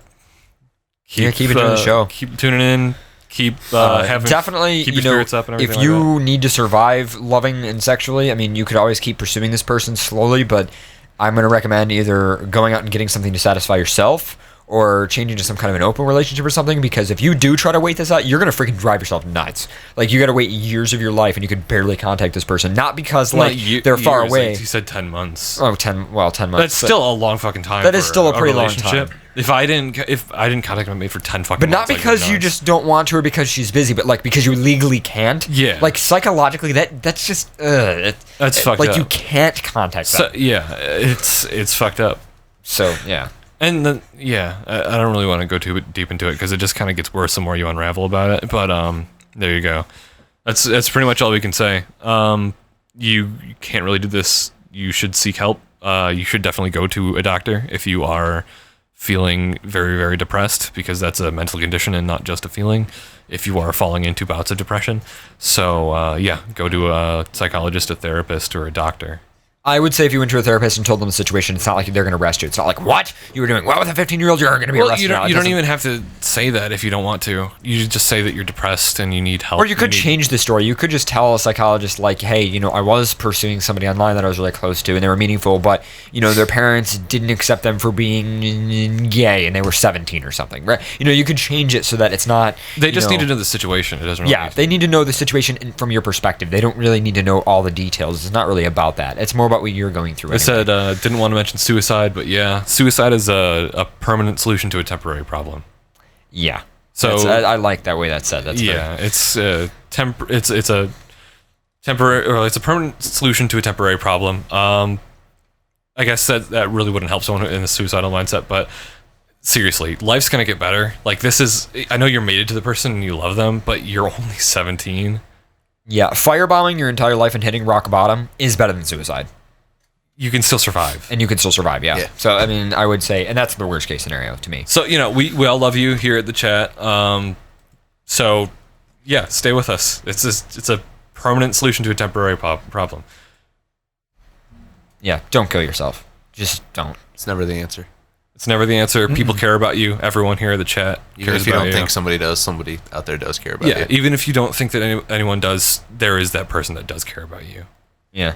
doing the show. Keep tuning in. Keep having definitely keep your spirits up and everything. If you need to survive loving and sexually, I mean, you could always keep pursuing this person slowly, but I'm going to recommend either going out and getting something to satisfy yourself or changing to some kind of an open relationship or something, because if you do try to wait this out, you're going to freaking drive yourself nuts. Like, you got to wait years of your life and you could barely contact this person. Not because, like, they're far away. Like you said 10 months. Oh, 10 months. That's still a long fucking time. That is still a pretty long time. If I didn't contact my mate for 10 fucking But months, not because you just don't want to or because she's busy, but like because you legally can't. Yeah. Like psychologically, that's just that's fucked up. Like you can't contact them. So, yeah, it's fucked up. So yeah. And then I don't really want to go too deep into it because it just kind of gets worse the more you unravel about it. But there you go. That's pretty much all we can say. You can't really do this. You should seek help. You should definitely go to a doctor if you are feeling very, very depressed, because that's a mental condition and not just a feeling. If you are falling into bouts of depression, so go to a psychologist, a therapist, or a doctor. I would say if you went to a therapist and told them the situation, it's not like they're going to arrest you. It's not like, what? You were doing what with a 15-year-old? You're going to be arrested. You don't even have to say that if you don't want to. You just say that you're depressed and you need help. Or you could change the story. You could just tell a psychologist, like, hey, you know, I was pursuing somebody online that I was really close to and they were meaningful, but, you know, their parents didn't accept them for being gay and they were 17 or something, right? You know, you could change it so that it's not... They just need to know the situation. It doesn't really they need to know the situation from your perspective. They don't really need to know all the details. It's not really about that. It's more about what you're going through. I said, didn't want to mention suicide, but yeah, suicide is a permanent solution to a temporary problem. Yeah. So I like that way that's said. That's it's a temporary, or it's a permanent solution to a temporary problem. I guess that really wouldn't help someone in a suicidal mindset, but seriously, life's gonna get better. Like, this is, I know you're mated to the person and you love them, but you're only 17. Yeah, firebombing your entire life and hitting rock bottom is better than suicide. You can still survive. And you can still survive, yeah. So, I mean, I would say, and that's the worst case scenario to me. So, you know, we all love you here at the chat. So, yeah, stay with us. It's a permanent solution to a temporary problem. Yeah, don't kill yourself. Just don't. It's never the answer. It's never the answer. People care about you. Everyone here at the chat Even cares if you about don't think somebody does, somebody out there does care about you. Yeah, even if you don't think that anyone does, there is that person that does care about you. Yeah.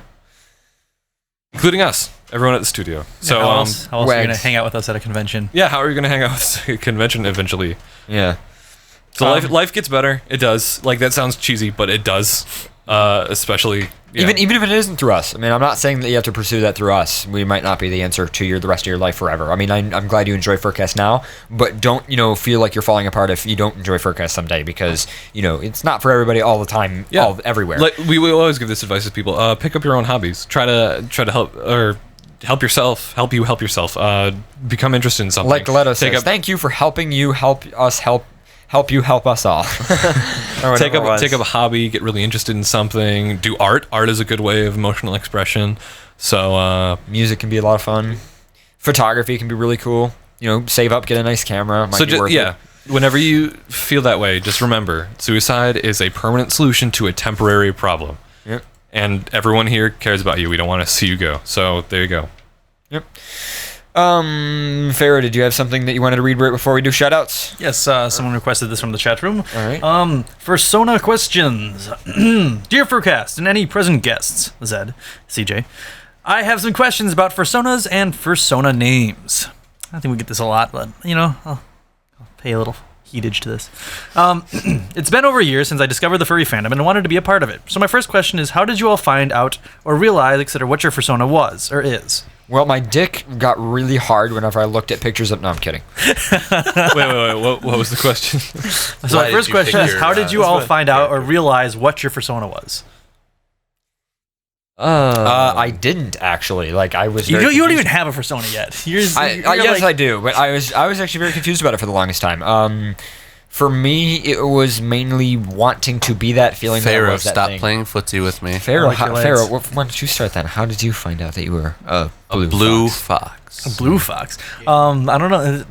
Including us, everyone at the studio. So, how else are you going to hang out with us at a convention? Yeah, how are you going to hang out with us at a convention eventually? Yeah. So life gets better. It does. Like, that sounds cheesy, but it does. Especially... Yeah. Even if it isn't through us. I mean, I'm not saying that you have to pursue that through us. We might not be the answer to the rest of your life forever. I mean, I'm glad you enjoy FurCast now, but don't, feel like you're falling apart if you don't enjoy FurCast someday, because, it's not for everybody all the time, everywhere. Like, we will always give this advice to people. Pick up your own hobbies. Try to help yourself. Help yourself. Become interested in something. Like Leto says, thank you for helping you help us help you help us all. Take up a hobby, get really interested in something, do art. Art is a good way of emotional expression. So music can be a lot of fun. Photography can be really cool. Save up, get a nice camera. Whenever you feel that way, just remember, suicide is a permanent solution to a temporary problem. Yep. And everyone here cares about you. We don't want to see you go. So there you go. Yep. Farrah, did you have something that you wanted to read right before we do shoutouts? Yes, someone requested this from the chat room. All right. Persona questions. Dear FurCast and any present guests, Zed, CJ, I have some questions about fursonas and fursona names. I think we get this a lot, but, I'll pay a little heedage to this. It's been over a year since I discovered the furry fandom and wanted to be a part of it. So my first question is, how did you all find out or realize, etc., what your fursona was or is? Well, my dick got really hard whenever I looked at pictures of... No, I'm kidding. Wait. What was the question? So my first question is, how did you all find out or realize what your fursona was? I didn't actually. Like, I was. You Very don't even have a fursona yet. yes, I do, but I was actually very confused about it for the longest time. For me, it was mainly wanting to be that feeling. Pharaoh, that I was that stop thing. playing footsie with me. Pharaoh, like your legs. Pharaoh, why don't you start then? How did you find out that you were a Blue fox? fox. A blue fox. I don't know.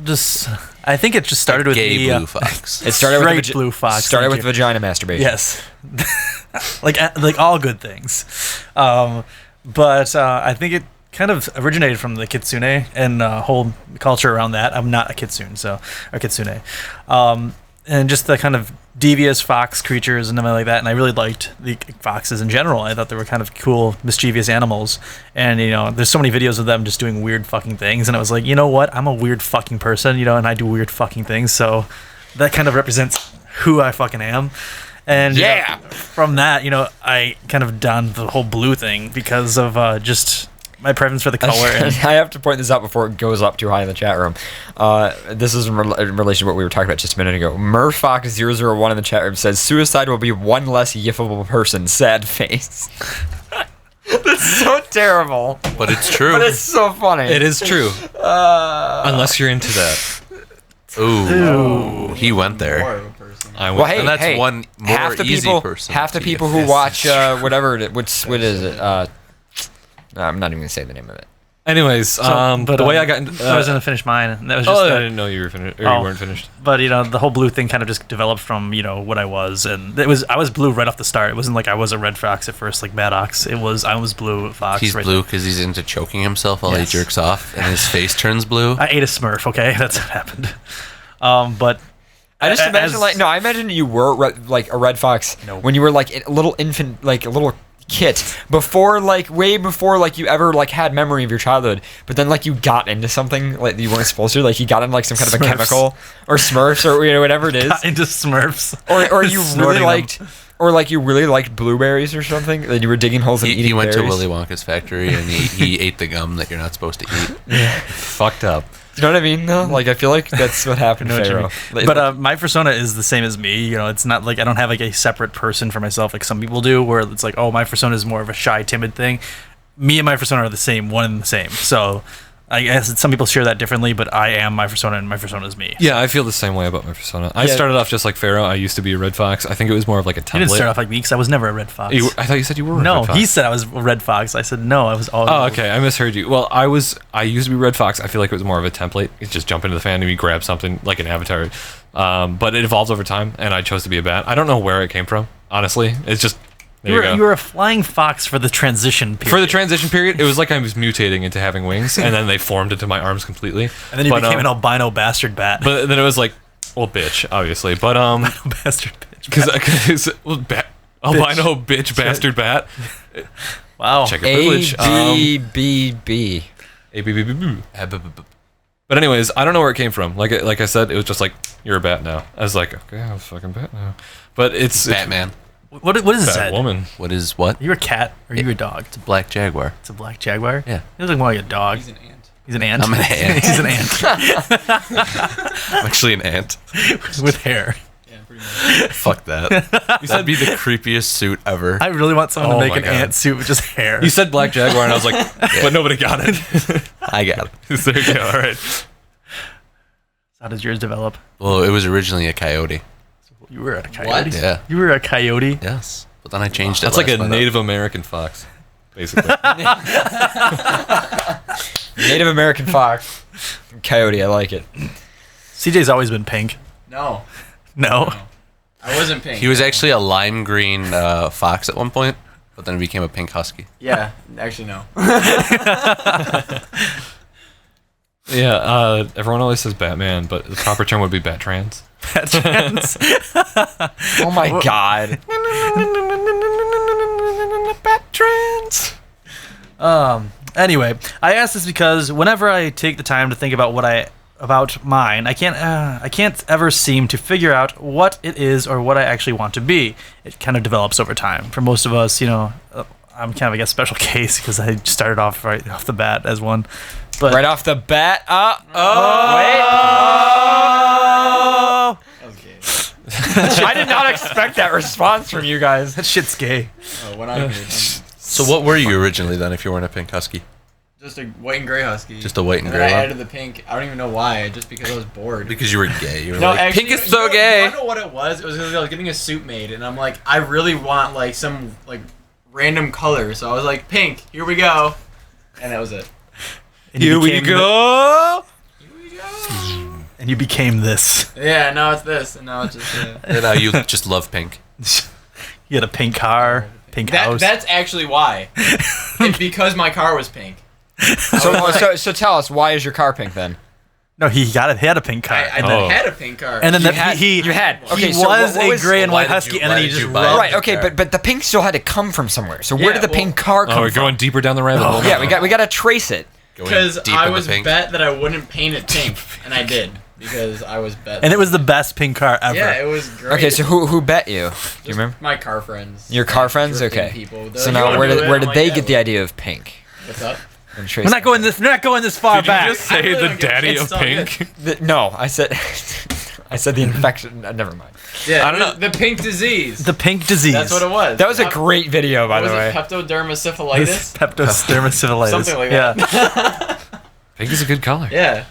I think it just started with Gay the blue fox. It started with straight blue fox. Started Thank with you. vagina masturbation. Yes, like all good things. But I think it kind of originated from the kitsune and whole culture around that. I'm not a kitsune, or kitsune, and just the kind of devious fox creatures and everything like that. And I really liked the foxes in general. I thought they were kind of cool, mischievous animals. And there's so many videos of them just doing weird fucking things. And I was like, you know what? I'm a weird fucking person, and I do weird fucking things. So that kind of represents who I fucking am. And from that, I kind of donned the whole blue thing because of just my preference for the color. And I have to point this out before it goes up too high in the chat room. This is in relation to what we were talking about just a minute ago. Murfox001 in the chat room says, suicide will be one less yiffable person. Sad face. That's so terrible. But it's true. But it's so funny. It is true. Unless you're into that. Ooh. He went there. Well, hey, And that's one more half the easy people, person half the to people get. who watch what is it? I'm not even gonna say the name of it. Anyways, but, the way I got into... I was going to finish mine. And that was just I the- didn't know you were finished. Or Oh. you weren't finished. But the whole blue thing kind of just developed from what I was, and I was blue right off the start. It wasn't like I was a red fox at first, like Maddox. I was blue fox. He's right blue because he's into choking himself while Yes. he jerks off, and his face turns blue. I ate a Smurf. Okay, that's what happened. But I just imagine as- I imagine you were like a red fox No. when you were like a little infant, like a little kid, before way before you ever had memory of your childhood. But then you got into something like you weren't supposed to. Like you got into some kind of a Smurfs. chemical or Smurfs or whatever it is. got into Smurfs. Or you really Snorting them. liked. Or you really liked blueberries or something. Then you were digging holes and eating He went berries. to Willy Wonka's factory and he ate the gum that you're not supposed to eat. Fucked up. You know what I mean? Though, I feel like that's what happened to I know Pharaoh. what you mean. But my persona is the same as me. It's not like I don't have a separate person for myself like some people do, where it's like, oh, my persona is more of a shy, timid thing. Me and my persona are the same, one and the same. So I guess some people share that differently, but I am my persona and my persona is me. Yeah, I feel the same way about my persona. I started off just like Pharaoh. I used to be a red fox. I think it was more of like a template. You didn't start off like me because I was never a red fox. I thought you said you were a No, red fox. he said I was a red fox. I said no, I was all. Oh, okay. I misheard you. Well, I used to be red fox. I feel like it was more of a template. You just jump into the fandom, you grab something like an avatar. But it evolves over time, and I chose to be a bat. I don't know where it came from, honestly. It's just there you go. You were a flying fox for the transition period. For the transition period, it was like I was mutating into having wings, and then they formed into my arms completely. and then you became an albino bastard bat. But then it was like, well, bitch, obviously. But bastard bitch. because albino bitch bastard bat. Wow. Check your privilege. ABBB. ABBB. But anyways, I don't know where it came from. Like I said, it was just like, you're a bat now. I was like, okay, I'm a fucking bat now. But it's Batman. What is bat that? woman. What is what? Are you a cat or are you a dog? It's a black jaguar. It's a black jaguar? Yeah. He looks more like a dog. He's an ant. He's an ant? I'm an ant. He's an ant. I'm actually an ant. With hair. Yeah, pretty much. Fuck that. That'd be the creepiest suit ever. I really want someone Oh to make my an God. ant suit with just hair. You said black jaguar, and I was like, but nobody got it. I got it. There you go. All right. How does yours develop? Well, it was originally a coyote. You were a coyote. What? Yeah. You were a coyote. Yes. But then I changed it. That's like a last month. Native American fox, basically. Native American fox. Coyote, I like it. CJ's always been pink. No, No. I wasn't pink. He was actually a lime green fox at one point, but then he became a pink husky. Yeah, actually no. Yeah, everyone always says Batman, but the proper term would be Bat-Trans. Trans. Oh my god. Bat-Trans! Anyway, I ask this because whenever I take the time to think about mine, I can't ever seem to figure out what it is or what I actually want to be. It kind of develops over time. For most of us, I'm kind of, I guess, special case because I started off right off the bat as one. But Right off the bat. I did not expect that response from you guys. that shit's gay. Oh, what I did. So what were you originally then if you weren't a pink husky? Just a white and gray husky. Just a white and then gray I one? added the pink. I don't even know why. Just because I was bored. Because you were gay. You were No, like, actually, pink is so you gay. know what it was? It was because I was getting a suit made, and I'm like, I really want like some like random color. So I was like, pink. Here we go. And that was it. And you Here we became go. And you became this. Yeah. Now it's this, and now it's just. And now you just love pink. You had a pink car, pink house. That's actually why. It's because my car was pink. So tell us, why is your car pink then? No, he had a pink car. I had a pink car. and then You had okay. he So was what a was gray and why white did husky, you- and why then he did just you buy rubbed. right? Okay, but the pink still had to come from somewhere. So where Yeah, did the well- pink car come Oh, we're from? going deeper down the rabbit hole. Yeah, we got to trace it. Going Because deep I into was pink. bet that I wouldn't paint it pink, and I did because I was bet. And it was the best pink car ever. yeah, it was great. Okay, so who bet you? Do you Just remember? my car friends. Your car friends? Drifting Okay. People. They're So like, now "You where wanna do did it?" where I'm did like, they "Yeah, get the well." idea of pink? What's up? And trace We're not going this far Did you back. just say really the don't give a daddy shit, of it's all pink? No, I said I said the infection. Never mind. Yeah, I don't know. The pink disease. The pink disease. That's what it was. That was a great video, by What the was way. it? This Peptodermosyphilitis. Peptodermosyphilitis. Something like yeah. that. Pink is a good color. Yeah.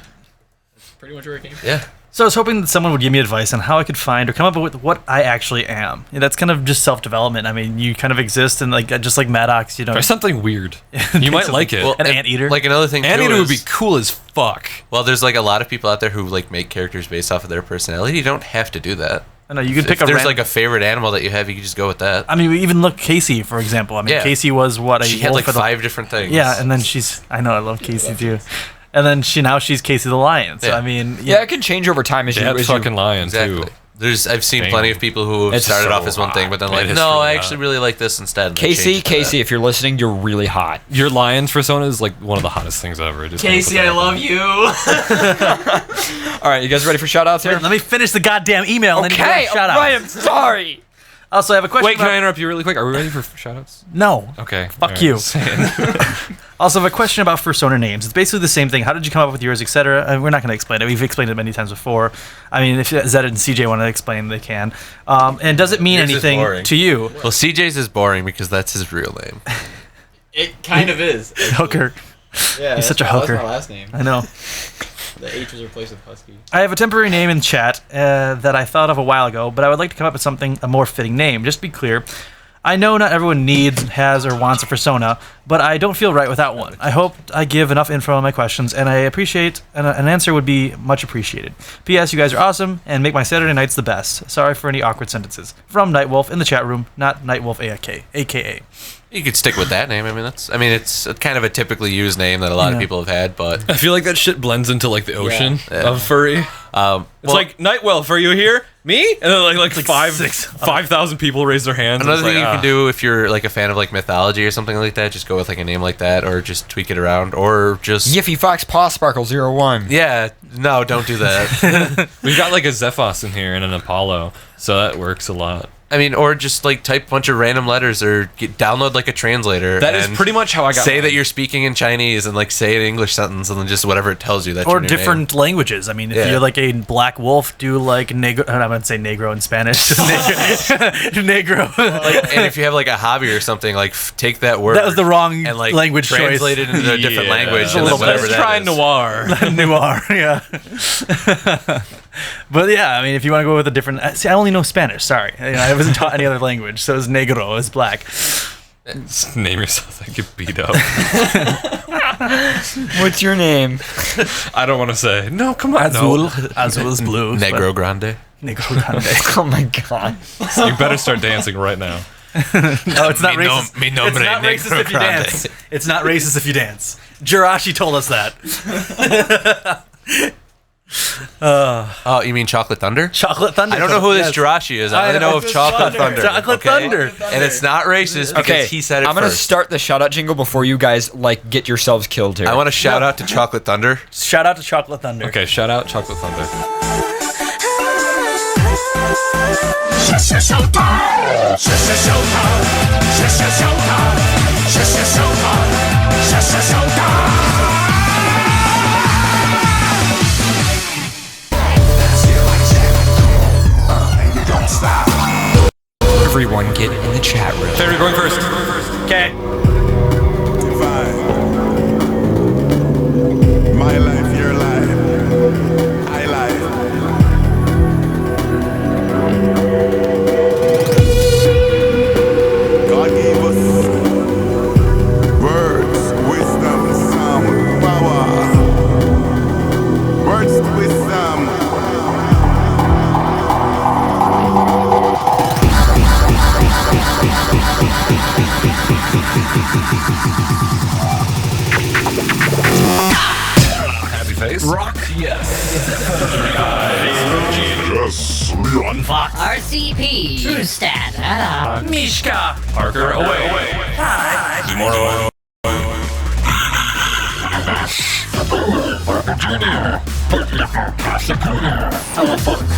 That's pretty much where it came from. Yeah. So I was hoping that someone would give me advice on how I could find or come up with what I actually am. Yeah, that's kind of just self-development. I mean, you kind of exist and like just like Maddox, Try something weird. You might like it. An anteater. Like another thing too Anteater would be is- cool as fuck. Well, there's like a lot of people out there who like make characters based off of their personality. You don't have to do that. I know you could If pick a there's random, like a favorite animal that you have, you can just go with that. I mean, we even look Casey, for example. I mean, Yeah. Casey was what a She had wolf like at the- 5 different things. Yeah, and then I know I love Casey too. And then she's Casey the Lion. So Yeah. I mean, Yeah, it can change over time as you. Dad's As you fucking lion Exactly. too. I've seen Dang. plenty of people who have It's started so off as one thing, but then hot. like, It is no, really I hot. actually really like this instead. and they Casey, changed to that. if you're listening, you're really hot. Your lion's persona is like one of the hottest things ever. Just wanna Casey, put that I out love there. you. All right, you guys ready for shout outs here? let me finish the goddamn email and then you Okay, can shout all right, out. I'm sorry. Also, I have a question. Wait, can I about- interrupt you really quick? Are we ready for shout outs? No. Okay. Fuck all right, you. just saying. Also, I have a question about persona names. It's basically the same thing. How did you come up with yours, etc.? We're not going to explain it. We've explained it many times before. I mean, if Zed and CJ want to explain, they can. And does it mean Yours is anything boring. to you? Well, CJ's is boring because that's his real name. It kind of is. actually. Hooker. Yeah, He's such a that's hooker. my last name. I know. The H was replaced with Husky. I have a temporary name in chat that I thought of a while ago, but I would like to come up with a more fitting name. Just to be clear, I know not everyone needs, has, or wants a persona, but I don't feel right without one. I hope I give enough info on my questions, and I appreciate an answer would be much appreciated. P.S. You guys are awesome and make my Saturday nights the best. Sorry for any awkward sentences. From Nightwolf in the chat room, not Nightwolf AKA. You could stick with that name. I mean, it's kind of a typically used name that a lot of Yeah. people have had, but I feel like that shit blends into like the ocean Yeah. of furry. It's well, like Nightwolf, are you here? Me? And then like like 5,000 people raise their hands. another It's thing like, you can do if you're like a fan of like mythology or something like that, just go with like a name like that, or just tweak it around, or just Yiffy Fox Paw Sparkle 01. yeah, no, don't do that. We've got like a Zephos in here and an Apollo, so that works a lot. I mean, or just like type a bunch of random letters, or download like a translator. That is and pretty much how I got say mine. that you're speaking in Chinese and like say an English sentence, and then just whatever it tells you. That's Or your new different languages. I mean, if Yeah. you're like a black wolf, do like negro. I'm going to say negro in Spanish. negro. Name. And if you have like a hobby or something, like take that word. That was the wrong and like language choice. translate it into a different Yeah. language, A and little then whatever Let's that try is. noir. Noir, yeah. But yeah, I mean, if you want to go with a different, see, I only know Spanish. Sorry, I wasn't taught any other language, so it's negro, it's black. Just name yourself and get beat up. What's your name? I don't want to say. No, come on. Azul, azul is blue. Negro Grande. but Negro grande. Oh my god. No. You better start dancing right now. No, it's not Mi nom- racist. mi nombre It's not Negro racist if you Grande. dance. It's not racist if you dance. Jirashi told us that. Oh, you mean Chocolate Thunder? Chocolate Thunder. I don't know who this Yes. Jirachi is. I only know of Chocolate Thunder. Chocolate Thunder. And it's not racist because he said it I'm gonna first. start the shout out jingle before you guys like get yourselves killed here. I want to shout out to Chocolate Thunder. Shout out to Chocolate Thunder. Okay, shout out Chocolate Thunder. Everyone get in the chat room. Terry, going first. Okay. My life, your life, I life. God gave us words, wisdom, sound, power. Words, wisdom. Happy face. Rock, yes. Leon. RCP. True stat. Mishka. Parker, away. Tomorrow.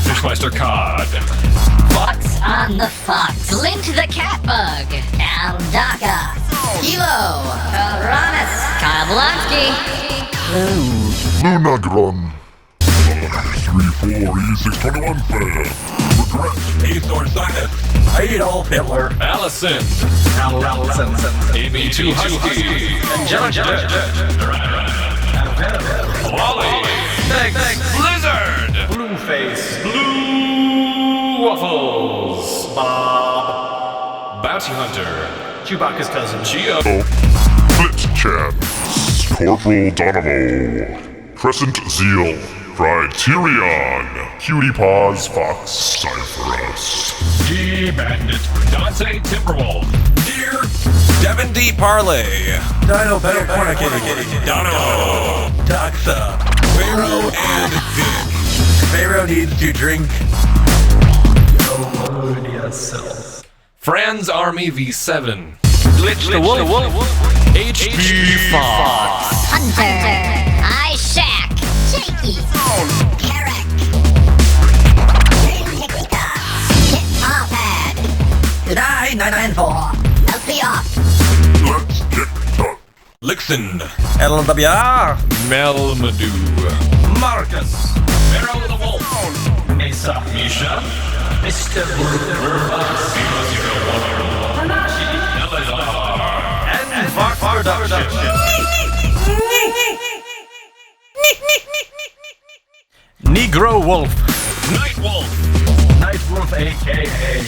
Fishmeister Cod. Fox on the fox. Link to the cat bug. Aldaka. Kilo. Uranus. Kyle Blonsky. Lunagron. 3-4-E-621 fair. Regret. Eighth or silent. Adolf Hitler. Allison. Amy 2 Husky. Wally. Blizzard. Blueface. Blue Waffles. Bob. Bounty Hunter. Chewbacca's cousin. Geo. Flitchan. Corporal Donovo. Crescent Zeal. Criterion. Cutie Paws Fox Cypherus. G Bandit. Dante Timberwolf. Deer. Devin D. Parlay. Dino Better Pornicated. Dono. Doxa. Pharaoh and Vic. Pharaoh needs to drink. Franz Army V7. Glitch the Wolf. HP Fox. Hunter. Shack. Shaky. Carrack. Hiccup. Hit Pawpad. Good eye, 994. LP off. Let's get done. Lixon. LWR. Melmadu. Marcus. Pharaoh the Wolf. Mesa. Misha. Mr. And Fox Production. Negro Wolf. Night Wolf. Night Wolf, a.k.a.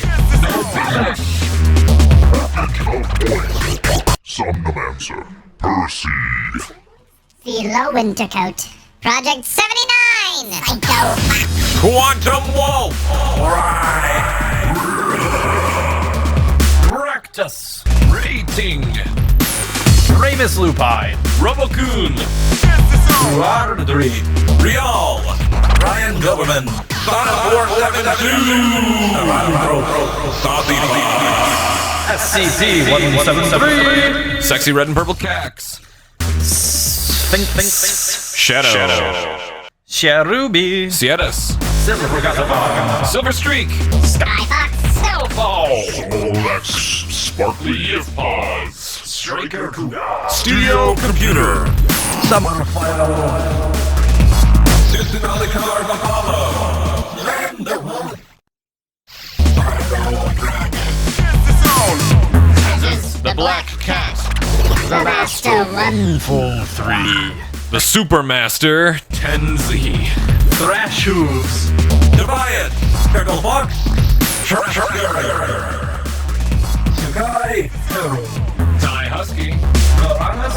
Somnomancer. Percy. Philo Wintercoat. Project 79. Psycho. Quantum Wolf. Rectus. Rating. Ramus Lupine. Robocoon. Ardry. Real. Ryan Goberman. Son of 472. SCP-173. Sexy red and purple cax. Think. Shadow. Cherubi. Sietas. Silver Streak. Skyfox. Snowfall. Solex. Sparkly of Paws. Striker. Studio Computer. Summer Fire. System of the Colors Apollo. Lander Wolf. The Black Cat. The Master 143. The Supermaster. 10Z. Thrash Hooves. Defiant. Pickle Fox. Sugai. Ty Husky. Uranus.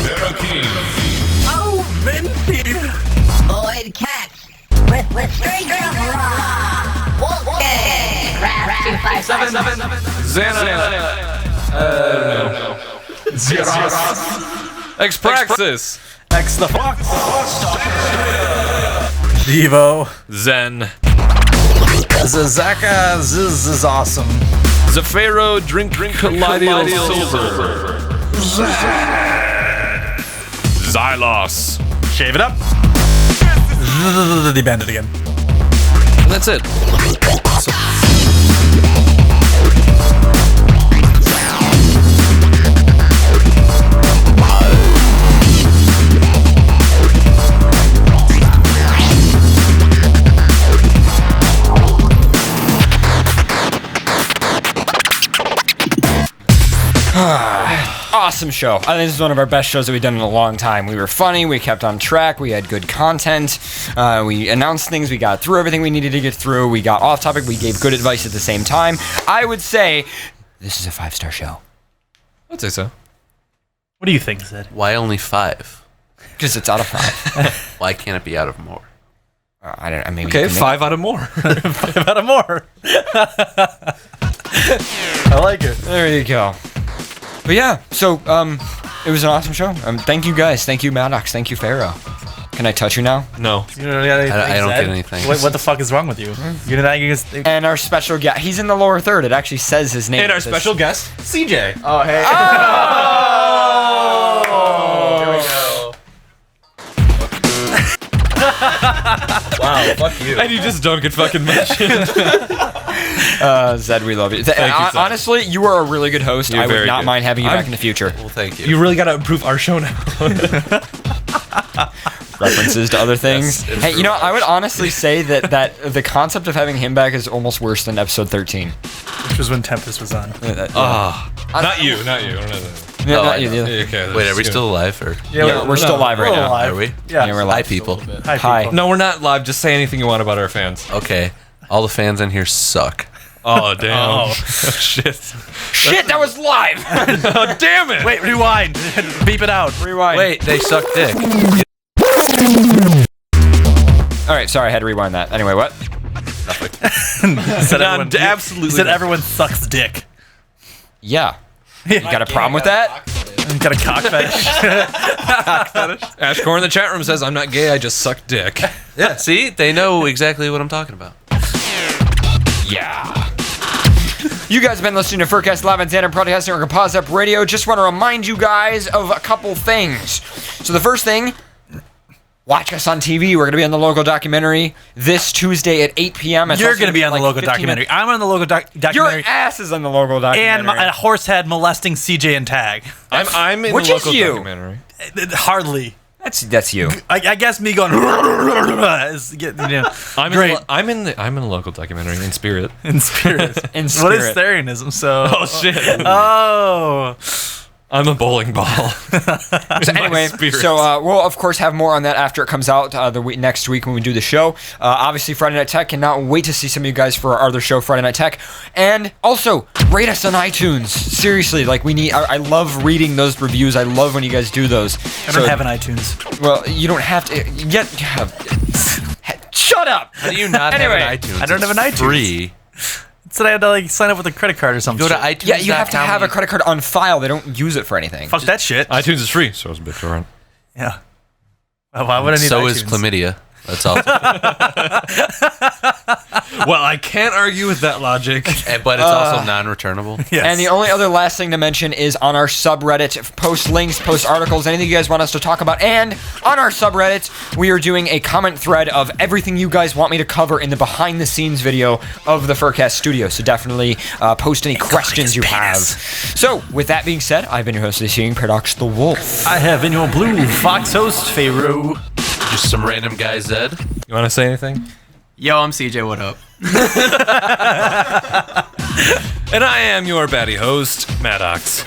Vero King. Oh, Vinci. Void Cat. With Trigger Raw. Wolfgang. Rat 257. Xana. Xeros. Expraxis. X the Fox. Devo. Zen. Zazaka. Ziz is awesome. Zafiro, drink, Collidial Silver. Xylos. Shave it up. They banned it again. And that's it. Awesome show. I think this is one of our best shows that we've done in a long time. We were funny, we kept on track, we had good content, we announced things, we got through everything we needed to get through, we got off topic, we gave good advice at the same time. I would say this is a 5-star show. I'd say so. What do you think, Zed? Why only 5? Because it's out of 5. Why can't it be out of more? I don't know. Maybe Okay, 5 out of more. 5 out of more. I like it. There you go. But yeah, so it was an awesome show. Thank you guys. Thank you, Maddox. Thank you, Pharaoh. Can I touch you now? No. You don't get anything, I don't Zed? get anything. What the fuck is wrong with you? You're not you just, And our special guest, he's in the lower third. It actually says his name. And our special guest, CJ. Oh, hey. Oh! Here we go. Wow, fuck you. And you just don't get fucking mentioned. Zed, we love you. you, Zed. Honestly, you are a really good host. You're I would very not good. mind having you back in the future. Well, thank you. You really got to improve our show now. References to other things. Yes, Hey, you know, I would honestly say that the concept of having him back is almost worse than episode 13. which was when Tempest was on. Not you. I don't know that. Yeah, Oh, not I you, know. the other. Okay, Wait, are we still alive? Or Yeah, we're still live right now. are we? Yeah. Yeah, we're Hi, live. people. Hi. Hi. people. No, we're not live. Just say anything you want about our fans. Okay, all the fans in here suck. Oh, damn. Oh. Shit. Shit, that was live! Oh, damn it. Wait, rewind. Beep it out. Rewind. Wait, they suck dick. Alright, sorry, I had to rewind that. Anyway, what? Said None, absolutely He said not. everyone sucks dick. Yeah. You got a problem with that? Got a cock fetish. Ashcore in the chat room says, I'm not gay, I just suck dick. Yeah, see, they know exactly what I'm talking about. Yeah. You guys have been listening to FurCast Live on Xander Broadcast Network and Pause Up Radio. Just want to remind you guys of a couple things. So the first thing, watch us on TV. We're going to be on the local documentary this Tuesday at 8 p.m. It's You're also going to be on the like local 15 documentary. minutes. I'm on the local Your documentary. ass is on the local documentary. And a horsehead molesting CJ and Tag. I'm in Which the is local you? documentary. Hardly. That's you. I guess me going is I'm great in the local documentary in spirit. in spirit. In What is spirit. Therianism? So Oh shit. oh. I'm a bowling ball. So anyway, we'll of course have more on that after it comes out next week when we do the show. Obviously, Friday Night Tech. Cannot wait to see some of you guys for our other show, Friday Night Tech. And also, rate us on iTunes. Seriously, like we need. I love reading those reviews. I love when you guys do those. I don't have an iTunes. Well, you don't have to. Shut up. How do you not Anyway, have an iTunes? I don't have an It's iTunes. Free. Said I had to like sign up with a credit card or something. Go to iTunes. Yeah, you have to have a credit card on file. They don't use it for anything. Fuck that shit. iTunes is free, so it's a BitTorrent. Yeah. Well, why would I need So iTunes? is chlamydia. That's all. Well, I can't argue with that logic. But it's also non-returnable. Yes. And the only other last thing to mention is on our subreddit, post links, post articles, anything you guys want us to talk about. And on our subreddit, we are doing a comment thread of everything you guys want me to cover in the behind the scenes video of the FurCast studio. So definitely post any questions you have. So with that being said, I've been your host this evening, Paradox the Wolf. I have in your blue Fox host Pharaoh. Just some random guy, Zed. You want to say anything? Yo, I'm CJ. What up? And I am your baddie host, Maddox.